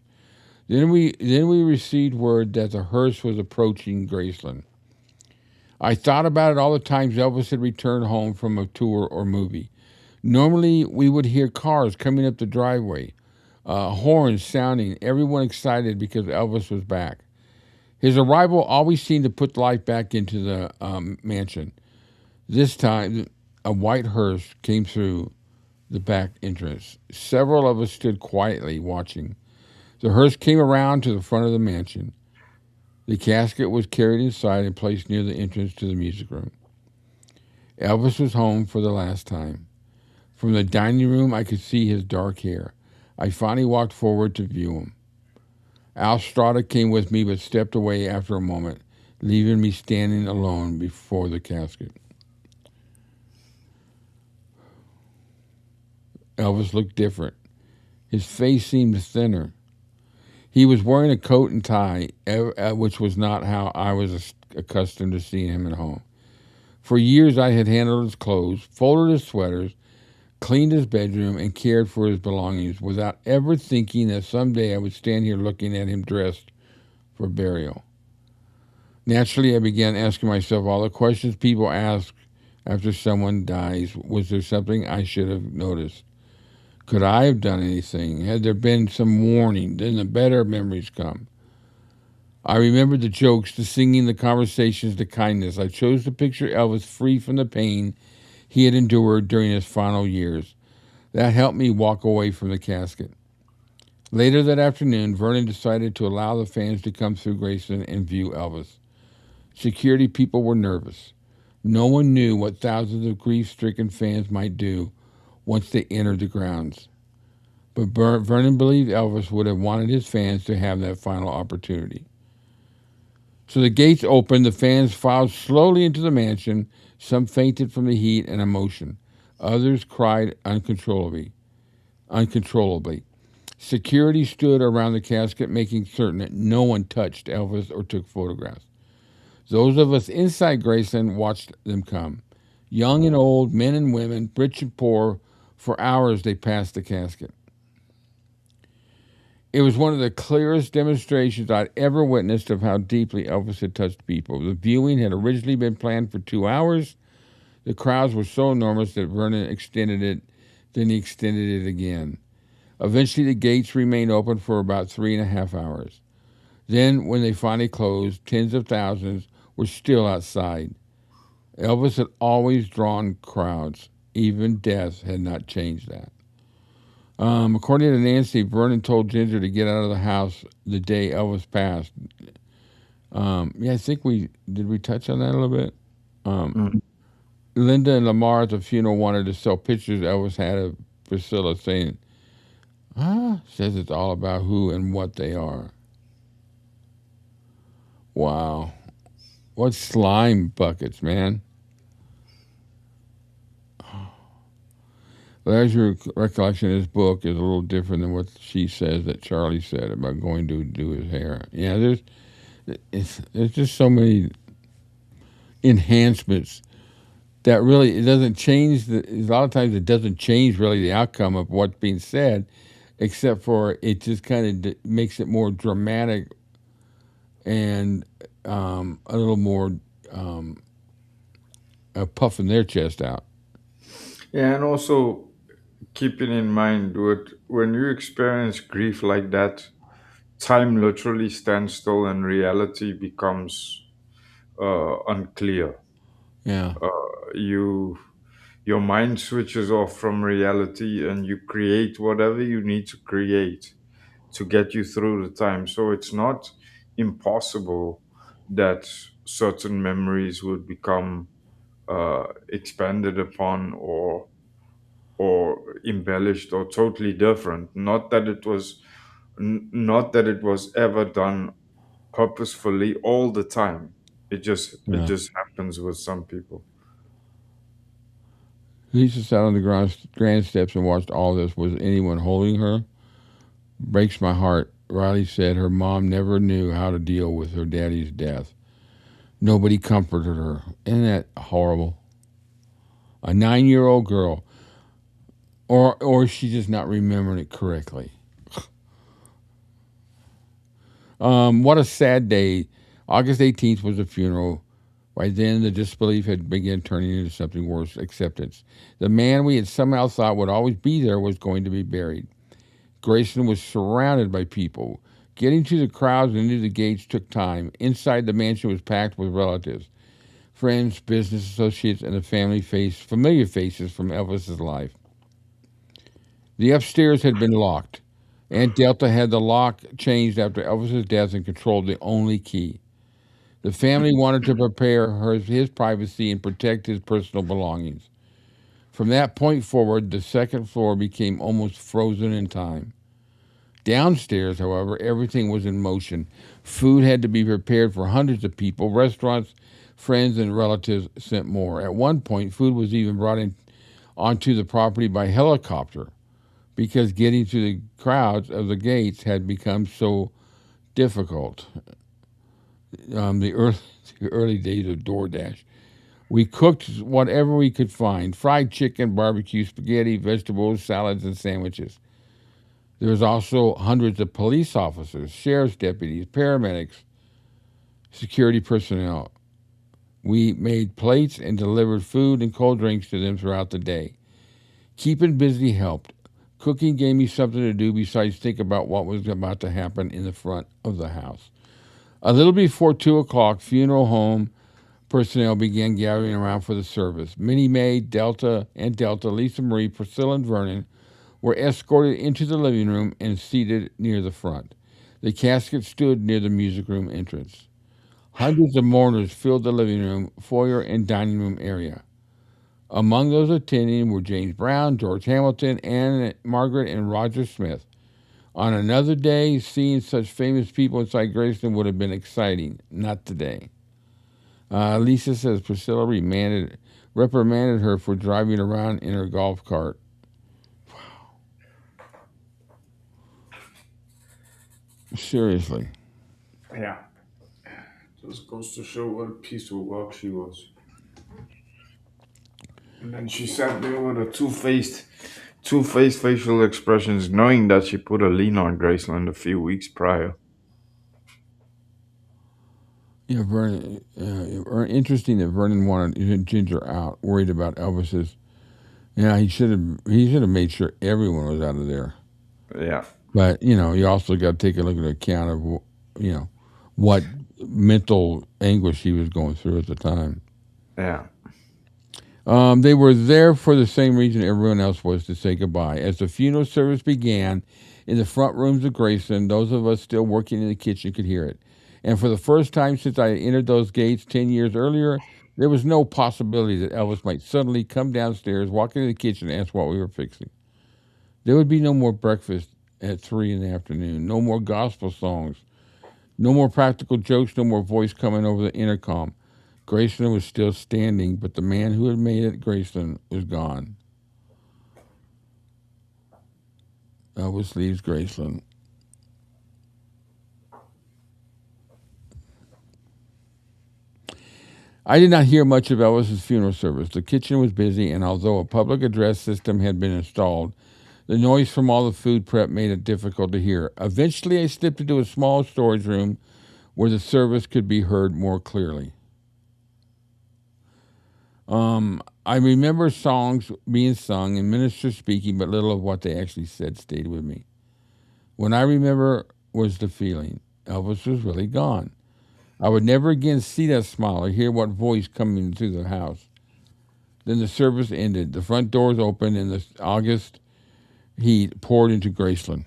S2: Then we received word that the hearse was approaching Graceland. I thought about it all the times Elvis had returned home from a tour or movie. Normally, we would hear cars coming up the driveway, horns sounding, everyone excited because Elvis was back. His arrival always seemed to put life back into the mansion. This time, a white hearse came through the back entrance. Several of us stood quietly watching. The hearse came around to the front of the mansion. The casket was carried inside and placed near the entrance to the music room. Elvis was home for the last time. From the dining room, I could see his dark hair. I finally walked forward to view him. Al Strada came with me but stepped away after a moment, leaving me standing alone before the casket. Elvis looked different. His face seemed thinner. He was wearing a coat and tie, which was not how I was accustomed to seeing him at home. For years I had handled his clothes, folded his sweaters, cleaned his bedroom, and cared for his belongings without ever thinking that someday I would stand here looking at him dressed for burial. Naturally, I began asking myself all the questions people ask after someone dies. Was there something I should have noticed? Could I have done anything? Had there been some warning? Then the better memories come. I remembered the jokes, the singing, the conversations, the kindness. I chose to picture Elvis free from the pain he had endured during his final years. That helped me walk away from the casket. Later that afternoon, Vernon decided to allow the fans to come through Graceland and view Elvis. Security people were nervous. No one knew what thousands of grief-stricken fans might do once they entered the grounds. But Vernon believed Elvis would have wanted his fans to have that final opportunity. So the gates opened, the fans filed slowly into the mansion. Some fainted from the heat and emotion. Others cried uncontrollably. Security stood around the casket, making certain that no one touched Elvis or took photographs. Those of us inside Graceland watched them come. Young and old, men and women, rich and poor. For hours they passed the casket. It was one of the clearest demonstrations I'd ever witnessed of how deeply Elvis had touched people. The viewing had originally been planned for 2 hours. The crowds were so enormous that Vernon extended it, then he extended it again. Eventually the gates remained open for about 3.5 hours. Then, when they finally closed, tens of thousands were still outside. Elvis had always drawn crowds. Even death had not changed that. According to Nancy, Vernon told Ginger to get out of the house the day Elvis passed. Yeah, I think we touch on that a little bit. Linda and Lamar at the funeral wanted to sell pictures Elvis had of Priscilla, saying, says it's all about who and what they are. Wow. What slime buckets, man. Larry's recollection of this book is a little different than what she says that Charlie said about going to do his hair. Yeah, there's just so many enhancements that really, it doesn't change. A lot of times it doesn't change really the outcome of what's being said, except for it just kind of makes it more dramatic and a little more puffing their chest out.
S3: Yeah, and also keeping in mind when you experience grief like that, time literally stands still and reality becomes unclear.
S2: Yeah.
S3: You your mind switches off from reality and you create whatever you need to create to get you through the time. So it's not impossible that certain memories would become expanded upon or embellished or totally different. Not that it was ever done purposefully all the time. It just happens with some people.
S2: Lisa sat on the grand steps and watched all this. Was anyone holding her? Breaks my heart. Riley said her mom never knew how to deal with her daddy's death. Nobody comforted her. Isn't that horrible? A 9-year-old girl. Or she's just not remembering it correctly. What a sad day. August 18th was the funeral. By then, the disbelief had begun turning into something worse, acceptance. The man we had somehow thought would always be there was going to be buried. Graceland was surrounded by people. Getting to the crowds and into the gates took time. Inside, the mansion was packed with relatives, friends, business associates, and familiar faces from Elvis's life. The upstairs had been locked. Aunt Delta had the lock changed after Elvis's death and controlled the only key. The family wanted to prepare his privacy and protect his personal belongings. From that point forward, the second floor became almost frozen in time. Downstairs, however, everything was in motion. Food had to be prepared for hundreds of people. Restaurants, friends, and relatives sent more. At one point, food was even brought in onto the property by helicopter because getting to the crowds of the gates had become so difficult. The early days of DoorDash. We cooked whatever we could find: fried chicken, barbecue, spaghetti, vegetables, salads, and sandwiches. There was also hundreds of police officers, sheriff's deputies, paramedics, security personnel. We made plates and delivered food and cold drinks to them throughout the day. Keeping busy helped. Cooking gave me something to do besides think about what was about to happen in the front of the house. A little before 2 o'clock, funeral home personnel began gathering around for the service. Minnie, Maid, Aunt Delta, Lisa Marie, Priscilla, and Vernon were escorted into the living room and seated near the front. The casket stood near the music room entrance. Hundreds of mourners filled the living room, foyer, and dining room area. Among those attending were James Brown, George Hamilton, Anne, Margaret, and Roger Smith. On another day, seeing such famous people inside Graceland would have been exciting. Not today. Lisa says Priscilla reprimanded her for driving around in her golf cart. Wow. Seriously.
S3: Yeah. Just goes to show what a piece of work she was. And then she sat there with a two-faced facial expressions, knowing that she put a lien on Graceland a few weeks prior.
S2: Yeah, Vernon. Interesting that Vernon wanted Ginger out, worried about Elvis's. Yeah, he should have made sure everyone was out of there.
S3: Yeah.
S2: But you also got to take a look at the account of what mental anguish he was going through at the time.
S3: Yeah.
S2: They were there for the same reason everyone else was, to say goodbye. As the funeral service began in the front rooms of Graceland, those of us still working in the kitchen could hear it. And for the first time since I entered those gates 10 years earlier, there was no possibility that Elvis might suddenly come downstairs, walk into the kitchen, and ask what we were fixing. There would be no more breakfast at 3 in the afternoon, no more gospel songs, no more practical jokes, no more voice coming over the intercom. Graceland was still standing, but the man who had made it Graceland was gone. Elvis leaves Graceland. I did not hear much of Elvis's funeral service. The kitchen was busy, and although a public address system had been installed, the noise from all the food prep made it difficult to hear. Eventually, I slipped into a small storage room where the service could be heard more clearly. I remember songs being sung and ministers speaking, but little of what they actually said stayed with me. What I remember was the feeling. Elvis was really gone. I would never again see that smile or hear what voice coming through the house. Then the service ended. The front doors opened and the August heat poured into Graceland.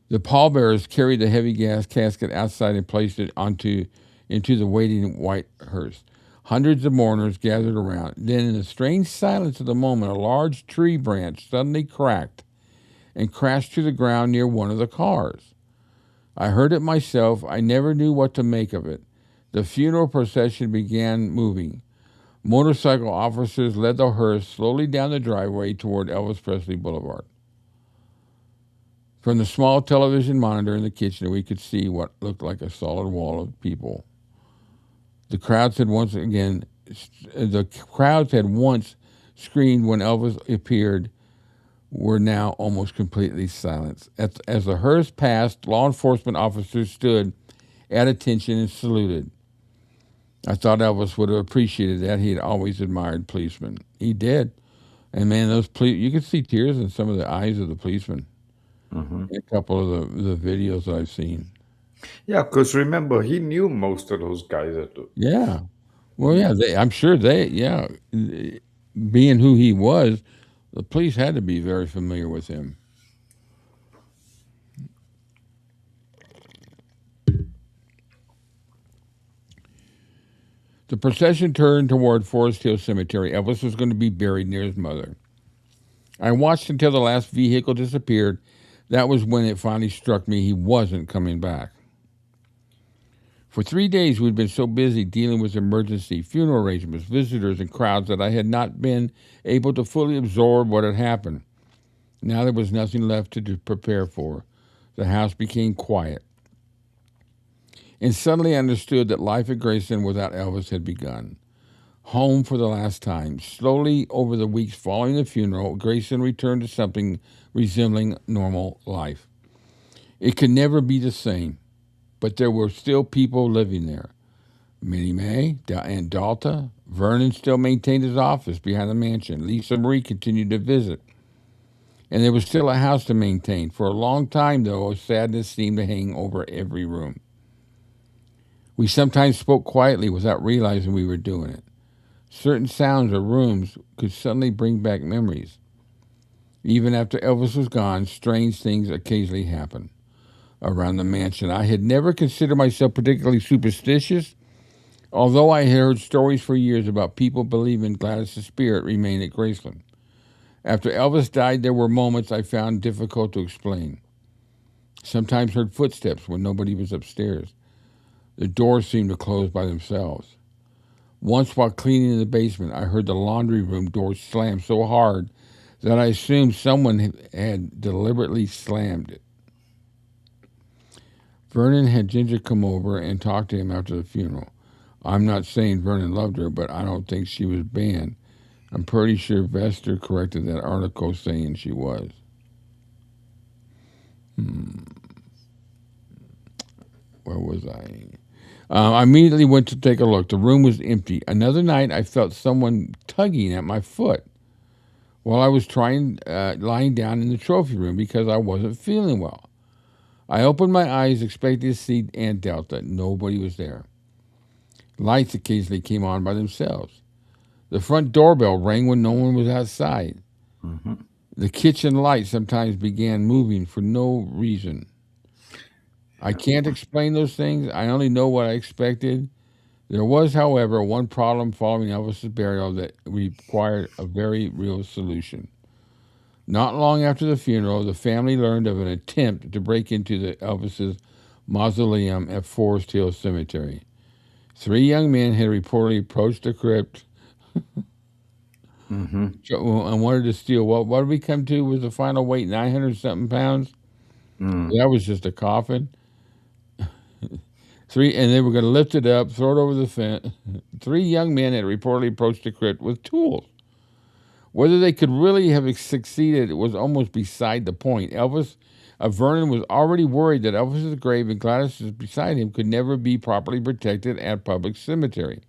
S2: The pallbearers carried the heavy gas casket outside and placed it into the waiting white hearse. Hundreds of mourners gathered around. Then, in the strange silence of the moment, a large tree branch suddenly cracked and crashed to the ground near one of the cars. I heard it myself. I never knew what to make of it. The funeral procession began moving. Motorcycle officers led the hearse slowly down the driveway toward Elvis Presley Boulevard. From the small television monitor in the kitchen, we could see what looked like a solid wall of people. The crowds had once screamed when Elvis appeared, were now almost completely silent. As the hearse passed, law enforcement officers stood at attention and saluted. I thought Elvis would have appreciated that. He had always admired policemen. He did. And man, you could see tears in some of the eyes of the policemen.
S3: Mm-hmm.
S2: A couple of the videos that I've seen.
S3: Yeah, because remember, he knew most of those guys.
S2: Yeah. Well, yeah, I'm sure being who he was, the police had to be very familiar with him. The procession turned toward Forest Hill Cemetery. Elvis was going to be buried near his mother. I watched until the last vehicle disappeared. That was when it finally struck me he wasn't coming back. For 3 days, we'd been so busy dealing with emergency, funeral arrangements, visitors, and crowds that I had not been able to fully absorb what had happened. Now there was nothing left to prepare for. The house became quiet. And suddenly I understood that life at Graceland without Elvis had begun. Home for the last time. Slowly, over the weeks following the funeral, Graceland returned to something resembling normal life. It could never be the same, but there were still people living there. Minnie Mae, Aunt Dalta, Vernon still maintained his office behind the mansion. Lisa Marie continued to visit. And there was still a house to maintain. For a long time, though, a sadness seemed to hang over every room. We sometimes spoke quietly without realizing we were doing it. Certain sounds or rooms could suddenly bring back memories. Even after Elvis was gone, strange things occasionally happened around the mansion. I had never considered myself particularly superstitious, although I had heard stories for years about people believing Gladys's spirit remained at Graceland. After Elvis died, there were moments I found difficult to explain. Sometimes heard footsteps when nobody was upstairs. The doors seemed to close by themselves. Once while cleaning in the basement, I heard the laundry room door slam so hard that I assumed someone had deliberately slammed it. Vernon had Ginger come over and talk to him after the funeral. I'm not saying Vernon loved her, but I don't think she was banned. I'm pretty sure Vester corrected that article saying she was. Where was I? I immediately went to take a look. The room was empty. Another night, I felt someone tugging at my foot while I was lying down in the trophy room because I wasn't feeling well. I opened my eyes, expecting to see Aunt Delta. Nobody was there. Lights occasionally came on by themselves. The front doorbell rang when no one was outside. The kitchen light sometimes began moving for no reason. I can't explain those things. I only know what I expected. There was, however, one problem following Elvis's burial that required a very real solution. Not long after the funeral, the family learned of an attempt to break into the Elvis's mausoleum at Forest Hill Cemetery. 3 young men had reportedly approached the crypt and wanted to steal. What did we come to? Was the final weight 900-something pounds? That was just a coffin. 3, and they were going to lift it up, throw it over the fence. 3 young men had reportedly approached the crypt with tools. Whether they could really have succeeded was almost beside the point. Vernon was already worried that Elvis's grave and Gladys's beside him could never be properly protected at public cemetery.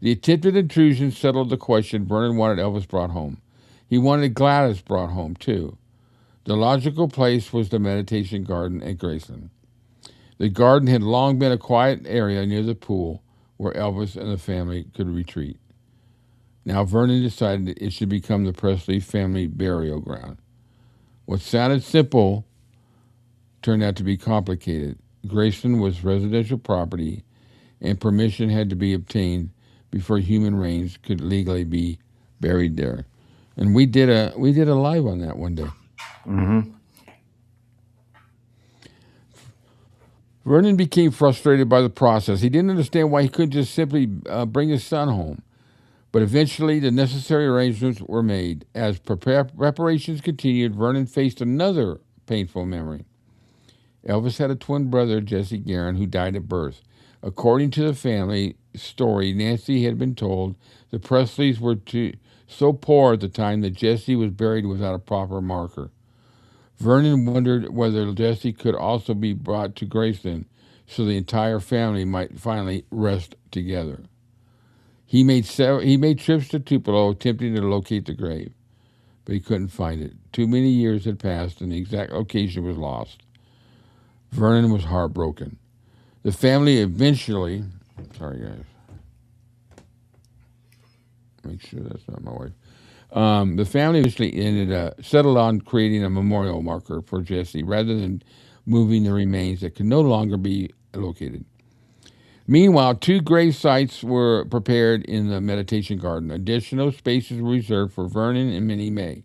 S2: The attempted intrusion settled the question. Vernon wanted Elvis brought home. He wanted Gladys brought home, too. The logical place was the meditation garden at Graceland. The garden had long been a quiet area near the pool where Elvis and the family could retreat. Now Vernon decided it should become the Presley family burial ground. What sounded simple turned out to be complicated. Graceland was residential property, and permission had to be obtained before human remains could legally be buried there. And we did a live on that one day. Vernon became frustrated by the process. He didn't understand why he couldn't just simply bring his son home. But eventually, the necessary arrangements were made. As preparations continued, Vernon faced another painful memory. Elvis had a twin brother, Jesse Guerin, who died at birth. According to the family story Nancy had been told, the Presleys were so poor at the time that Jesse was buried without a proper marker. Vernon wondered whether Jesse could also be brought to Graceland so the entire family might finally rest together. He made trips to Tupelo attempting to locate the grave, but he couldn't find it. Too many years had passed and the exact location was lost. Vernon was heartbroken. The family eventually, sorry guys, make sure that's not my wife. The family eventually settled on creating a memorial marker for Jesse rather than moving the remains that could no longer be located. Meanwhile, 2 grave sites were prepared in the meditation garden. Additional spaces were reserved for Vernon and Minnie May.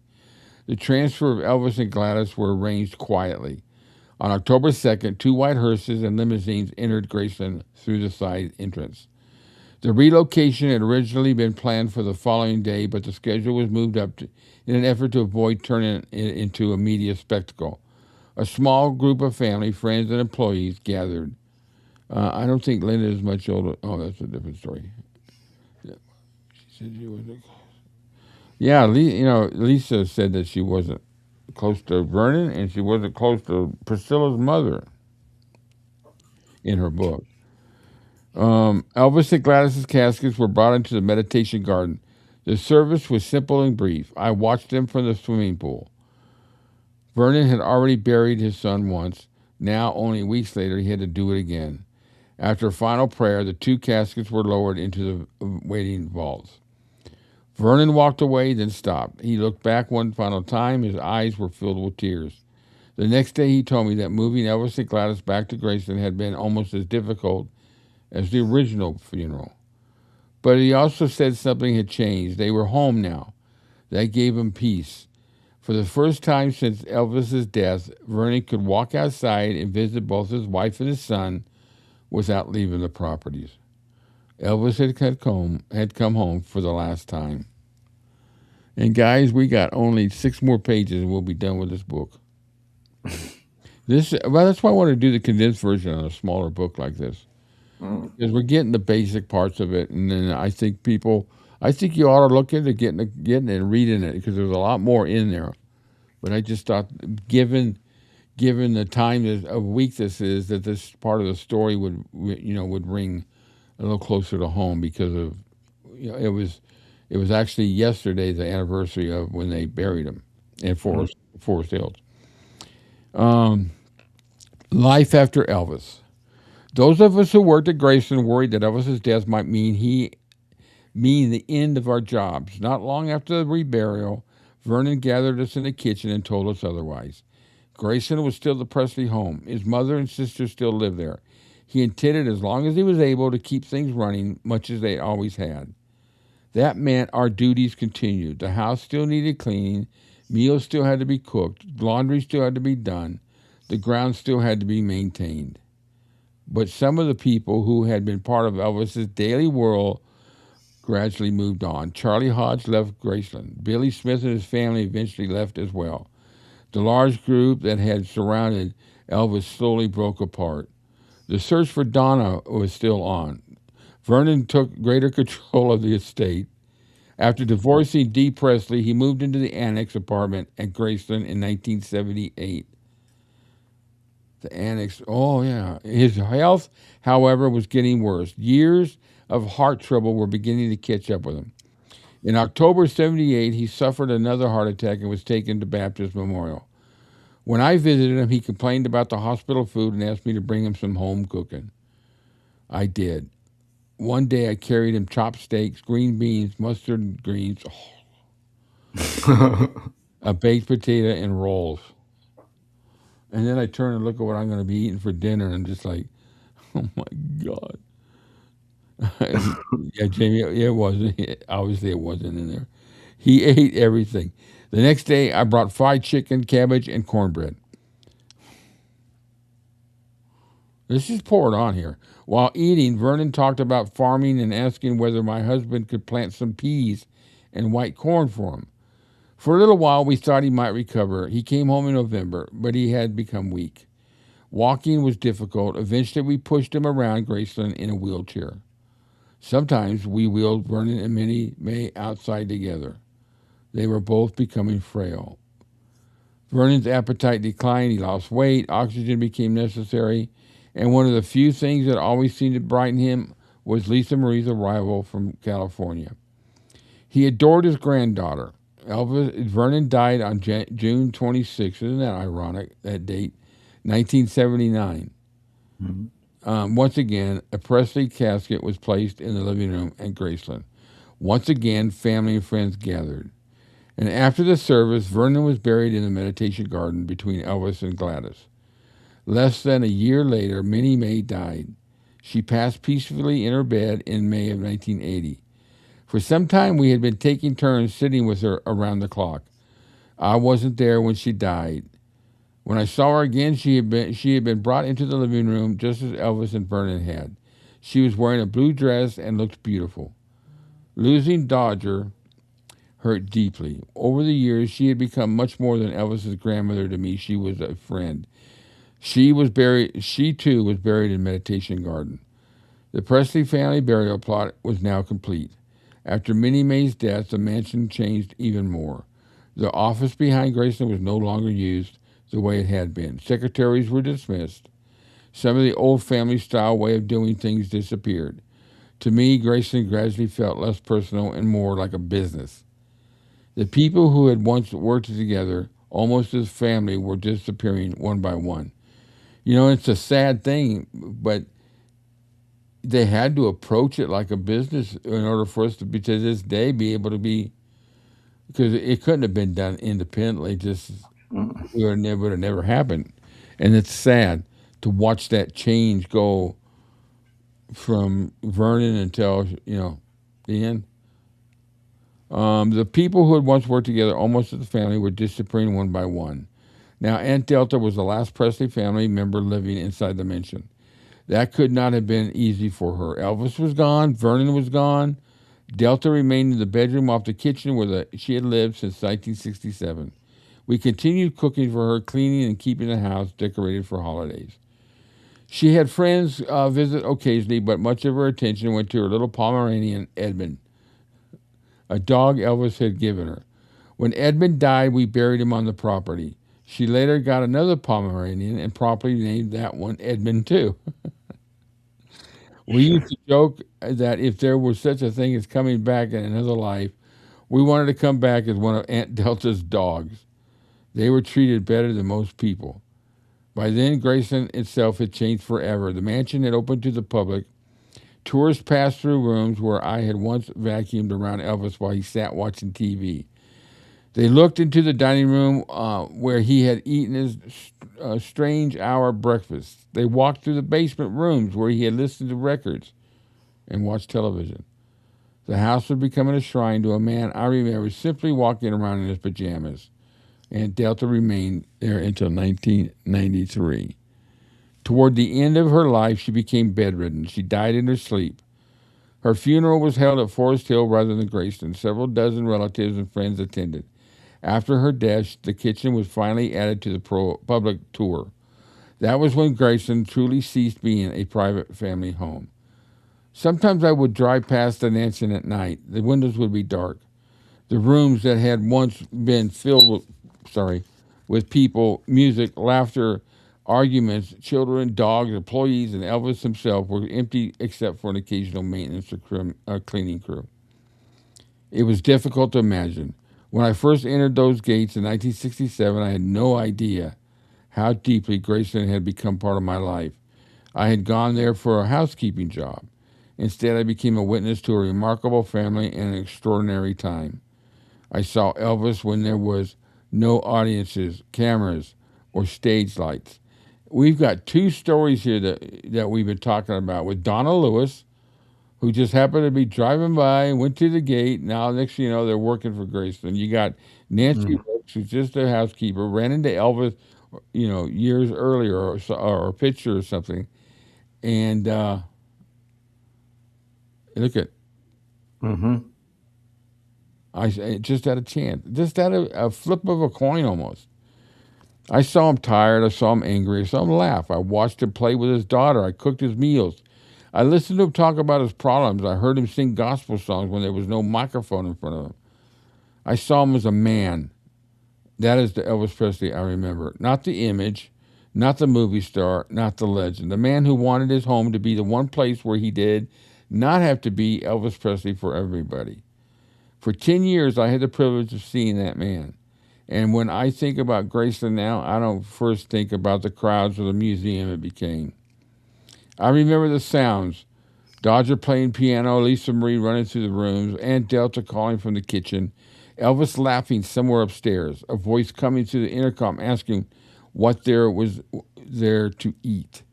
S2: The transfer of Elvis and Gladys were arranged quietly. On October 2nd, 2 white hearses and limousines entered Graceland through the side entrance. The relocation had originally been planned for the following day, but the schedule was moved up in an effort to avoid turning it into a media spectacle. A small group of family, friends, and employees gathered. I don't think Linda is much older. Oh, that's a different story. Yeah. She said she wasn't. Yeah, Lisa said that she wasn't close to Vernon and she wasn't close to Priscilla's mother in her book. Elvis and Gladys's caskets were brought into the meditation garden. The service was simple and brief. I watched them from the swimming pool. Vernon had already buried his son once. Now, only weeks later, he had to do it again. After a final prayer, the 2 caskets were lowered into the waiting vaults. Vernon walked away, then stopped. He looked back one final time. His eyes were filled with tears. The next day, he told me that moving Elvis and Gladys back to Graceland had been almost as difficult as the original funeral. But he also said something had changed. They were home now. That gave him peace. For the first time since Elvis's death, Vernon could walk outside and visit both his wife and his son without leaving the properties. Elvis had come home for the last time. And guys, we got only 6 more pages and we'll be done with this book. That's why I want to do the condensed version on a smaller book like this. Because we're getting the basic parts of it, and then I think you ought to look into getting it and reading it, because there's a lot more in there. But I just thought, given the time of week this is, that this part of the story would ring a little closer to home, because of it was actually yesterday the anniversary of when they buried him in Forest Hills. Life after Elvis. Those of us who worked at Graceland worried that Elvis's death might mean he meaning the end of our jobs. Not long after the reburial, Vernon gathered us in the kitchen and told us otherwise. Graceland was still the Presley home. His mother and sister still lived there. He intended, as long as he was able, to keep things running, much as they always had. That meant our duties continued. The house still needed cleaning, meals still had to be cooked, laundry still had to be done, the grounds still had to be maintained. But some of the people who had been part of Elvis's daily whirl gradually moved on. Charlie Hodge left Graceland. Billy Smith and his family eventually left as well. The large group that had surrounded Elvis slowly broke apart. The search for Donna was still on. Vernon took greater control of the estate. After divorcing Dee Presley, he moved into the annex apartment at Graceland in 1978. The annex, oh yeah. His health, however, was getting worse. Years of heart trouble were beginning to catch up with him. In October 78, he suffered another heart attack and was taken to Baptist Memorial. When I visited him, he complained about the hospital food and asked me to bring him some home cooking. I did. One day I carried him chopped steaks, green beans, mustard and greens, a baked potato, and rolls. And then I turn and look at what I'm going to be eating for dinner, and I'm just like, oh my God. Yeah, Jamie, it wasn't. Obviously, it wasn't in there. He ate everything. The next day, I brought fried chicken, cabbage, and cornbread. This is poured on here. While eating, Vernon talked about farming and asking whether my husband could plant some peas and white corn for him. For a little while, we thought he might recover. He came home in November, but he had become weak. Walking was difficult. Eventually, we pushed him around Graceland in a wheelchair. Sometimes we wheeled Vernon and Minnie May outside together. They were both becoming frail. Vernon's appetite declined. He lost weight. Oxygen became necessary. And one of the few things that always seemed to brighten him was Lisa Marie's arrival from California. He adored his granddaughter. Vernon died on June 26th. Isn't that ironic, that date? 1979. Mm-hmm. Once again, a Presley casket was placed in the living room at Graceland. Once again, family and friends gathered. And after the service, Vernon was buried in the meditation garden between Elvis and Gladys. Less than a year later, Minnie May died. She passed peacefully in her bed in May of 1980. For some time, we had been taking turns sitting with her around the clock. I wasn't there when she died. When I saw her again, she had been brought into the living room just as Elvis and Vernon had. She was wearing a blue dress and looked beautiful. Losing Dodger hurt deeply. Over the years, she had become much more than Elvis's grandmother to me. She was a friend. She too was buried in Meditation Garden. The Presley family burial plot was now complete. After Minnie May's death, the mansion changed even more. The office behind Graceland was no longer used the way it had been. Secretaries were dismissed. Some of the old family-style way of doing things disappeared. To me, Graceland gradually felt less personal and more like a business. The people who had once worked together, almost as family, were disappearing one by one. You know, it's a sad thing, but they had to approach it like a business in order for us to be, to this day, be able to be, because it couldn't have been done independently. Just it would have never happened, and it's sad to watch that change go from Vernon until the end. The people who had once worked together almost as a family were disappearing one by one. Now, Aunt Delta was the last Presley family member living inside the mansion. That could not have been easy for her. Elvis was gone. Vernon was gone. Delta remained in the bedroom off the kitchen where she had lived since 1967. We continued cooking for her, cleaning and keeping the house decorated for holidays. She had friends visit occasionally, but much of her attention went to her little Pomeranian, Edmund, a dog Elvis had given her. When Edmund died, we buried him on the property. She later got another Pomeranian and properly named that one Edmund too. We used to joke that if there was such a thing as coming back in another life, we wanted to come back as one of Aunt Delta's dogs. They were treated better than most people. By then, Graceland itself had changed forever. The mansion had opened to the public Tourists passed through rooms where I had once vacuumed around Elvis while he sat watching TV. They looked into the dining room where he had eaten his strange hour breakfast. They walked through the basement rooms where he had listened to records and watched television. The house was becoming a shrine to a man I remember simply walking around in his pajamas. And Delta remained there until 1993. Toward the end of her life, she became bedridden. She died in her sleep. Her funeral was held at Forest Hill rather than Graceland. Several dozen relatives and friends attended. After her death, the kitchen was finally added to the public tour. That was when Graceland truly ceased being a private family home. Sometimes I would drive past the mansion at night. The windows would be dark. The rooms that had once been filled with people, music, laughter, arguments, children, dogs, employees, and Elvis himself were empty except for an occasional maintenance or cleaning crew. It was difficult to imagine. When I first entered those gates in 1967, I had no idea how deeply Graceland had become part of my life. I had gone there for a housekeeping job. Instead, I became a witness to a remarkable family and an extraordinary time. I saw Elvis when there was no audiences, cameras, or stage lights. We've got two stories here that we've been talking about with Donna Lewis, who just happened to be driving by, went to the gate. Now, next thing you know, they're working for Graceland. You got Nancy Brooks, who's just a housekeeper, ran into Elvis, years earlier or a picture or something. And look at, I just had a chance, just had a flip of a coin almost. I saw him tired. I saw him angry. I saw him laugh. I watched him play with his daughter. I cooked his meals. I listened to him talk about his problems. I heard him sing gospel songs when there was no microphone in front of him. I saw him as a man. That is the Elvis Presley I remember. Not the image, not the movie star, not the legend. The man who wanted his home to be the one place where he did not have to be Elvis Presley for everybody. For 10 years, I had the privilege of seeing that man. And when I think about Graceland now, I don't first think about the crowds or the museum it became. I remember the sounds. Dodger playing piano, Lisa Marie running through the rooms, Aunt Delta calling from the kitchen, Elvis laughing somewhere upstairs, a voice coming through the intercom asking what there was there to eat.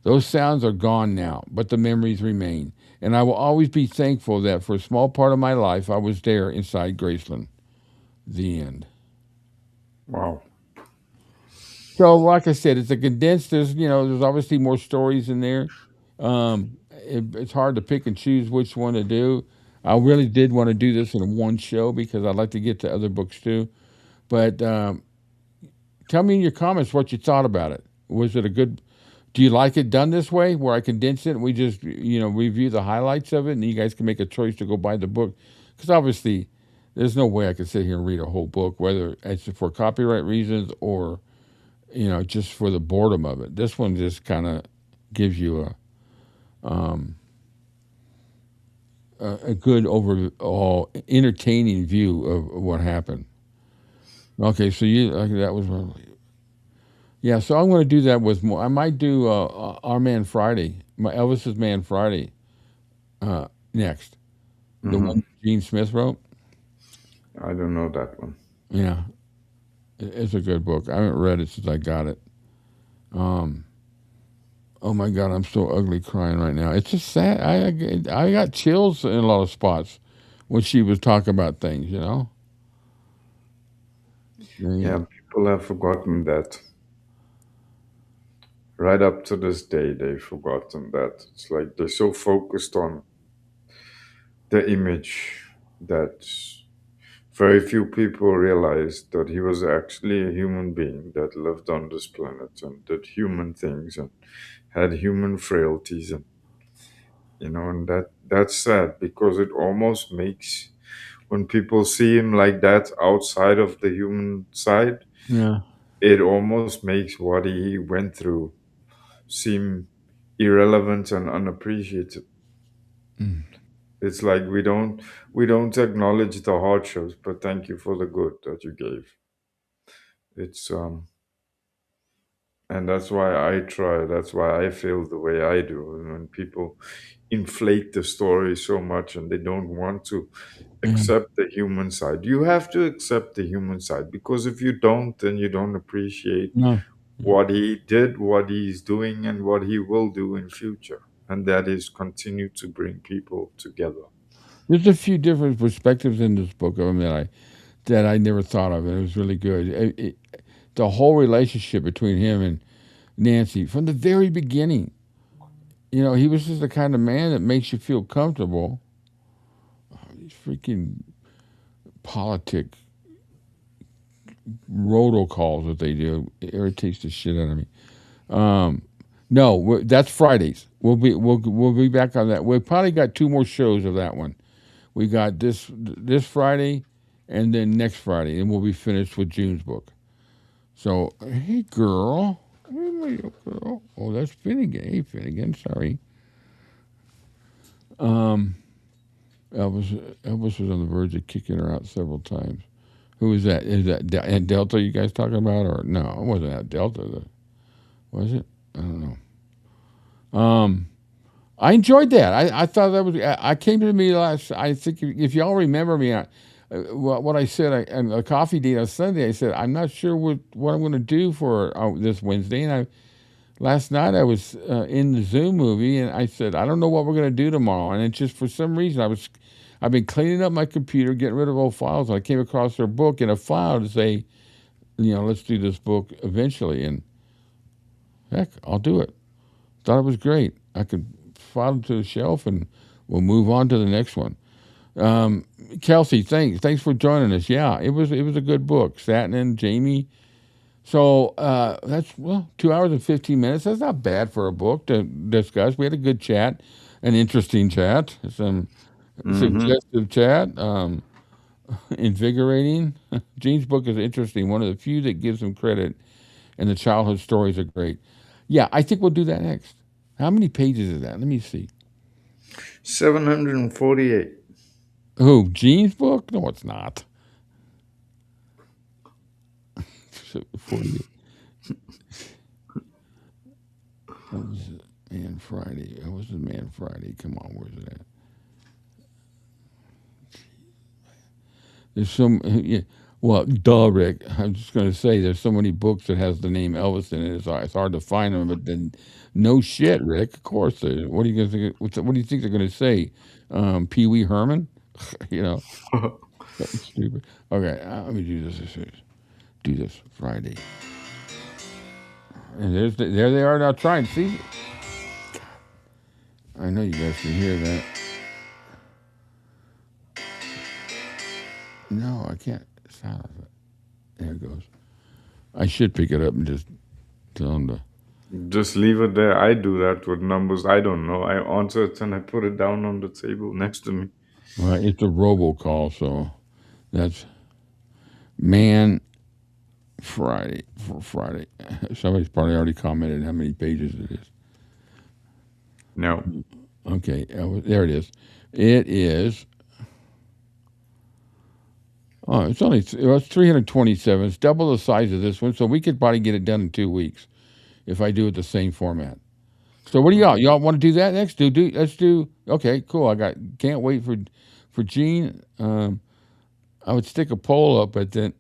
S2: Those sounds are gone now, but the memories remain. And I will always be thankful that for a small part of my life, I was there inside Graceland. The end.
S3: Wow.
S2: So, like I said, it's a condensed. There's obviously more stories in there. It's hard to pick and choose which one to do. I really did want to do this in one show because I'd like to get to other books too. But tell me in your comments what you thought about it. Was it a good? Do you like it done this way, where I condense it and we just review the highlights of it, and you guys can make a choice to go buy the book? Because obviously, there's no way I could sit here and read a whole book, whether it's for copyright reasons or just for the boredom of it. This one just kind of gives you a good overall entertaining view of what happened. Okay, so that was yeah. So I'm going to do that with more. I might do our Man Friday, my Elvis's Man Friday, next. The one Gene Smith wrote.
S3: I don't know that one.
S2: Yeah, it's a good book. I haven't read it since I got it. Oh my God, I'm so ugly crying right now. It's just sad. I got chills in a lot of spots when she was talking about things,
S3: Yeah, people have forgotten that. Right up to this day, they've forgotten that. It's like they're so focused on the image that very few people realize that he was actually a human being that lived on this planet and did human things and had human frailties, and and that's sad because it almost makes, when people see him like that outside of the human side,
S2: Yeah.
S3: it almost makes what he went through seem irrelevant and unappreciated. It's like we don't acknowledge the hardships, but thank you for the good that you gave. It's and that's why I try. That's why I feel the way I do. when people inflate the story so much and they don't want to accept the human side. You have to accept the human side, because if you don't, then you don't appreciate
S2: No.
S3: what he did, what he's doing, and what he will do in future. And that is continue to bring people together.
S2: There's a few different perspectives in this book of him that I never thought of, and it was really good. The whole relationship between him and Nancy from the very beginning. You know, he was just the kind of man that makes you feel comfortable. Oh, these freaking politic robocalls that they do, it irritates the shit out of me. No, that's Fridays. We'll be back on that. We've probably got 2 more shows of that one. We got this Friday, and then next Friday, and we'll be finished with June's book. So, hey girl, hey my little girl. Oh, that's Finnegan. Hey Finnegan, sorry. Elvis was on the verge of kicking her out several times. Who is that? Is that Aunt Delta you guys talking about? Or no, it wasn't Aunt Delta. Was it? I don't know. I enjoyed that. I thought that was. I came to me last. I think if y'all remember me, what I said on a coffee date on Sunday. I said I'm not sure what I'm going to do for this Wednesday. And last night I was in the Zoom movie, and I said I don't know what we're going to do tomorrow. And it's just for some reason I've been cleaning up my computer, getting rid of old files, and I came across her book in a file to say, let's do this book eventually. And heck, I'll do it. Thought it was great. I could file it to the shelf, and we'll move on to the next one. Kelsey, thanks for joining us. Yeah, it was a good book. Satin and Jamie. So that's 2 hours and 15 minutes. That's not bad for a book to discuss. We had a good chat, an interesting chat, some suggestive chat, invigorating. Gene's book is interesting. One of the few that gives him credit, and the childhood stories are great. Yeah, I think we'll do that next. How many pages is that? Let me see.
S3: 748.
S2: Who? Gene's book? No, it's not. 48. What was it? Man Friday. What was it? Man Friday. Come on, where's it at? There's some. Yeah. Well, duh, Rick. I'm just going to say there's so many books that has the name Elvis in it. It's hard to find them. But then, no shit, Rick. Of course. What are you going to think? What do you think they're going to say? Pee Wee Herman? Something stupid. Okay, let me do this. Do this Friday. And there they are now trying. See? I know you guys can hear that. No, I can't. Stop it. There it goes. I should pick it up and just tell them to.
S3: Just leave it there. I do that with numbers. I don't know. I answer it and I put it down on the table next to me.
S2: Well, it's a robocall, so that's Man Friday. For Friday. Somebody's probably already commented how many pages it is.
S3: No.
S2: Okay, there it is. It is. Oh, it's 327. It's double the size of this one, so we could probably get it done in 2 weeks if I do it the same format. So what do y'all want to do that next? Let's do. Okay, cool. Can't wait for Gene. I would stick a poll up, but then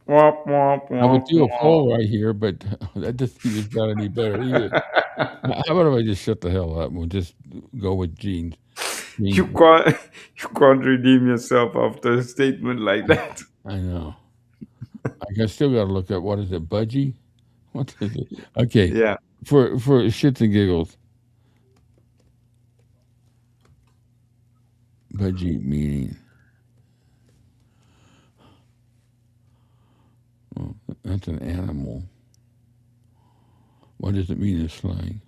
S2: I would do a poll right here, but that doesn't even sound any better either. How about if I just shut the hell up and we'll just go with Gene?
S3: You can't redeem yourself after a statement like that.
S2: I know. I still got to look up, what is it, Budgie? What is it? Okay.
S3: Yeah.
S2: For shits and giggles. Budgie meaning. Oh, that's an animal. What does it mean in slang?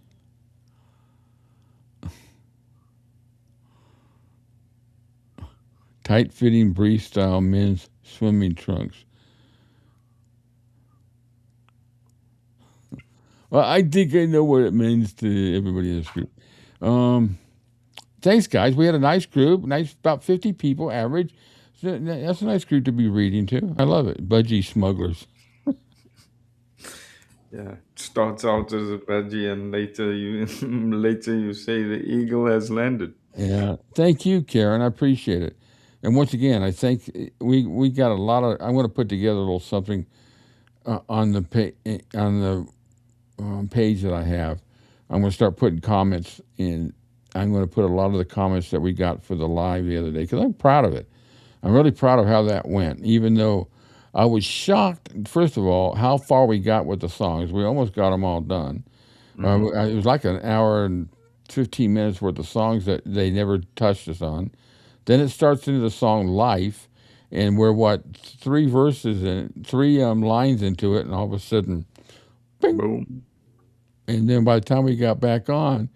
S2: Tight-fitting brief-style men's swimming trunks. Well, I think I know what it means to everybody in this group. Thanks, guys. We had a nice group, about 50 people average. So that's a nice group to be reading to. I love it. Budgie smugglers.
S3: Yeah, it starts out as a veggie, and later you later you say the eagle has landed.
S2: Yeah. Thank you, Karen. I appreciate it. And once again, I think we got a lot of. I'm going to put together a little something on the page that I have. I'm going to start putting comments in. I'm going to put a lot of the comments that we got for the live the other day because I'm proud of it. I'm really proud of how that went, even though I was shocked, first of all, how far we got with the songs. We almost got them all done.
S3: Hmm.
S2: It was like an hour and 15 minutes worth of songs that they never touched us on. Then it starts into the song Life, and we're, three verses and three lines into it, and all of a sudden, bing.
S3: Boom.
S2: And then by the time we got back on,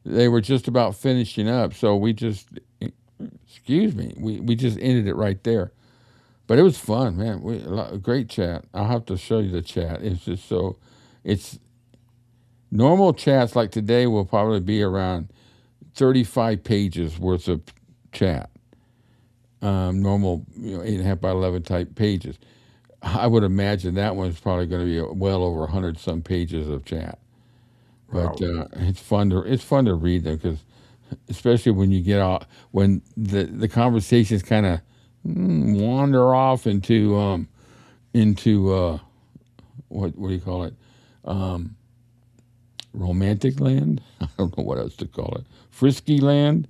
S2: they were just about finishing up. So we just, excuse me, we just ended it right there. But it was fun, man. Great chat. I'll have to show you the chat. It's just so, it's normal chats like today will probably be around 35 pages worth of chat. Normal, 8.5 by 11 type pages. I would imagine that one's probably going to be well over 100 some pages of chat. But
S3: Wow.
S2: it's fun to read them because, especially when you get out when the conversations kind of wander off into what do you call it, romantic land. I don't know what else to call it. Frisky land.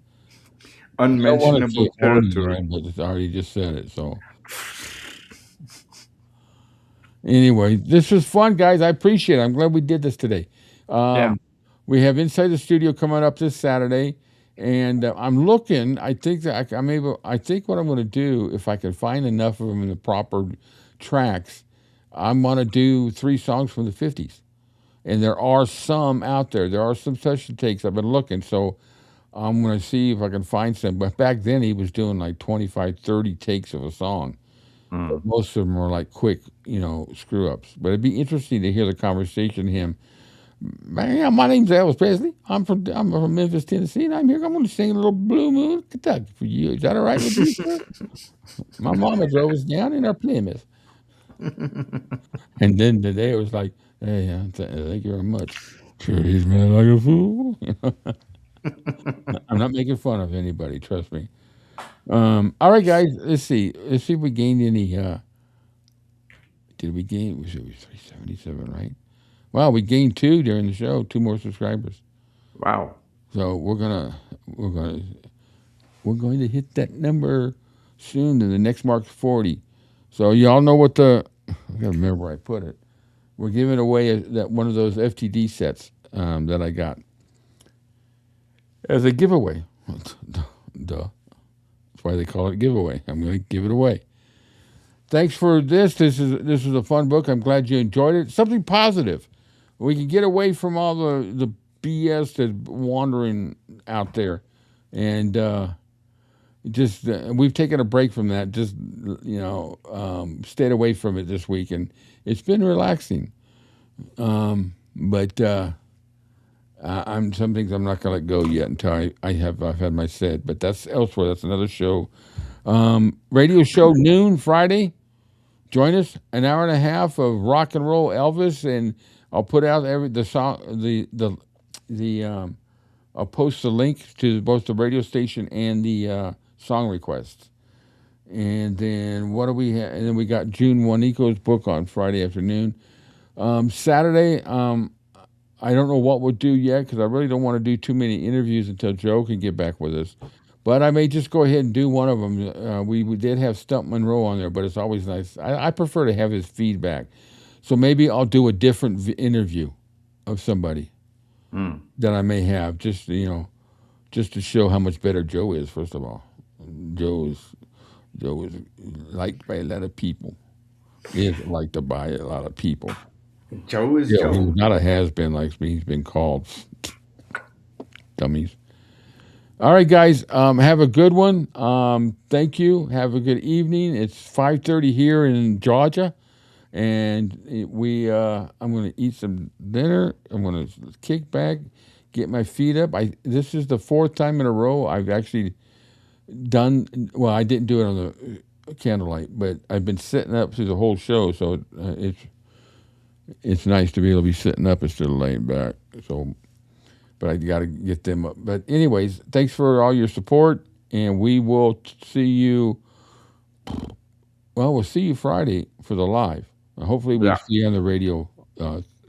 S2: I don't want to
S3: Unmentionable
S2: say horny
S3: territory.
S2: land, but it's already just said it. So anyway, this was fun, guys. I appreciate it. I'm glad we did this today.
S3: Yeah.
S2: We have Inside the Studio coming up this Saturday, and I'm looking. I think that I'm able. I think what I'm going to do, if I can find enough of them in the proper tracks, I'm going to do 3 songs from the '50s, and there are some out there. There are some session takes. I've been looking, so I'm going to see if I can find some. But back then, he was doing like 25, 30 takes of a song. But
S3: Mm.
S2: most of them were like quick, screw ups. But it'd be interesting to hear the conversation. Him, man, my name's Elvis Presley. I'm from Memphis, Tennessee, and I'm here. I'm going to sing a little Blue Moon, Kentucky for you. Is that all right with you, sir? My mama drove us down in our Plymouth, and then today it was like, hey, thank you very much. Sure, he's man like a fool. I'm not making fun of anybody. Trust me. All right, guys. Let's see. Let's see if we gained any. Did we gain? Was it 377? Right. Wow, we gained 2 during the show. 2 more subscribers.
S3: Wow.
S2: So we're gonna we're going to hit that number soon. And the next mark's 40. So y'all know what I gotta remember where I put it. We're giving away that one of those FTD sets that I got as a giveaway. Duh. That's why they call it a giveaway. I'm going to give it away. Thanks for this. This is a fun book. I'm glad you enjoyed it. Something positive. We can get away from all the BS that's wandering out there, and just we've taken a break from that. Just stayed away from it this week, and it's been relaxing. But I'm some things I'm not going to let go yet until I've had my said. But that's elsewhere. That's another show. Radio show noon Friday. Join us, an hour and a half of rock and roll Elvis, and I'll put out the song I'll post the link to both the radio station and the song requests. And then what do we have? And then we got June Juanico's book on Friday afternoon. Saturday, I don't know what we'll do yet because I really don't want to do too many interviews until Joe can get back with us. But I may just go ahead and do one of them. We did have Stump Monroe on there, but it's always nice. I prefer to have his feedback. So maybe I'll do a different interview of somebody
S3: Mm.
S2: that I may have, just to show how much better Joe is. First of all, Joe is liked by a lot of people. He is liked by a lot of people.
S3: Joe is
S2: Yeah, he's
S3: Joe.
S2: not a has been like me. He's been called dummies. All right, guys. Have a good one. Thank you. Have a good evening. It's 5:30 here in Georgia, and I'm going to eat some dinner. I'm going to kick back, get my feet up. This is the 4th time in a row I've actually done. Well, I didn't do it on the candlelight, but I've been sitting up through the whole show. So it's nice to be able to be sitting up instead of laying back. So, but I got to get them up. But anyways, thanks for all your support, and we will see you. Well, we'll see you Friday for the live. Hopefully, we
S3: Yeah.
S2: see you on the radio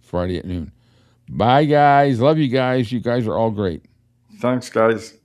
S2: Friday at noon. Bye, guys. Love you guys. You guys are all great.
S3: Thanks, guys.